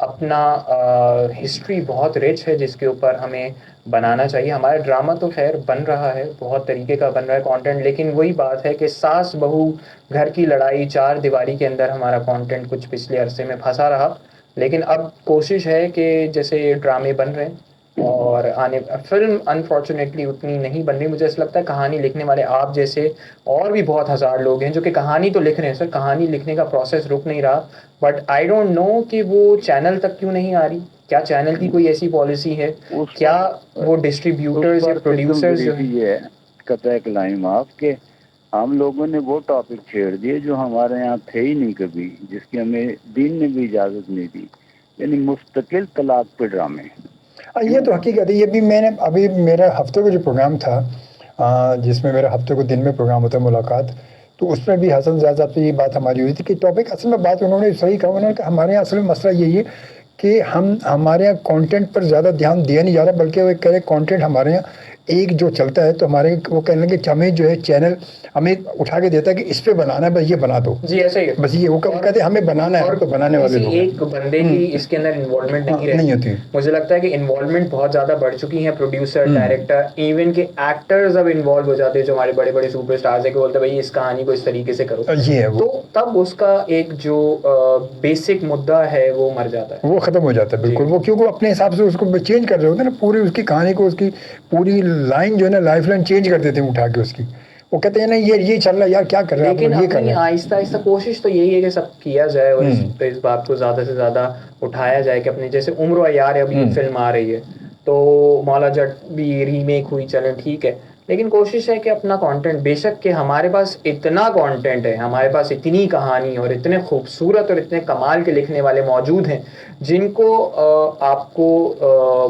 अपना हिस्ट्री बहुत रिच है जिसके ऊपर हमें बनाना चाहिए। हमारा ड्रामा तो खैर बन रहा है, बहुत तरीके का बन रहा है कंटेंट, लेकिन वही बात है कि सास बहू घर की लड़ाई, चार दीवारी के अंदर हमारा कंटेंट कुछ पिछले अरसे में फंसा रहा। लेकिन अब कोशिश है कि जैसे ड्रामे बन रहे हैं और आने फिल्म अनफॉर्चुनेटली उतनी नहीं बन रही। मुझे ऐसा लगता है कहानी लिखने वाले आप जैसे और भी बहुत हज़ार लोग हैं जो कि कहानी तो लिख रहे हैं सर, कहानी लिखने का प्रोसेस रुक नहीं रहा, बट आई डोंट नो कि वो चैनल तक क्यों नहीं आ रही। क्या चैनल की कोई ऐसी पॉलिसी है, क्या वो डिस्ट्रीब्यूटर्स या प्रोड्यूसर्स जो है कतई कलाम आपके, हम लोगों ने वो टॉपिक छेड़ दिए जो हमारे यहाँ थे ही नहीं कभी, जिसकी हमें दीन ने भी इजाज़त नहीं दी, यानी मुस्तकिल तलाक पे ड्रामे। ये तो हकीकत है। ये भी मैंने अभी मेरा हफ्ते को जो प्रोग्राम था जिसमें मेरा हफ्ते को दिन में प्रोग्राम होता है मुलाकात, तो उसमें भी हसन ज़्यादा से ये बात हमारी हुई थी कि टॉपिक असल में बात उन्होंने सही कहा। उन्होंने कहा हमारे यहाँ असल में मसला यही है कि हमारे यहाँ कंटेंट पर ज़्यादा ध्यान दिया नहीं जा रहा, बल्कि वो कह रहे कंटेंट हमारे यहाँ एक जो चलता है, तो हमारे वो कहने लगे कि हमें जो है चैनल हमें उठा के देता है कि इस पे बनाना है, बस ये बना दो। जी ऐसा ही है, बस ये वो कहते हैं हमें बनाना है, तो बनाने वाले लोग एक बंदे की इसके अंदर इन्वॉल्वमेंट नहीं होती। मुझे लगता है कि इन्वॉल्वमेंट बहुत ज़्यादा बढ़ चुकी है, प्रोड्यूसर, डायरेक्टर, इवन के एक्टर्स अब इन्वॉल्व हो जाते हैं, जो हमारे बड़े बड़े सुपरस्टार्स है कि बोलते हैं भाई इस कहानी को इस तरीके से करो, ये है तो तब उसका एक जो बेसिक मुद्दा है वो मर जाता है, वो खत्म हो जाता है। बिल्कुल, वो क्योंकि अपने हिसाब से उसको चेंज कर रहे होते हैं ना, पूरी उसकी कहानी को, उसकी पूरी लाइन जो है ना, लाइफ लाइन चेंज कर देते हैं उठा के उसकी। वो कहते हैं ना ये चल रहा है यार, क्या कर रहे हैं, लेकिन ये कर रहे हैं। आहिस्ता आहिस्ता कोशिश तो यही है कि सब किया जाए और इस बात को ज़्यादा से ज़्यादा उठाया जाए कि अपने जैसे उम्र यार अभी फिल्म आ रही है, तो मौला जट भी रीमेक हुई, चलें ठीक है, लेकिन कोशिश है कि अपना कंटेंट, बेशक कि हमारे पास इतना कंटेंट है, हमारे पास इतनी कहानी और इतने खूबसूरत और इतने कमाल के लिखने वाले मौजूद हैं जिनको आपको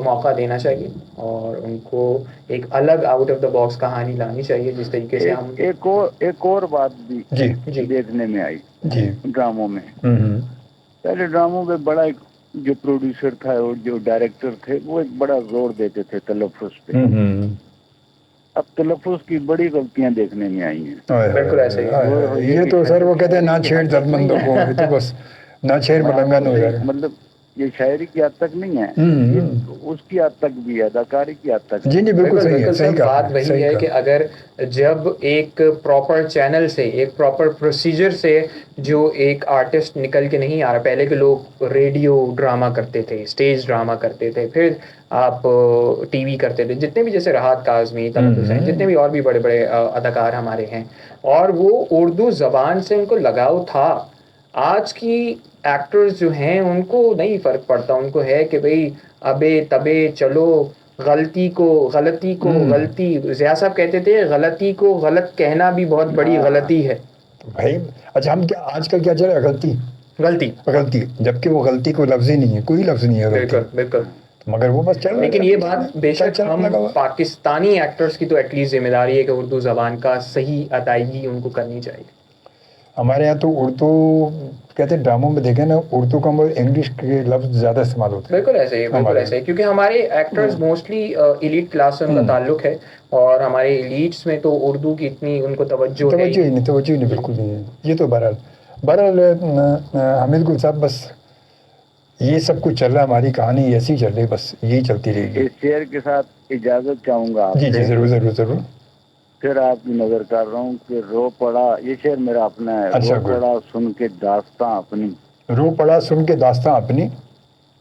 मौका देना चाहिए और उनको एक अलग आउट ऑफ द बॉक्स कहानी लानी चाहिए, जिस तरीके से हम एक और बात भी जी देखने में आई जी ड्रामों में। पहले ड्रामों में बड़ा एक जो प्रोड्यूसर था और जो डायरेक्टर थे वो एक बड़ा जोर देते थे तलफ़ुज़ पे। अब तलफ़ुज़ की बड़ी गलतियां देखने में आई हैं। बिल्कुल ऐसे ही ये तो सर वो कहते हैं ना छेड़ दर्दमंदों को, तो बस ना छेड़ मलंगन हो जाए। मतलब ये शायरी की हद तक नहीं है, उसकी हद तक भी है, अदाकारी की हद तक। जी बिल्कुल सही है, सही कहा। बात वही है कि अगर जब एक प्रॉपर चैनल से, एक प्रॉपर प्रोसीजर से जो एक आर्टिस्ट निकल के नहीं आ रहा, पहले के लोग रेडियो ड्रामा करते थे, स्टेज ड्रामा करते थे, फिर आप टीवी करते थे, जितने भी जैसे राहत काज़मी, तलत हुसैन, जितने भी और भी बड़े बड़े अदाकार हमारे हैं, और वो उर्दू ज़बान से उनको लगाव था। आज की एक्टर्स जो हैं उनको नहीं फ़र्क पड़ता, उनको है कि भाई अबे तबे चलो, गलती को गलती, ज़िया साहब कहते थे गलती को गलत कहना भी बहुत बड़ी गलती है भाई। अच्छा हम क्या आजकल क्या चल रहा है, गलती गलती, जबकि वो गलती कोई लफ्ज़ ही नहीं है, कोई लफ्ज़ नहीं है बिल्कुल बिल्कुल। मगर वो बस चल रहा है। लेकिन ये बात बेशक हम पाकिस्तानी एक्टर्स की तो एटलीस्ट जिम्मेदारी है कि उर्दू ज़बान का सही अदायगी उनको करनी चाहिए। हमारे यहाँ तो उर्दू कहते हैं, ड्रामों में देखें ना, उर्दू का इंग्लिश के लफ्ज़ ज़्यादा इस्तेमाल होते हैं। बिल्कुल ऐसे ही, क्योंकि हमारे एक्टर्स मोस्टली एलीट क्लास से उनका ताल्लुक है, और हमारे एलीट्स में तो उर्दू की इतनी उनको तवज्जो ही नहीं, बिल्कुल नहीं है। ये तो बहरहाल हामिद गुल साहब, बस ये सब कुछ चल रहा है, हमारी कहानी ऐसी चल रही, बस यही चलती रहेगी। इस शेर के साथ इजाज़त चाहूँगा जी जी, ज़रूर। फिर आपकी नजर कर रहा हूँ कि रो पड़ा, ये शेर मेरा अपना है। अच्छा, रो पड़ा सुन के दास्तां अपनी, रो पड़ा सुन के दास्तां अपनी,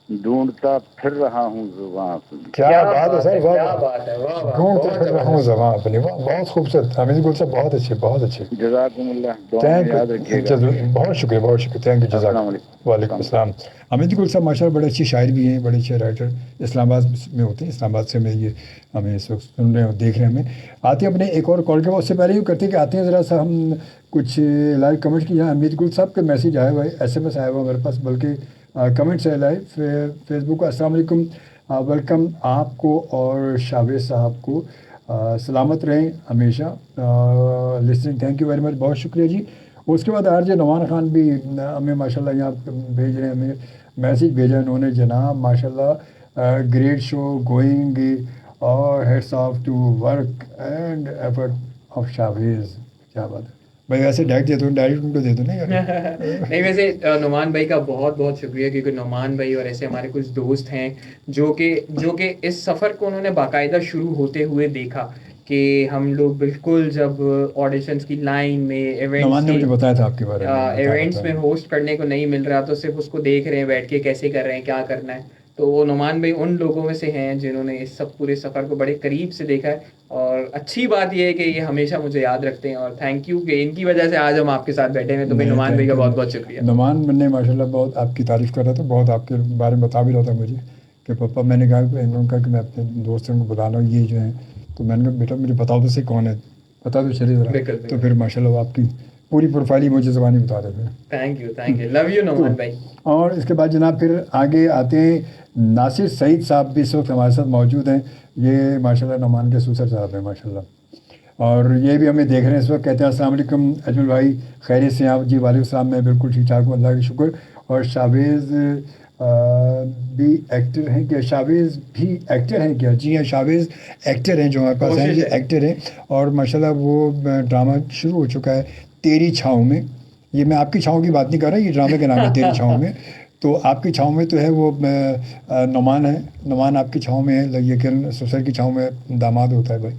ढूंढता फिर रहा हूँ जुबां अपनी। क्या बात है सर, क्या बात है, वाह, ढूंढता फिर रहा हूँ जुबां अपनी, वाह, बहुत खूबसूरत हामिद गुल साहब, बहुत अच्छे। जज़ाकुमुल्लाह, दुआ में याद रखिएगा। बहुत शुक्रिया, थैंक यू, जज़ाकुमुल्लाह। वालेकुम अस्सलाम। हामिद गुल साहब माशाल्लाह बड़े अच्छे शायर भी हैं, बड़े अच्छे राइटर, इस्लामाबाद में होते हैं। इस्लामाबाद से मैं ये हमें इस वक्त सुन रहे हैं और देख रहे हैं हमें। आते हैं अपने एक और कॉल के बाद, उससे पहले यूँ करते हैं कि आते हैं ज़रा सा हम कुछ लाइव कमेंट किया। हामिद गुल साहब का मैसेज आया हुआ है, SMS आया हुआ मेरे पास, बल्कि कमेंट्स है लाइव फेसबुक। अस्सलाम वालेकुम, वेलकम आपको और शावेद साहब को, सलामत रहें हमेशा, listening, thank you very much, बहुत शुक्रिया जी। उसके बाद RJ नवान खान भी हमें माशाल्लाह यहाँ भेज रहे हैं, हमें मैसेज भेजा उन्होंने, जनाब माशाल्लाह ग्रेट शो गोइंग, और hats off to work and effort of Shavez. क्या बात है भाई, वैसे डायरेक्ट उनको दे दो ना यार। नहीं, वैसे नुमान भाई का बहुत शुक्रिया, क्योंकि नुमान भाई और ऐसे हमारे कुछ दोस्त हैं जो कि इस सफ़र को उन्होंने बाकायदा शुरू होते हुए देखा, कि हम लोग बिल्कुल जब ऑडिशंस की लाइन में मुझे बताया था आपके बारे में, इवेंट्स में होस्ट करने को नहीं मिल रहा, तो सिर्फ उसको देख रहे हैं बैठ के कैसे कर रहे हैं, क्या करना है। तो वो नुमान भाई उन लोगों में से हैं जिन्होंने इस सब पूरे सफ़र को बड़े करीब से देखा है, और अच्छी बात ये है कि ये हमेशा मुझे याद रखते हैं, और थैंक यू कि इनकी वजह से आज हम आपके साथ बैठे हैं। तो भाई नुमान भाई का बहुत शुक्रिया। नुमान ने माशाल्लाह बहुत आपकी तारीफ़ कर रहा था, बहुत आपके बारे में बता भी रहा था मुझे कि पापा, मैंने कहा कि मैं अपने दोस्तों को बुलाना, ये जो है, तो मैंने कहा बेटा मुझे बताओ तो सही कौन है, पता तो चले ज़रा। तो फिर माशाल्लाह आपकी पूरी प्रोफाइल ही मुझे ज़बानी बता रहे थे। Thank you, love you Numan भाई। और इसके बाद जनाब फिर आगे आते हैं, नासिर सईद साहब भी इस वक्त हमारे साथ मौजूद हैं। ये माशाल्लाह नुमान के ससुर साहब हैं माशाल्लाह, और ये भी हमें देख रहे हैं इस वक्त। कहते हैं अस्सलाम वालेकुम अजमल भाई, खैरियत से आप? जी वालेकुम सलाम, मैं बिल्कुल ठीक ठाक हूँ, अल्लाह का शुक्र। और शावेज़ भी एक्टर हैं क्या? शावेज़ भी एक्टर हैं क्या? जी हाँ, शावेज़ एक्टर हैं, जो हमारे पास हैं, ये एक्टर हैं, और माशाल्लाह वो ड्रामा शुरू हो चुका है तेरी छाँव में। ये मैं आपकी छाँव की बात नहीं कर रहा, ये ड्रामे का नाम है तेरी छाँव में। तो आपकी छाँव में तो है वो नुमान है, नुमान आपकी छाँव में है, लेकिन ससुर की छाँव में दामाद होता है भाई।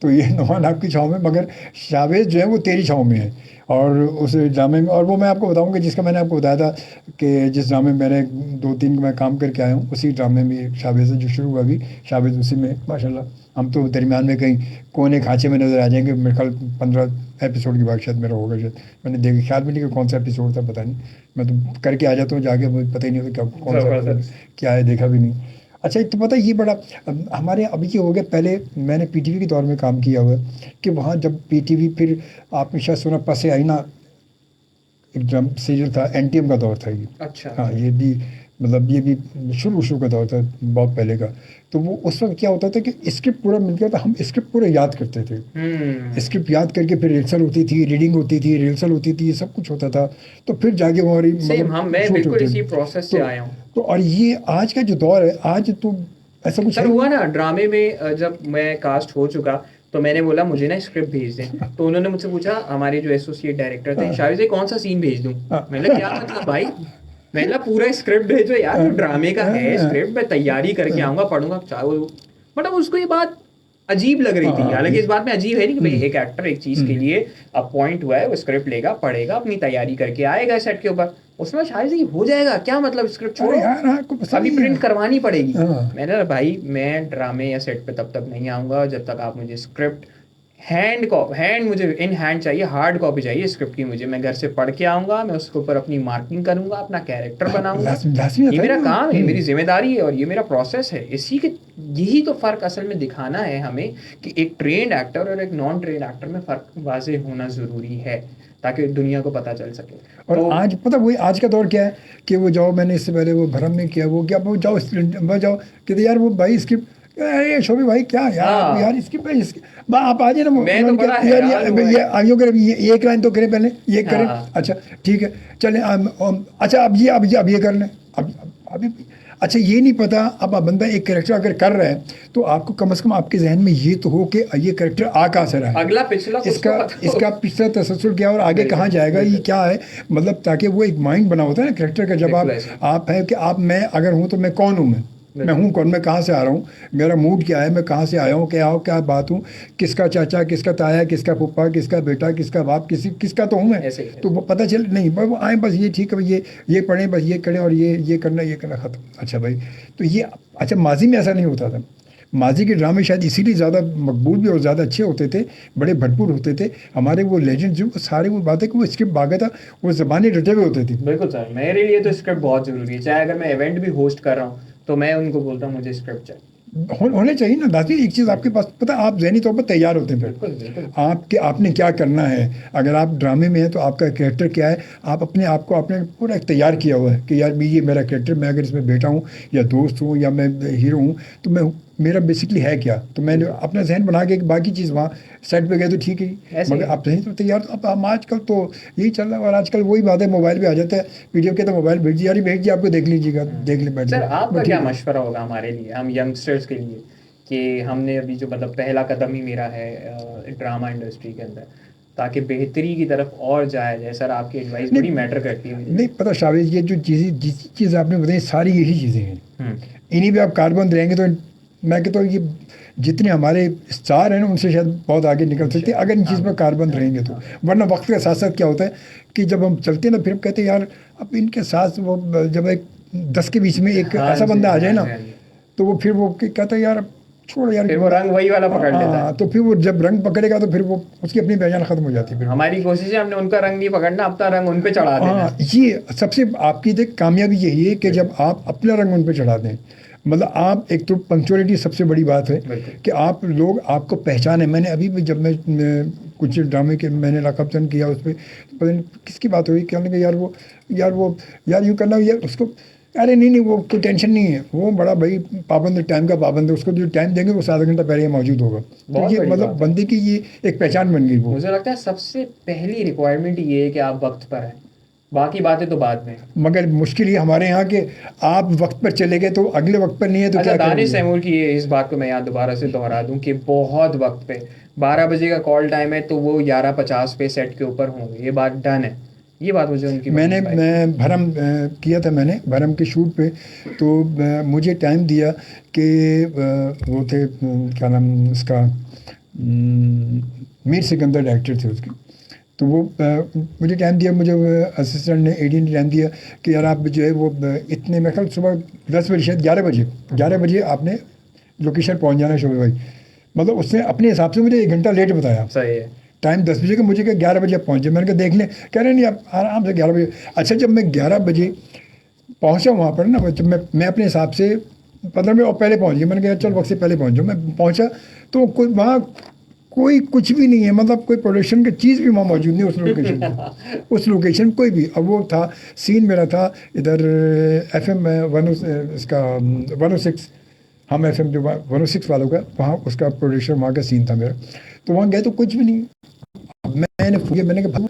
तो ये नुमान आपकी छाँव में, मगर शावेज़ जो है वो तेरी छाँव में है। और उस ड्रामे में, और वो मैं आपको बताऊंगा जिसका मैंने आपको बताया था कि जिस ड्रामे में मैंने 2-3 मैं काम करके आया हूँ, उसी ड्रामे में शावेज़ जो शुरू हुआ अभी, शावेज़ उसी में माशाल्लाह। हम तो दरमियान में कहीं कोने खाँचे में नज़र आ जाएंगे। मेरे ख्याल 15 एपिसोड की बात शायद मेरा होगा, शायद मैंने देख ख्याल भी नहीं कि कौन सा एपिसोड था, पता नहीं, मैं तो करके आ जाता हूँ जाके, मुझे पता ही नहीं होता क्या कौन सा क्या है, देखा भी नहीं। अच्छा, तो पता है ये बड़ा हमारे अभी क्या हो गया, पहले मैंने PTV के दौर में काम किया हुआ है कि वहाँ जब PTV, फिर आपने शायद सुना पसे आई ना, एक ड्रामा सीरियल था, NTM का दौर था ये। अच्छा। हाँ, ये भी मतलब ये भी शुरू का दौर था, बहुत पहले का। तो वो उस वक्त क्या होता था कि स्क्रिप्ट पूरा मिल गया था, हम स्क्रिप्ट पूरा याद करते थे। स्क्रिप्ट याद करके फिर रिहर्सल होती थी, रीडिंग होती थी, रिहर्सल होती थी, ये सब कुछ होता था। तो फिर जाके हमारी मैं बिल्कुल इसी प्रोसेस से आया हूँ। तो और ये आज का जो दौर है, आज तो ऐसा कुछ सर हुआ ना, ड्रामे में जब मैं कास्ट हो चुका तो मैंने बोला मुझे ना स्क्रिप्ट भेज दें। तो उन्होंने मुझसे पूछा, हमारे जो एसोसिएट डायरेक्टर थे, शायद से कौन सा सीन भेज दूं? मैंने क्या मतलब भाई, मैंने पूरा स्क्रिप्ट भेजो यार, ड्रामे का है स्क्रिप्ट, मैं तैयारी करके आऊंगा, पढ़ूंगा। मतलब उसको ये बात अजीब लग रही थी। हालांकि इस बात में अजीब है नहीं कि भाई एक एक्टर एक चीज के लिए अपॉइंट हुआ है, वो स्क्रिप्ट लेगा, पढ़ेगा, अपनी तैयारी करके आएगा सेट के ऊपर, उसमें शायद ही हो जाएगा। क्या मतलब स्क्रिप्ट छोड़ो, अभी प्रिंट करवानी पड़ेगी। मैंने भाई मैं ड्रामे या सेट पे तब तक नहीं आऊँगा जब तक आप मुझे स्क्रिप्ट हैंड मुझे इन हैंड चाहिए, हार्ड कॉपी चाहिए स्क्रिप्ट की मुझे। मैं घर से पढ़ के आऊँगा, मैं उसके ऊपर अपनी मार्किंग करूँगा, अपना कैरेक्टर बनाऊँगा। ये मेरा काम है, मेरी जिम्मेदारी है और ये मेरा प्रोसेस है। यही तो फ़र्क असल में दिखाना है हमें कि एक ट्रेंड एक्टर और एक नॉन ट्रेंड एक्टर में फ़र्क वाज़ेह होना ज़रूरी है ताकि दुनिया को पता चल सके। और तो, आज पता वही आज का दौर क्या है कि वो जाओ, मैंने इससे पहले वो भरम में किया, वो क्या वो जाओ कहते यार वो भाई स्क्रिप्ट, अरे शोभी भाई क्या यार यार इसकी आप आ जाए ना, मैं तो बड़ा यार ये आगे करें, ये एक लाइन तो करें पहले, ये करें, अच्छा ठीक है चले, अच्छा अब ये कर लें, अभी अच्छा ये नहीं पता। अब बंदा एक कैरेक्टर अगर कर रहा है तो आपको कम से कम आपके जहन में ये तो हो कि ये कैरेक्टर आ कहाँ से रहा है, अगला पिछला इसका पिछला तसलसल क्या और आगे कहाँ जाएगा, ये क्या है, मतलब ताकि वो एक माइंड बना होता है ना कैरेक्टर का। जब आप है कि आप मैं अगर हूँ तो मैं कौन हूँ, मैं हूँ कौन, मैं कहाँ से आ रहा हूँ, मेरा मूड क्या है, मैं कहाँ से आया हूँ, क्या बात हूँ, किसका चाचा, किसका ताया, किसका फूफा, किसका बेटा, किसका बाप, किसका तो हूँ मैं, तो वो पता चल नहीं वो आए बस ये ठीक है ये पढ़ें, बस ये करें और ये करना ख़त्म। अच्छा भाई तो ये अच्छा माजी में ऐसा नहीं होता था। माजी के ड्रामे शायद इसीलिए ज़्यादा मकबूल भी और ज़्यादा अच्छे होते थे, बड़े भरपूर होते थे। हमारे वो लेजेंड जो सारे वो बातें कि वो स्क्रिप्ट बागा था, वो ज़बानें रटे हुए होते थे। बिल्कुल सर, मेरे लिए तो स्क्रिप्ट बहुत ज़रूरी है। चाहे अगर मैं इवेंट भी होस्ट कर रहा हूँ तो मैं उनको बोलता हूँ मुझे स्क्रिप्ट चाहिए, होने चाहिए ना। दादी एक चीज़ आपके पास पता, आप ज़हनी तौर पर तैयार होते हैं फिर आपने क्या करना है। अगर आप ड्रामे में हैं तो आपका कैरेक्टर क्या है, आप अपने आप को आपने पूरा तैयार किया हुआ है कि यार ये मेरा कैरेक्टर, मैं अगर इसमें बेटा हूँ या दोस्त हूँ या मैं हीरो हूँ तो मैं मेरा बेसिकली है क्या, तो मैंने अपना जहन बना के बाकी चीज़ वहाँ सेट पे गए तो ठीक है, मगर आप नहीं तो तैयार। तो अब आजकल तो यही चल रहा है और आजकल वही बात है, मोबाइल पे आ जाता है पीडीएफ के, तो मोबाइल भेज दिया आपको, देख लीजिएगा, देख ले बैठ। सर आपका क्या मशवरा होगा हमारे लिए, हम यंगस्टर्स के लिए, कि हमने अभी जो मतलब पहला कदम ही मेरा है ड्रामा इंडस्ट्री के अंदर, ताकि बेहतरी की तरफ और जाया जाए। सर आपकी एडवाइस बड़ी मैटर करती है। नहीं पता शाबाश, ये जो चीज़ आपने बताई सारी यही चीज़ें हैं, इन्हीं पे आप कारबंद रहेंगे तो मैं कहता हूँ ये जितने हमारे स्टार हैं ना उनसे शायद बहुत आगे निकल सकते हैं अगर इन चीज़ पर कारबंद रहेंगे तो। वरना वक्त के साथ साथ क्या होता है कि जब हम चलते हैं ना फिर कहते हैं यार अब इनके साथ वो जब एक 10 के बीच में एक ऐसा बंदा आ जाए ना तो वो फिर वो कहता है यार छोड़ो यार, फिर वो रंग वही वाला पकड़ लेता है। तो फिर वो जब रंग पकड़ेगा तो फिर वो उसकी अपनी पहचान खत्म हो जाती है। फिर हमारी कोशिश है हमने उनका रंग नहीं पकड़ना, अपना रंग उन पे चढ़ा देना। ये सबसे आपकी देख कामयाबी यही है कि जब आप अपना रंग उन पे चढ़ा दें, मतलब आप एक तो पंक्चुअलिटी सबसे बड़ी बात है कि आप लोग आपको पहचाने। मैंने अभी भी जब मैं कुछ ड्रामे के मैंने लाकपचन किया उस पर पता नहीं किसकी बात हुई, क्या लगा यार यूँ करना यार उसको, अरे नहीं वो कोई टेंशन नहीं है, वो बड़ा भाई पाबंद टाइम का पाबंद है, उसको जो टाइम देंगे वो 7 घंटा पहले मौजूद होगा। तो ये मतलब बंदे की ये एक पहचान बन गई। वो मुझे लगता है सबसे पहली रिक्वायरमेंट ये है कि आप वक्त पर हैं, बाकी बातें तो बाद में। मगर मुश्किल ये हमारे यहाँ के आप वक्त पर चले गए तो अगले वक्त पर नहीं है तो अच्छा, दानिश तैमूर की इस बात को मैं यहाँ दोबारा से दोहरा दूं कि बहुत वक्त पे 12 बजे का कॉल टाइम है तो वो 11:50 पे सेट के ऊपर होंगे, ये बात डन है। ये बात मुझे उनकी मैं भरम किया था, मैंने भरम के शूट पे तो मुझे टाइम दिया कि वो थे क्या नाम उसका मीर सिकंदर डायरेक्टर थे उसके, तो वो मुझे टाइम दिया, मुझे असिस्टेंट ने एडी ने टाइम दिया कि यार आप जो है वो इतने मैं कल सुबह 10 बजे शायद 11 बजे आपने लोकेशन पहुंच जाना शोभे भाई। मतलब उसने अपने हिसाब से मुझे 1 घंटा लेट बताया। सही है, टाइम 10 बजे का, मुझे क्या 11 बजे आप पहुँचे। मैंने कहा देख लें, कह रहे नहीं आप आराम से 11 बजे। अच्छा जब मैं 11 बजे पहुँचा वहाँ पर ना, जब मैं अपने हिसाब से 15 मिनट और पहले पहुँच गया, मैंने कहा चल वक्त से पहले पहुँच जाऊँ। मैं पहुँचा तो वहाँ कोई कुछ भी नहीं है, मतलब कोई प्रोडक्शन की चीज़ भी वहाँ मौजूद नहीं उस लोकेशन कोई भी। अब वो था सीन मेरा था इधर FM 106, हम FM जो 106 वालों का वहाँ उसका प्रोडक्शन वहाँ का सीन था मेरा। तो वहाँ गए तो कुछ भी नहीं। मैंने कहा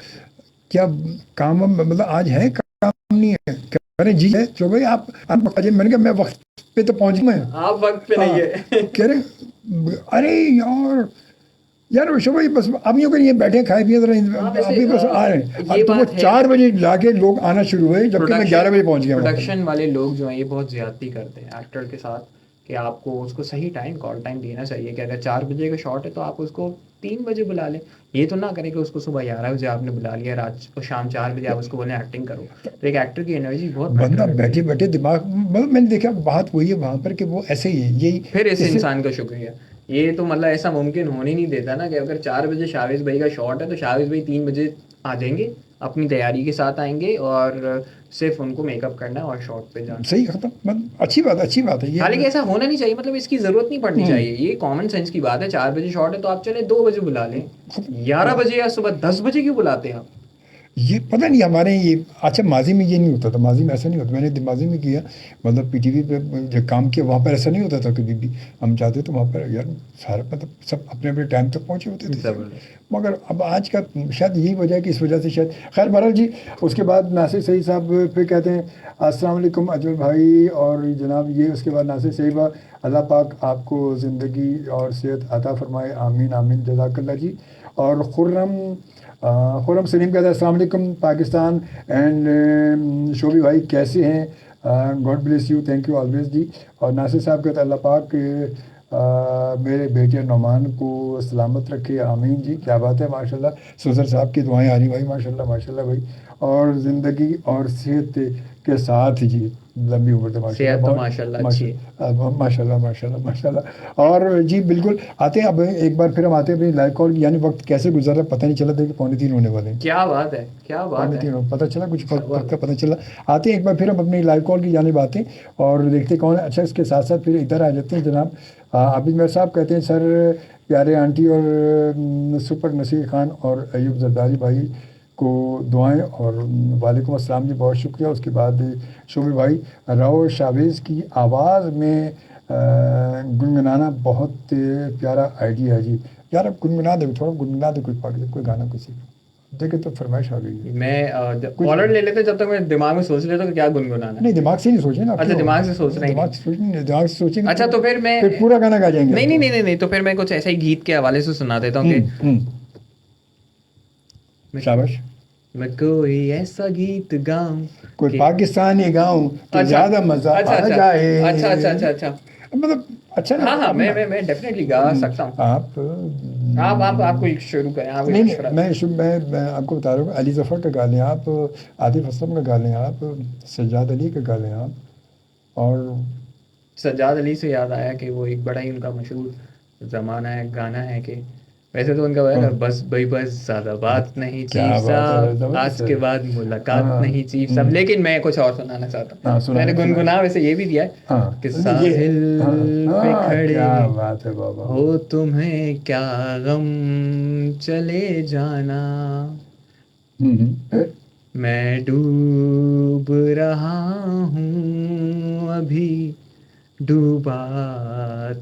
क्या काम मतलब आज है काम नहीं है, कह रहे जी है तो भाई आप मैंने कहा मैं वक्त पे तो पहुँच गया, आप वक्त पे नहीं है। कह रहे अरे यार भाई बस अब यूँ करिए बैठे खाए पिए अभी बस आ रहे हैं। अब तो वो 4 बजे जाके लोग आना शुरू हुए जबकि मैं 11 बजे पहुँच गया। प्रोडक्शन वाले लोग जो हैं ये बहुत ज्यादती करते हैं एक्टर के साथ कि आपको उसको सही टाइम कॉल टाइम देना चाहिए कि अगर 4 बजे का शॉट है तो आप उसको 3 बजे बुला लें। ये तो ना करें कि उसको सुबह 11 बजे आपने बुला लिया, रात को शाम 4 बजे आप उसको बोले एक्टिंग करो। तो एक एक्टर की एनर्जी बहुत बंदा बैठे बैठे दिमाग, मतलब मैंने देखा बात वही है वहाँ पर कि वो ऐसे ही है। यही फिर ऐसे इंसान का शुक्रिया ये तो मतलब ऐसा मुमकिन होने नहीं देता ना कि अगर 4 बजे शावेज भाई का शॉट है तो शावेज भाई 3 बजे आ जाएंगे, अपनी तैयारी के साथ आएंगे और सिर्फ उनको मेकअप करना है और शॉट पे जाना। सही खत्म, मतलब अच्छी बात है ये। हालांकि ऐसा होना नहीं चाहिए, मतलब इसकी जरूरत नहीं पड़नी चाहिए, ये कॉमन सेंस की बात है। 4 बजे शॉट है तो आप चले 2 बजे बुला लें, 11 बजे या सुबह 10 बजे क्यों बुलाते हैं आप? ये पता नहीं हमारे ये, अच्छा माजी में ये नहीं होता था, माजी में ऐसा नहीं होता, मैंने माजी में किया, मतलब पीटीवी पे जो काम किया वहाँ पर ऐसा नहीं होता था कभी भी। हम जाते तो वहाँ पर यार सारा मतलब सब अपने अपने टाइम तक पहुँचे होते थे, मगर अब आज का शायद यही वजह है कि इस वजह से शायद। खैर बहरहाल जी, उसके बाद नासिर सईद साहब फिर कहते हैं अस्सलाम वालेकुम अजमल भाई और जनाब ये, उसके बाद नासिर सईद अल्लाह पाक आपको ज़िंदगी और सेहत अता फरमाए, आमीन आमीन जज़ाकल्लाह जी। और खुर्रम सलीम कहता है अस्सलाम वालेकुम पाकिस्तान एंड शोभी भाई कैसे हैं, God bless you, thank you always ji. और नासिर साहब कहता है अल्लाह पाक मेरे बेटे नौमान को सलामत रखे, आमीन जी। क्या बात है, माशाल्लाह। सुजर साहब की दुआएं आ रही भाई, माशाल्लाह माशाल्लाह भाई। और ज़िंदगी और सेहत के साथ जी लंबी उम्र तो माशाल्लाह माशाल्लाह माशाल्लाह माशाल्लाह। और जी बिल्कुल आते हैं अब एक बार फिर हम आते हैं अपनी लाइव कॉल, यानी वक्त कैसे गुजर रहा पता नहीं चला, देखिए 2:45 होने वाले हैं। क्या बात है, क्या बात है, 3:45 पता चला, कुछ वक्त का पता चला। आते हैं एक बार फिर हम अपनी लाइव कॉल की जानिब आते हैं और देखते कौन है। अच्छा इसके साथ साथ फिर इधर आ जाते हैं जनाब आबिद मेहर साहब कहते हैं सर प्यारे आंटी और सुपर नसीर खान और अयूब जरदारी भाई को दुआएं और वालेकुम अस्सलाम जी, बहुत शुक्रिया। उसके बाद शोभी भाई राव शावेज़ की आवाज़ में गुनगुनाना बहुत प्यारा आइडिया है जी। यार अब गुनगुना दे, थोड़ा गुनगुना दे कोई गाना किसी देखे तो फरमाइश आ गई। मैं कॉलर ले लेते जब तक मैं दिमाग में सोच लेता तो क्या गुनगुनाना। नहीं दिमाग से नहीं सोचे ना। अच्छा दिमाग से सोच रहे हैं, दिमाग से सोचेंगे। अच्छा तो फिर मैं पूरा गाना गा जाएंगे। नहीं तो फिर मैं कुछ ऐसा ही गीत के हवाले से सुना देता हूँ कि शाबाश। मैं कोई ऐसा गीत गाऊं, कोई पाकिस्तानी गाऊं तो ज्यादा मजा आ जाए। अच्छा मतलब अच्छा ना। हाँ मैं डेफिनेटली गा सकता हूँ। आप कोई शुरू करें। आप मैं आपको बता रहा हूँ, अली ज़फ़र का गा लें आप, आतिफ असलम का गा लें आप, सज्जाद अली का गा लें आप। और सज्जाद अली से याद आया कि वो एक बड़ा ही उनका मशहूर ज़माना है गाना है कि वैसे तो उनका है बस भाई बस ज़्यादा बात नहीं चीफ साहब, आज के बाद मुलाकात नहीं चीफ साहब, लेकिन मैं कुछ और सुनाना चाहता हूँ। मैंने गुनगुना वैसे ये भी दिया है कि साहिल पे खड़े हो तुम्हें क्या गम चले जाना, मैं डूब रहा हूँ अभी डूबा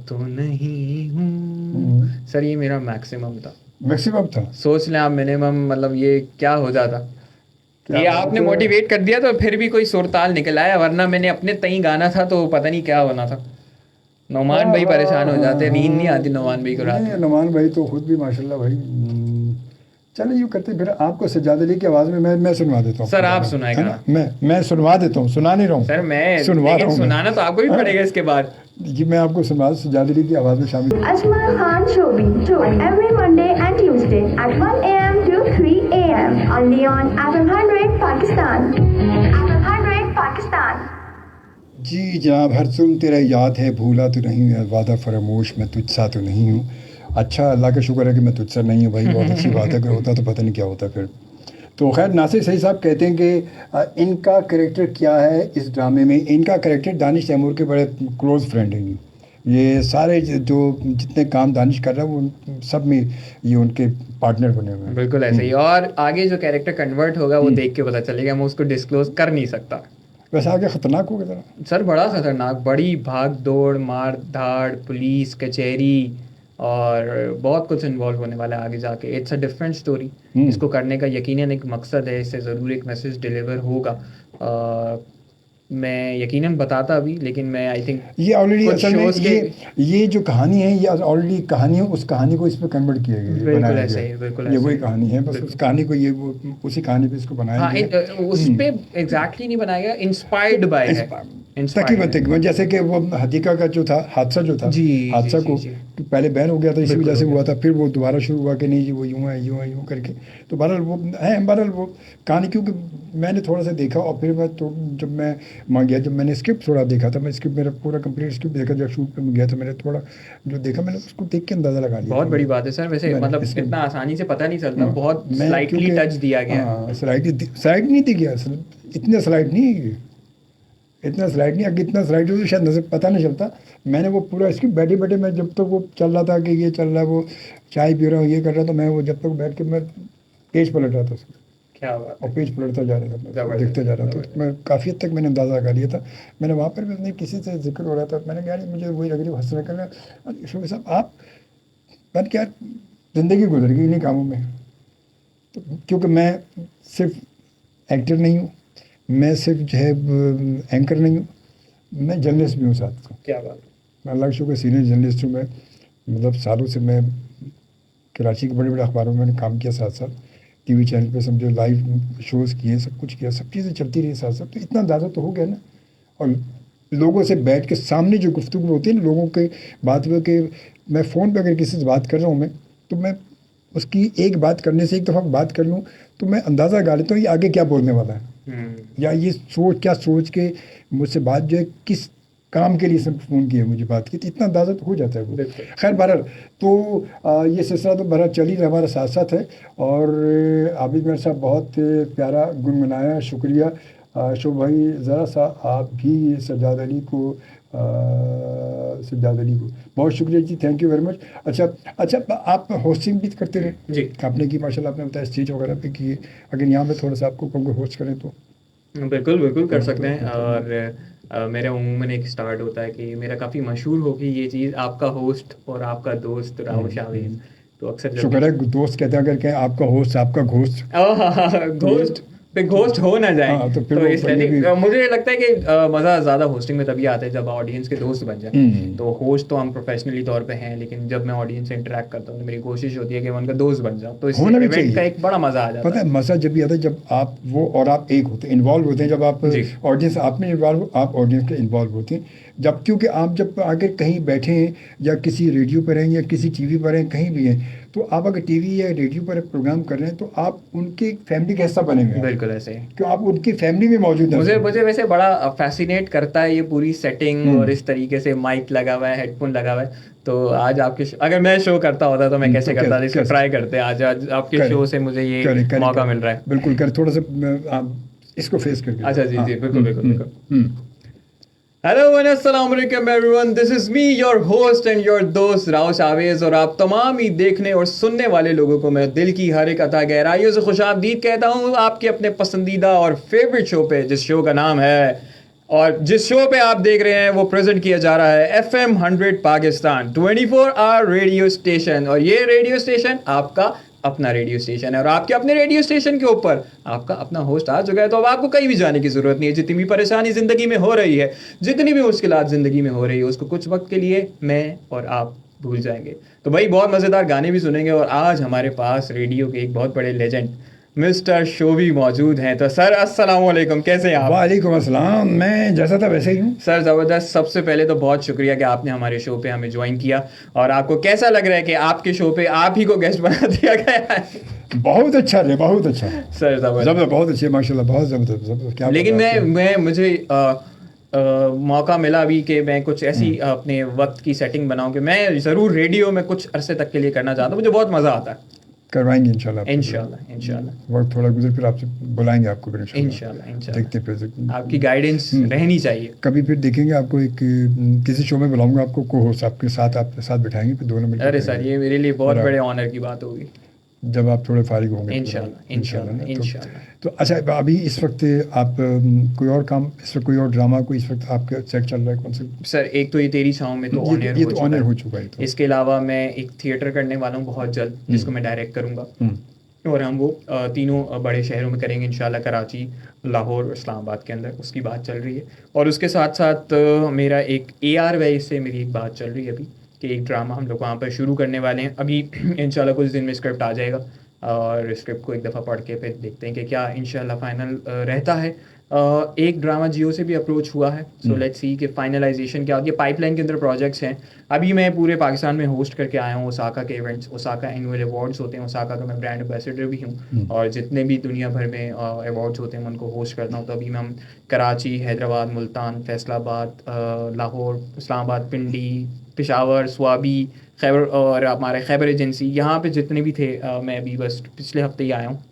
तो नहीं हूँ। सर ये मेरा मैक्सिमम था। सोच लें आप मिनिमम, मतलब ये क्या हो जाता। ये आपने मोटिवेट कर दिया तो फिर भी कोई सुरताल निकल आया, वरना मैंने अपने तई गाना था तो पता नहीं क्या होना था। नौमान भाई परेशान हो जाते, नींद नहीं आती नौमान भाई को रात में। नौमान भाई तो खुद भी माशाल्लाह भाई। चलो यूँ करते फिर आपको सज्जाद अली की आवाज़ में मैं सुनवा देता हूँ। सर आप सुनाएगा। मैं सुनवा देता हूँ, सुना नहीं रहा हूँ सर, मैं सुनाना तो आपको भी पड़ेगा इसके बाद जी। मैं आपको सुनवा सज्जाद अली की आवाज़ में शामिल। Ajmal Khan Shobhi every Monday and Tuesday at 1 a.m. to 3 a.m. only on FM 100 Pakistan. FM 100 Pakistan. जी जनाब, हर सुन तेरा याद है, भूला तो नहीं है, वादा फरामोश मैं तुझसा तो नहीं हूँ। अच्छा अल्लाह का शुक्र है कि मैं तुझसे नहीं हूँ भाई, बहुत अच्छी बात है। अगर होता तो पता नहीं क्या होता फिर। तो खैर नासिर सईद साहब कहते हैं कि इनका कैरेक्टर क्या है इस ड्रामे में। इनका कैरेक्टर दानिश तैमूर के बड़े क्लोज़ फ्रेंड हैं। ये सारे जो जितने काम दानिश कर रहा है वो सब में ये उनके पार्टनर बने हुए हैं। बिल्कुल ऐसे ही। और आगे जो कैरेक्टर कन्वर्ट होगा वो देख के पता चलेगा, मैं उसको डिस्क्लोज कर नहीं सकता। वैसे आगे ख़तरनाक होगा ज़रा। सर बड़ा ख़तरनाक, बड़ी भाग दौड़, मार धाड़, पुलिस कचहरी और बहुत कुछ इन्वॉल्व होने वाला है आगे जाके। It's a different story. इसको करने का यकीनन एक मकसद है, इससे ज़रूर एक मैसेज डिलीवर होगा। मैं यकीनन बताता अभी, लेकिन मैं आई थिंक ये ऑलरेडी असल में ये जो कहानी है ये ऑलरेडी कहानी है, उस कहानी को इस पे कन्वर्ट किया गया है। बिल्कुल ऐसे ही, बिल्कुल ये वही कहानी है, बस उस कहानी को ये उसी कहानी पे इसको बनाया गया है। उस पे एग्जैक्टली नहीं बनाया गया, इंस्पायर्ड बाय है। तकरीबन जैसे कि वो हदीका का जो था हादसा हादसा को पहले बैन हो गया था, इसी वजह से हुआ था, फिर वो दोबारा शुरू हुआ कि नहीं जी वो यूँ है यूँ करके। तो बहरहाल वो कहानी, क्योंकि मैंने थोड़ा सा देखा और फिर मैं तो जब मैं वहाँ गया, जब मैंने स्क्रिप्ट थोड़ा देखा था, मैं स्क्रिप्ट मेरा पूरा कंप्लीट स्क्रिप्ट देखा, जब शूट पे मैं गया था मैंने थोड़ा जो देखा मैंने उसको देख के अंदाज़ा लगा लिया। बहुत बड़ी बात है सर, वैसे मतलब इतना आसानी से पता नहीं चलता, बहुत स्लाइटली टच दिया गया। स्लाइड नहीं दी गया, इतना स्लाइड नहीं, अगर इतना स्लाइड हो तो शायद नजर पता नहीं चलता। मैंने वो पूरा इसकी बैठे बैठे मैं जब तक वो चल रहा था कि ये चल रहा है, वो चाय पी रहा हूँ ये कर रहा था, मैं वो जब तक बैठ के मैं पेज पलट रहा था उसको, क्या बात, और पेज पलटता जा रहा था, देखते जा रहा था। तो मैं काफ़ी हद तक मैंने अंदाज़ा लगा लिया था। मैंने वहाँ पर भी किसी से जिक्र हो रहा था, मैंने कहा मुझे वही लग रही हंसने करना, शोभी साहब आप मैंने क्या ज़िंदगी गुजर गई इन्हीं कामों में। तो क्योंकि मैं सिर्फ एक्टर नहीं हूँ, मैं सिर्फ जो है एंकर नहीं हूँ, मैं जर्नलिस्ट भी हूँ साथ में। क्या बात, मैं अल्लाह के शुक्र सीनियर जर्नलिस्ट हूँ। मैं मतलब सालों से मैं कराची के बड़े बड़े अखबारों में मैंने काम किया, साथ साथ टीवी चैनल पे समझो लाइव शोज़ किए, सब कुछ किया, सब चीज़ें चलती रही साथ साथ। तो इतना अंदाज़ा तो हो गया ना। और लोगों से बैठ के सामने जो गुफ्तगू होती है ना, लोगों के बात हुआ कि मैं फ़ोन पे अगर किसी से बात कर रहा हूँ मैं, तो मैं उसकी एक बात करने से एक दफ़ा बात कर लूँ तो मैं अंदाज़ा लगा लेता हूँ ये आगे क्या बोलने वाला है, या ये सोच के मुझसे बात जो है किस काम के लिए सब फ़ोन किया मुझे बात की, तो इतना अंदाज़ा तो हो जाता है वो। खैर बहरहाल तो ये सिलसिला तो बहरहाल चल ही रहा हमारे साथ साथ है। और आबिद मेरे साहब बहुत प्यारा गुनगुनाया, शुक्रिया। शोभ भाई ज़रा सा आप भी सज्जाद अली को बहुत शुक्रिया जी, थैंक यू वेरी मच। अच्छा आप होस्टिंग भी करते रहे जी? आपने की माशाल्लाह, आपने बताया स्टेज वगैरह पे की, अगर यहाँ पे थोड़ा सा आपको कहूँगा होस्ट करें तो बिल्कुल कर सकते हैं। और मेरा उमूमन एक स्टार्ट होता है कि मेरा काफ़ी मशहूर होगी ये चीज़, आपका होस्ट और आपका दोस्त राहुल शावीज। तो अक्सर शुक्र है दोस्त कहते हैं, अगर कहें आपका होस्ट आपका घोस्ट घोस्ट पे घोस्ट हो ना जाए। हाँ, तो इसलिए मुझे लगता है कि मज़ा ज़्यादा होस्टिंग में तभी आता है जब ऑडियंस के दोस्त बन जाए। तो होस्ट तो हम प्रोफेशनली तौर पे हैं, लेकिन जब मैं ऑडियंस से इंटरेक्ट करता हूँ तो मेरी कोशिश होती है कि मैं उनका दोस्त बन जाऊँ। तो इस इवेंट का एक बड़ा मज़ा आ जाता है। पता है मज़ा जब भी आता है जब आप वो और आप एक होते हैं, इन्वॉल्व होते हैं, जब आप ऑडियंस आप में इन्वॉल्व, आप ऑडियंस के इन्वॉल्व होते हैं। जब क्योंकि आप जब आगे कहीं बैठे हैं या किसी रेडियो पर हैं या किसी टीवी पर हैं, कहीं भी हैं, तो आप अगर टीवी या रेडियो पर प्रोग्राम कर रहे हैं तो आप उनके फैमिली का हिस्सा बने हुए हैं। बिल्कुल ऐसे क्यों आप उनकी फैमिली में मौजूद हैं। मुझे वैसे बड़ा फैसिनेट करता है ये पूरी सेटिंग, और इस तरीके से माइक लगा हुआ है, हेडफोन लगा हुआ है। तो आज आपके अगर मैं शो करता होता तो मैं कैसे करता, इसको ट्राई करते हैं। आज आपके शो से मुझे ये मौका मिल रहा है। बिल्कुल कर, थोड़ा सा इसको फेस करके। अच्छा जी बिल्कुल। हेलो एंड अस्सलाम वालेकुम everyone, this is me your host and your दोस्त राहुल शावेज। और आप तमाम ही देखने और सुनने वाले लोगों को मैं दिल की हर एक अता गहराइयों से खुशामदीद कहता हूँ आपके अपने पसंदीदा और फेवरेट शो पे, जिस शो का नाम है और जिस शो पे आप देख रहे हैं वो प्रेजेंट किया जा रहा है FM 100 Pakistan 24 hour radio station. और ये रेडियो स्टेशन आपका अपना रेडियो स्टेशन है, और आपके अपने रेडियो स्टेशन के ऊपर आपका अपना होस्ट आ चुका है। तो अब आपको कहीं भी जाने की ज़रूरत नहीं है। जितनी भी परेशानी ज़िंदगी में हो रही है, जितनी भी मुश्किलात ज़िंदगी में हो रही है, उसको कुछ वक्त के लिए मैं और आप भूल जाएंगे। तो भाई बहुत मज़ेदार गाने भी सुनेंगे। और आज हमारे पास रेडियो के एक बहुत बड़े लेजेंड मिस्टर शोभी मौजूद हैं। तो सर अस्सलाम वालेकुम, कैसे हैं आप? वालेकुम अस्सलाम, मैं जैसा था वैसे ही हूँ सर। ज़बरदस्त। सबसे पहले तो बहुत शुक्रिया कि आपने हमारे शो पे हमें ज्वाइन किया। और आपको कैसा लग रहा है कि आपके शो पे आप ही को गेस्ट बना दिया गया है? बहुत अच्छा है, बहुत अच्छा सर, ज़बरदस्त, बहुत अच्छे माशाल्लाह, बहुत ज़बरदस्त। लेकिन मुझे मौका मिला अभी कि मैं कुछ ऐसी अपने वक्त की सेटिंग बनाऊं कि मैं ज़रूर रेडियो में कुछ अरसे तक के लिए करना चाहता हूँ। मुझे बहुत मज़ा आता है। करवाएंगे इंशाल्लाह वक्त थोड़ा गुजर फिर आपसे बुलाएंगे आपको फिर इंशाल्लाह। देखते फिर आपकी गाइडेंस रहनी चाहिए। कभी फिर देखेंगे आपको, एक किसी शो में बुलाऊंगा आपको, को होस्ट आपके साथ बिठाएंगे, फिर दोनों मिलकर। अरे सर, ये मेरे लिए बहुत बड़े ऑनर की बात होगी जब आप थोड़े फारिग होंगे इंशाल्लाह। तो अच्छा, अभी इस वक्त आप कोई और काम, इस वक्त कोई और ड्रामा कोई इस वक्त आपका सेट चल रहा है कौन सा? सर एक तो ये तेरी छाँव में तो ऑनर हो चुका है। तो इसके अलावा मैं एक थिएटर करने वाला हूँ बहुत जल्द, जिसको मैं डायरेक्ट करूँगा। और हम वो तीनों बड़े शहरों में करेंगे इंशाल्लाह, कराची, लाहौर और इस्लामाबाद के अंदर। उसकी बात चल रही है। और उसके साथ साथ मेरा एक AR वैस से मेरी एक बात चल रही है अभी कि एक ड्रामा हम लोग वहाँ पर शुरू करने वाले हैं। अभी इंशाल्लाह कुछ दिन में स्क्रिप्ट आ जाएगा, और स्क्रिप्ट को एक दफ़ा पढ़ के फिर देखते हैं कि क्या इंशाल्लाह फाइनल रहता है। एक ड्रामा जियो से भी अप्रोच हुआ है, सो लेट्स सी कि फाइनलाइजेशन क्या होती है। पाइपलाइन के अंदर प्रोजेक्ट्स हैं। अभी मैं पूरे पाकिस्तान में होस्ट करके आया हूँ ओसाका के इवेंट्स, ओसाका एनुअल अवार्ड्स होते हैं, ओसाका का मैं ब्रांड एम्बेसडर भी हूँ, और जितने भी दुनिया भर में अवार्ड्स होते हैं मैं उनको होस्ट करता हूँ। तो अभी हम कराची, हैदराबाद, मुल्तान, फैसलाबाद, लाहौर, इस्लामाबाद, पिंडी, पेशावर, स्वाबी, खैबर और हमारे खैबर एजेंसी, यहाँ पे जितने भी थे मैं अभी बस पिछले हफ्ते ही आया हूँ,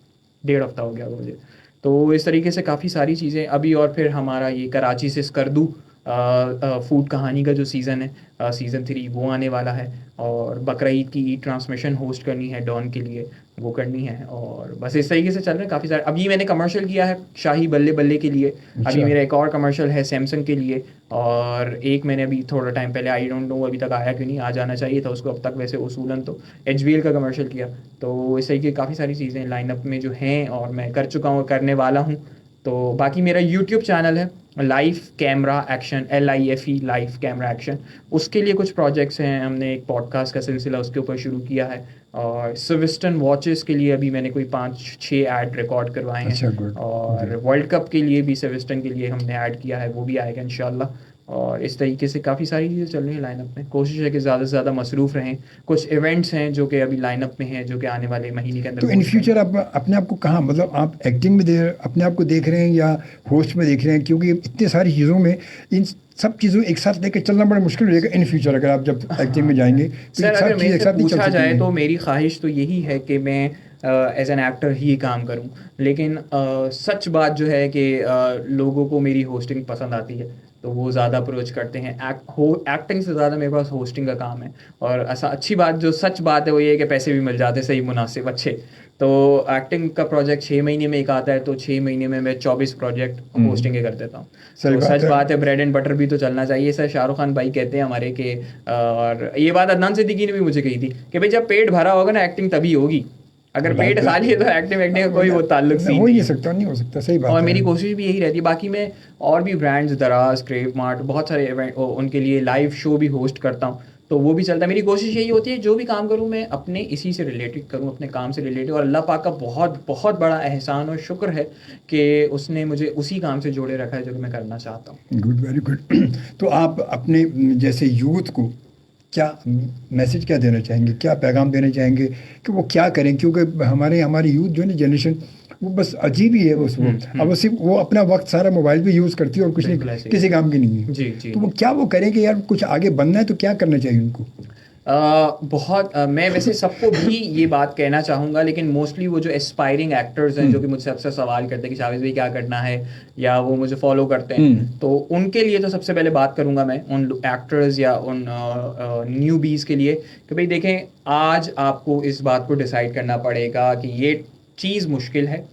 1.5 हफ्ता हो गया मुझे। तो इस तरीके से काफ़ी सारी चीज़ें अभी, और फिर हमारा ये कराची से स्कर्दू फूड कहानी का जो सीज़न है, सीज़न 3 वो आने वाला है, और बकरा ईद की ट्रांसमिशन होस्ट करनी है डॉन के लिए, वो करनी है। और बस इस तरीके से चल रहे हैं काफ़ी सारे। अभी मैंने कमर्शियल किया है शाही बल्ले बल्ले के लिए, अभी मेरा एक और कमर्शियल है सैमसंग के लिए, और एक मैंने अभी थोड़ा टाइम पहले, आई डोंट नो अभी तक आया क्यों नहीं, आ जाना चाहिए था उसको अब तक वैसे उसूलन, तो HBL का कमर्शियल किया। तो इस तरीके काफ़ी सारी चीज़ें लाइनअप में जो हैं और मैं कर चुका हूँ, करने वाला हूँ। तो बाकी मेरा यूट्यूब चैनल है life camera action, LIFE life camera action, उसके लिए कुछ प्रोजेक्ट्स हैं। हमने एक पॉडकास्ट का सिलसिला उसके ऊपर शुरू किया है, और सिविस्टन वॉचेस के लिए अभी मैंने कोई 5-6 ऐड रिकॉर्ड करवाए हैं। अच्छा, और वर्ल्ड कप के लिए भी सिविस्टन के लिए हमने ऐड किया है, वो भी आएगा इंशाल्लाह। और इस तरीके से काफ़ी सारी चीज़ें चल रही हैं लाइनअप में। कोशिश है कि ज़्यादा से ज़्यादा मसरूफ़ रहें। कुछ इवेंट्स हैं जो कि अभी लाइनअप में हैं, जो कि आने वाले महीने के अंदर। तो इन फ्यूचर आप अपने आप को कहाँ, मतलब आप एक्टिंग में अपने आप को देख रहे हैं या होस्ट में देख रहे हैं? क्योंकि इतनी सारी चीज़ों में इन सब चीज़ों एक साथ लेकर चलना बड़ा मुश्किल हो जाएगा इन फ्यूचर, अगर आप जब एक्टिंग में जाएंगे तो सर अगर मेरे से पूछा जाए तो सकती। मेरी ख्वाहिश तो यही है कि मैं एज एन एक्टर ही काम करूं, लेकिन सच बात जो है कि लोगों को मेरी होस्टिंग पसंद आती है, तो वो ज़्यादा अप्रोच करते हैं। एक्टिंग से ज़्यादा मेरे पास होस्टिंग का काम है। और ऐसा अच्छी बात, जो सच बात है वो ये है कि पैसे भी मिल जाते सही मुनासिब अच्छे। तो एक्टिंग का प्रोजेक्ट 6 महीने में एक आता है, तो 6 महीने में मैं 24 प्रोजेक्ट होस्टिंग के कर देता हूँ। तो सच बात है, ब्रेड एंड बटर भी तो चलना चाहिए सर। शाहरुख खान भाई कहते हैं हमारे के, और ये बात अदनान सिद्दीकी ने भी मुझे कही थी कि भाई जब पेट भरा होगा ना एक्टिंग तभी होगी, अगर पेट खाली है तो एक्टिंग का कोई वो ताल्लुक हो ही नहीं हो सकता। सही बात और है। मेरी कोशिश भी यही रहती है। बाकी मैं और भी ब्रांड्स, दराज, क्रेव मार्ट, बहुत सारे इवेंट, उनके लिए लाइव शो भी होस्ट करता हूँ, तो वो भी चलता है। मेरी कोशिश यही होती है जो भी काम करूँ मैं अपने इसी से रिलेटेड करूँ, अपने काम से रिलेटेड। और अल्लाह पाक का बहुत बहुत बड़ा एहसान और शुक्र है कि उसने मुझे उसी काम से जोड़े रखा है जो कि मैं करना चाहता हूँ। Good, very good. तो आप अपने जैसे यूथ को क्या मैसेज क्या देना चाहेंगे, क्या पैगाम देना चाहेंगे कि वो क्या करें? क्योंकि हमारी यूथ जो है ना, जनरेशन, वो बस अजीब ही है बस। वो अब वो सिर्फ वो अपना वक्त सारा मोबाइल पे यूज़ करती है और कुछ नहीं, किसी काम की नहीं है। जी। तो वो क्या वो करें कि यार कुछ आगे बनना है तो क्या करना चाहिए उनको? मैं वैसे सबको भी ये बात कहना चाहूँगा, लेकिन मोस्टली वो जो एस्पायरिंग एक्टर्स हैं जो कि मुझसे अक्सर सवाल करते हैं कि शाहिद भाई क्या करना है, या वो मुझे फॉलो करते हैं, तो उनके लिए तो सबसे पहले बात करूँगा मैं उन एक्टर्स या उन न्यूबीज़ के लिए कि भाई देखें, आज आपको इस बात को डिसाइड करना पड़ेगा कि ये चीज़ मुश्किल है।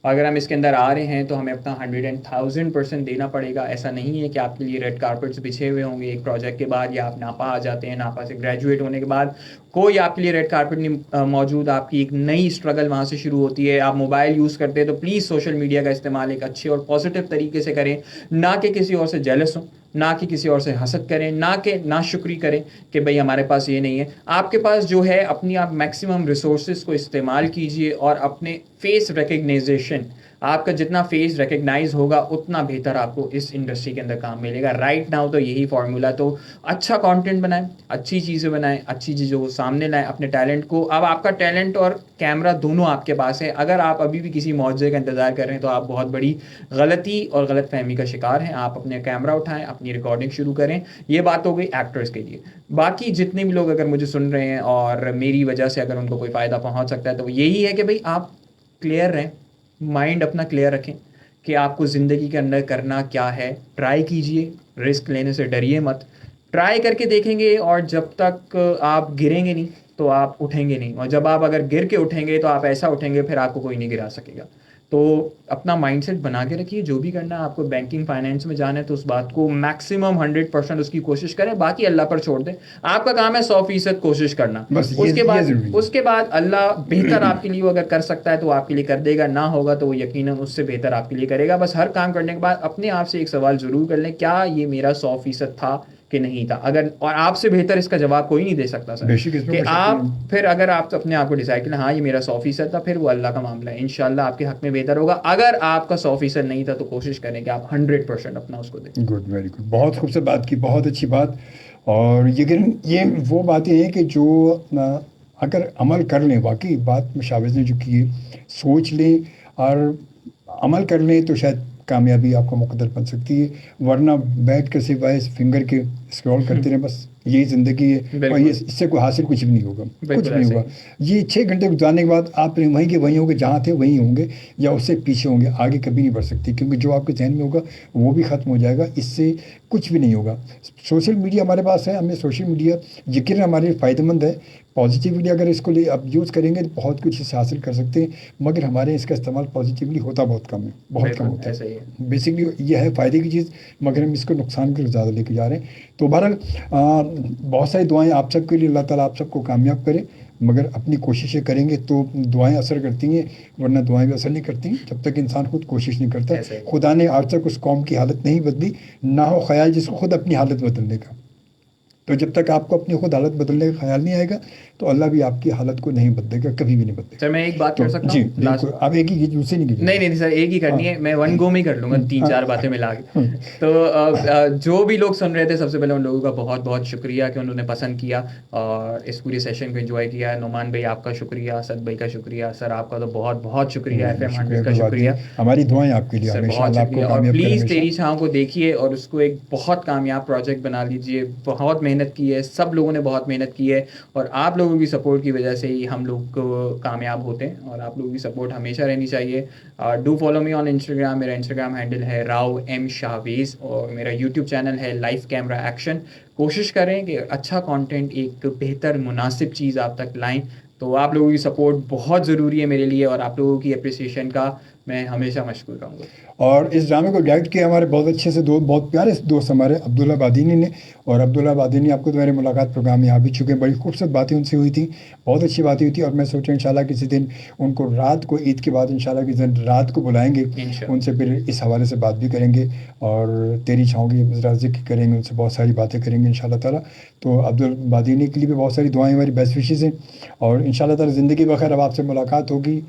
अगर हम इसके अंदर आ रहे हैं तो हमें अपना 110,000% देना पड़ेगा। ऐसा नहीं है कि आपके लिए रेड कारपेट्स बिछे हुए होंगे एक प्रोजेक्ट के बाद, या आप नापा आ जाते हैं, नापा से ग्रेजुएट होने के बाद कोई आपके लिए रेड कारपेट नहीं मौजूद। आपकी एक नई स्ट्रगल वहाँ से शुरू होती है। आप मोबाइल यूज़ करते हैं तो प्लीज़ सोशल मीडिया का इस्तेमाल एक अच्छे और पॉजिटिव तरीके से करें, ना कि किसी और से जेलस हों, ना कि किसी और से हसद करें, ना कि नाशुक्री करें कि भाई हमारे पास ये नहीं है। आपके पास जो है अपनी आप मैक्सिमम रिसोर्सेज को इस्तेमाल कीजिए, और अपने फेस रिकग्नाइजेशन, आपका जितना फेस रिकग्नाइज होगा उतना बेहतर आपको इस इंडस्ट्री के अंदर काम मिलेगा। राइट नाउ तो यही फॉर्मूला। तो अच्छा कंटेंट बनाएं, अच्छी चीज़ें बनाएं, अच्छी चीज़ों को सामने लाएं, अपने टैलेंट को। अब आपका टैलेंट और कैमरा दोनों आपके पास है। अगर आप अभी भी किसी मौजज़े का इंतज़ार कर रहे हैं तो आप बहुत बड़ी गलती और गलत फहमी का शिकार हैं। आप अपने कैमरा उठाएं, अपनी रिकॉर्डिंग शुरू करें। ये बात हो गई एक्टर्स के लिए। बाकी जितने भी लोग अगर मुझे सुन रहे हैं और मेरी वजह से अगर उनको कोई फ़ायदा पहुँच सकता है, तो यही है कि भाई आप क्लियर रहें, माइंड अपना क्लियर रखें कि आपको ज़िंदगी के अंदर करना क्या है। ट्राई कीजिए, रिस्क लेने से डरिए मत। ट्राई करके देखेंगे, और जब तक आप गिरेंगे नहीं तो आप उठेंगे नहीं, और जब आप अगर गिर के उठेंगे तो आप ऐसा उठेंगे फिर आपको कोई नहीं गिरा सकेगा। तो अपना माइंडसेट बना के रखिए। जो भी करना है, आपको बैंकिंग फाइनेंस में जाना है तो उस बात को मैक्सिमम 100% उसकी कोशिश करें। बाकी अल्लाह पर छोड़ दें। आपका काम है 100% कोशिश करना। उसके बाद अल्लाह बेहतर आपके लिए अगर कर सकता है तो आपके लिए कर देगा, ना होगा तो वो यकीनन उससे बेहतर आपके लिए करेगा। बस हर काम करने के बाद अपने आप से एक सवाल ज़रूर कर लें, क्या ये मेरा 100% था कि नहीं था। अगर और आपसे बेहतर इसका जवाब कोई नहीं दे सकता सर कि आप फिर अगर आप अपने आप को डिसाइड करें हाँ ये मेरा 100% था, फिर वो अल्लाह का मामला है, इंशाल्लाह आपके हक में बेहतर होगा। अगर आपका 100% नहीं था तो कोशिश करें कि आप 100% अपना उसको दें। गुड, वेरी गुड, बहुत खूबसूरत बात की, बहुत अच्छी बात। और ये वो बातें हैं कि जो अगर अमल कर लें, वाकई बात मुशाविज़ ने जो की सोच लें और अमल कर लें तो शायद कामयाबी आपका मुकद्दर बन सकती है, वरना बैठ कर सिवाय फिंगर के स्क्रॉल करते रहें, बस यही ज़िंदगी है और ये इससे कोई हासिल कुछ भी नहीं होगा, कुछ नहीं होगा। ये 6 घंटे गुजारने के बाद आप वहीं के वहीं होंगे, जहाँ थे वहीं होंगे या उससे पीछे होंगे, आगे कभी नहीं बढ़ सकती, क्योंकि जो आपके जहन में होगा वो भी ख़त्म हो जाएगा, इससे कुछ भी नहीं होगा। सोशल मीडिया हमारे पास है, हमें सोशल मीडिया यकीन हमारे लिए फ़ायदेमंद है, पॉजिटिवली अगर इसको ले आप यूज़ करेंगे तो बहुत कुछ इससे हासिल कर सकते हैं, मगर हमारे इसका इस्तेमाल पॉजिटिवली होता बहुत कम है, बहुत कम होता है। बेसिकली यह है फ़ायदे की चीज़, मगर हम इसको नुकसान की ज़्यादा लेके जा रहे हैं। तो बहरहाल बहुत सारी दुआएं आप सबके लिए, अल्लाह ताला आप सबको कामयाब करे, मगर अपनी कोशिशें करेंगे तो दुआएं असर करती हैं, वरना दुआएं भी असर नहीं करती जब तक इंसान खुद कोशिश नहीं करता। खुदा ने आज तक उस कौम की हालत नहीं बदली, ना हो ख्याल जिसको खुद अपनी हालत बदलने का। तो जब तक आपको अपनी खुद हालत बदलने का ख्याल नहीं आएगा तो अल्लाह भी आपकी हालत को नहीं बदलेगा, कभी भी नहीं बदलेगा। सर मैं एक बात कर सकता हूँ? जी, आप एक ही दूसरी नहीं सर, एक ही करनी है, मैं वन गो में कर लूँगा 3-4 बातें मिला के। तो जो भी लोग सुन रहे थे, सबसे पहले उन लोगों का बहुत बहुत शुक्रिया कि उन्होंने पसंद किया और इस पूरे सेशन को एंजॉय किया। नुमान भाई आपका शुक्रिया, असद भाई का शुक्रिया, सर आपका तो बहुत बहुत शुक्रिया, FM 100 का शुक्रिया, हमारी दुआएं आपके लिए बहुत शुक्रिया। और प्लीज़ तेरी छाँव को देखिए और उसको एक बहुत कामयाब प्रोजेक्ट बना लीजिए। बहुत मेहनत की है, सब लोगों ने बहुत मेहनत की है और आप लोगों की सपोर्ट की वजह से ही हम लोग कामयाब होते हैं और आप लोगों की सपोर्ट हमेशा रहनी चाहिए। Do follow me on Instagram, मेरा इंस्टाग्राम हैंडल है राव एम शाहवेज़ और मेरा यूट्यूब चैनल है लाइफ कैमरा एक्शन। कोशिश करें कि अच्छा कंटेंट, एक बेहतर मुनासिब चीज़ आप तक लाएं। तो आप लोगों की सपोर्ट बहुत ज़रूरी है मेरे लिए और आप लोगों की अप्रिसिएशन का मैं हमेशा मशकूर रहूँगा। और इस ड्रामे को डायरेक्ट किया हमारे बहुत अच्छे से बहुत प्यारे दोस्त हमारे अब्दुल्ला बादीनी ने। और अब्दुल्ला बादीनी आपको तो मेरे मुलाकात प्रोग्राम में आ भी चुके हैं, बड़ी खूबसूरत बातें उनसे हुई थी, बहुत अच्छी बातें हुई थी। और मैं सोचा इंशाल्लाह किसी दिन उनको रात को, ईद के बाद इंशाल्लाह किसी दिन रात को बुलाएंगे, उनसे फिर इस हवाले से बात भी करेंगे और तेरी छाँव की ज़रा ज़िक्र करेंगे, उनसे बहुत सारी बातें करेंगे इंशाल्लाह ताला। तो अब्दुल बादीनी के लिए भी बहुत सारी दुआएँ, हमारी बेस्ट विशेज़ हैं और इंशाल्लाह ताला ज़िंदगी बखैर अब आपसे मुलाकात होगी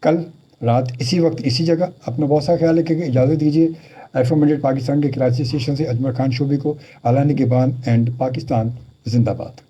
कल रात इसी वक्त इसी जगह। अपना बहुत सा ख्याल रखिएगा, इजाज़त दीजिए। FM 100 पाकिस्तान के कराची स्टेशन से अजमल खान शोबी को अला निगहबान एंड पाकिस्तान जिंदाबाद।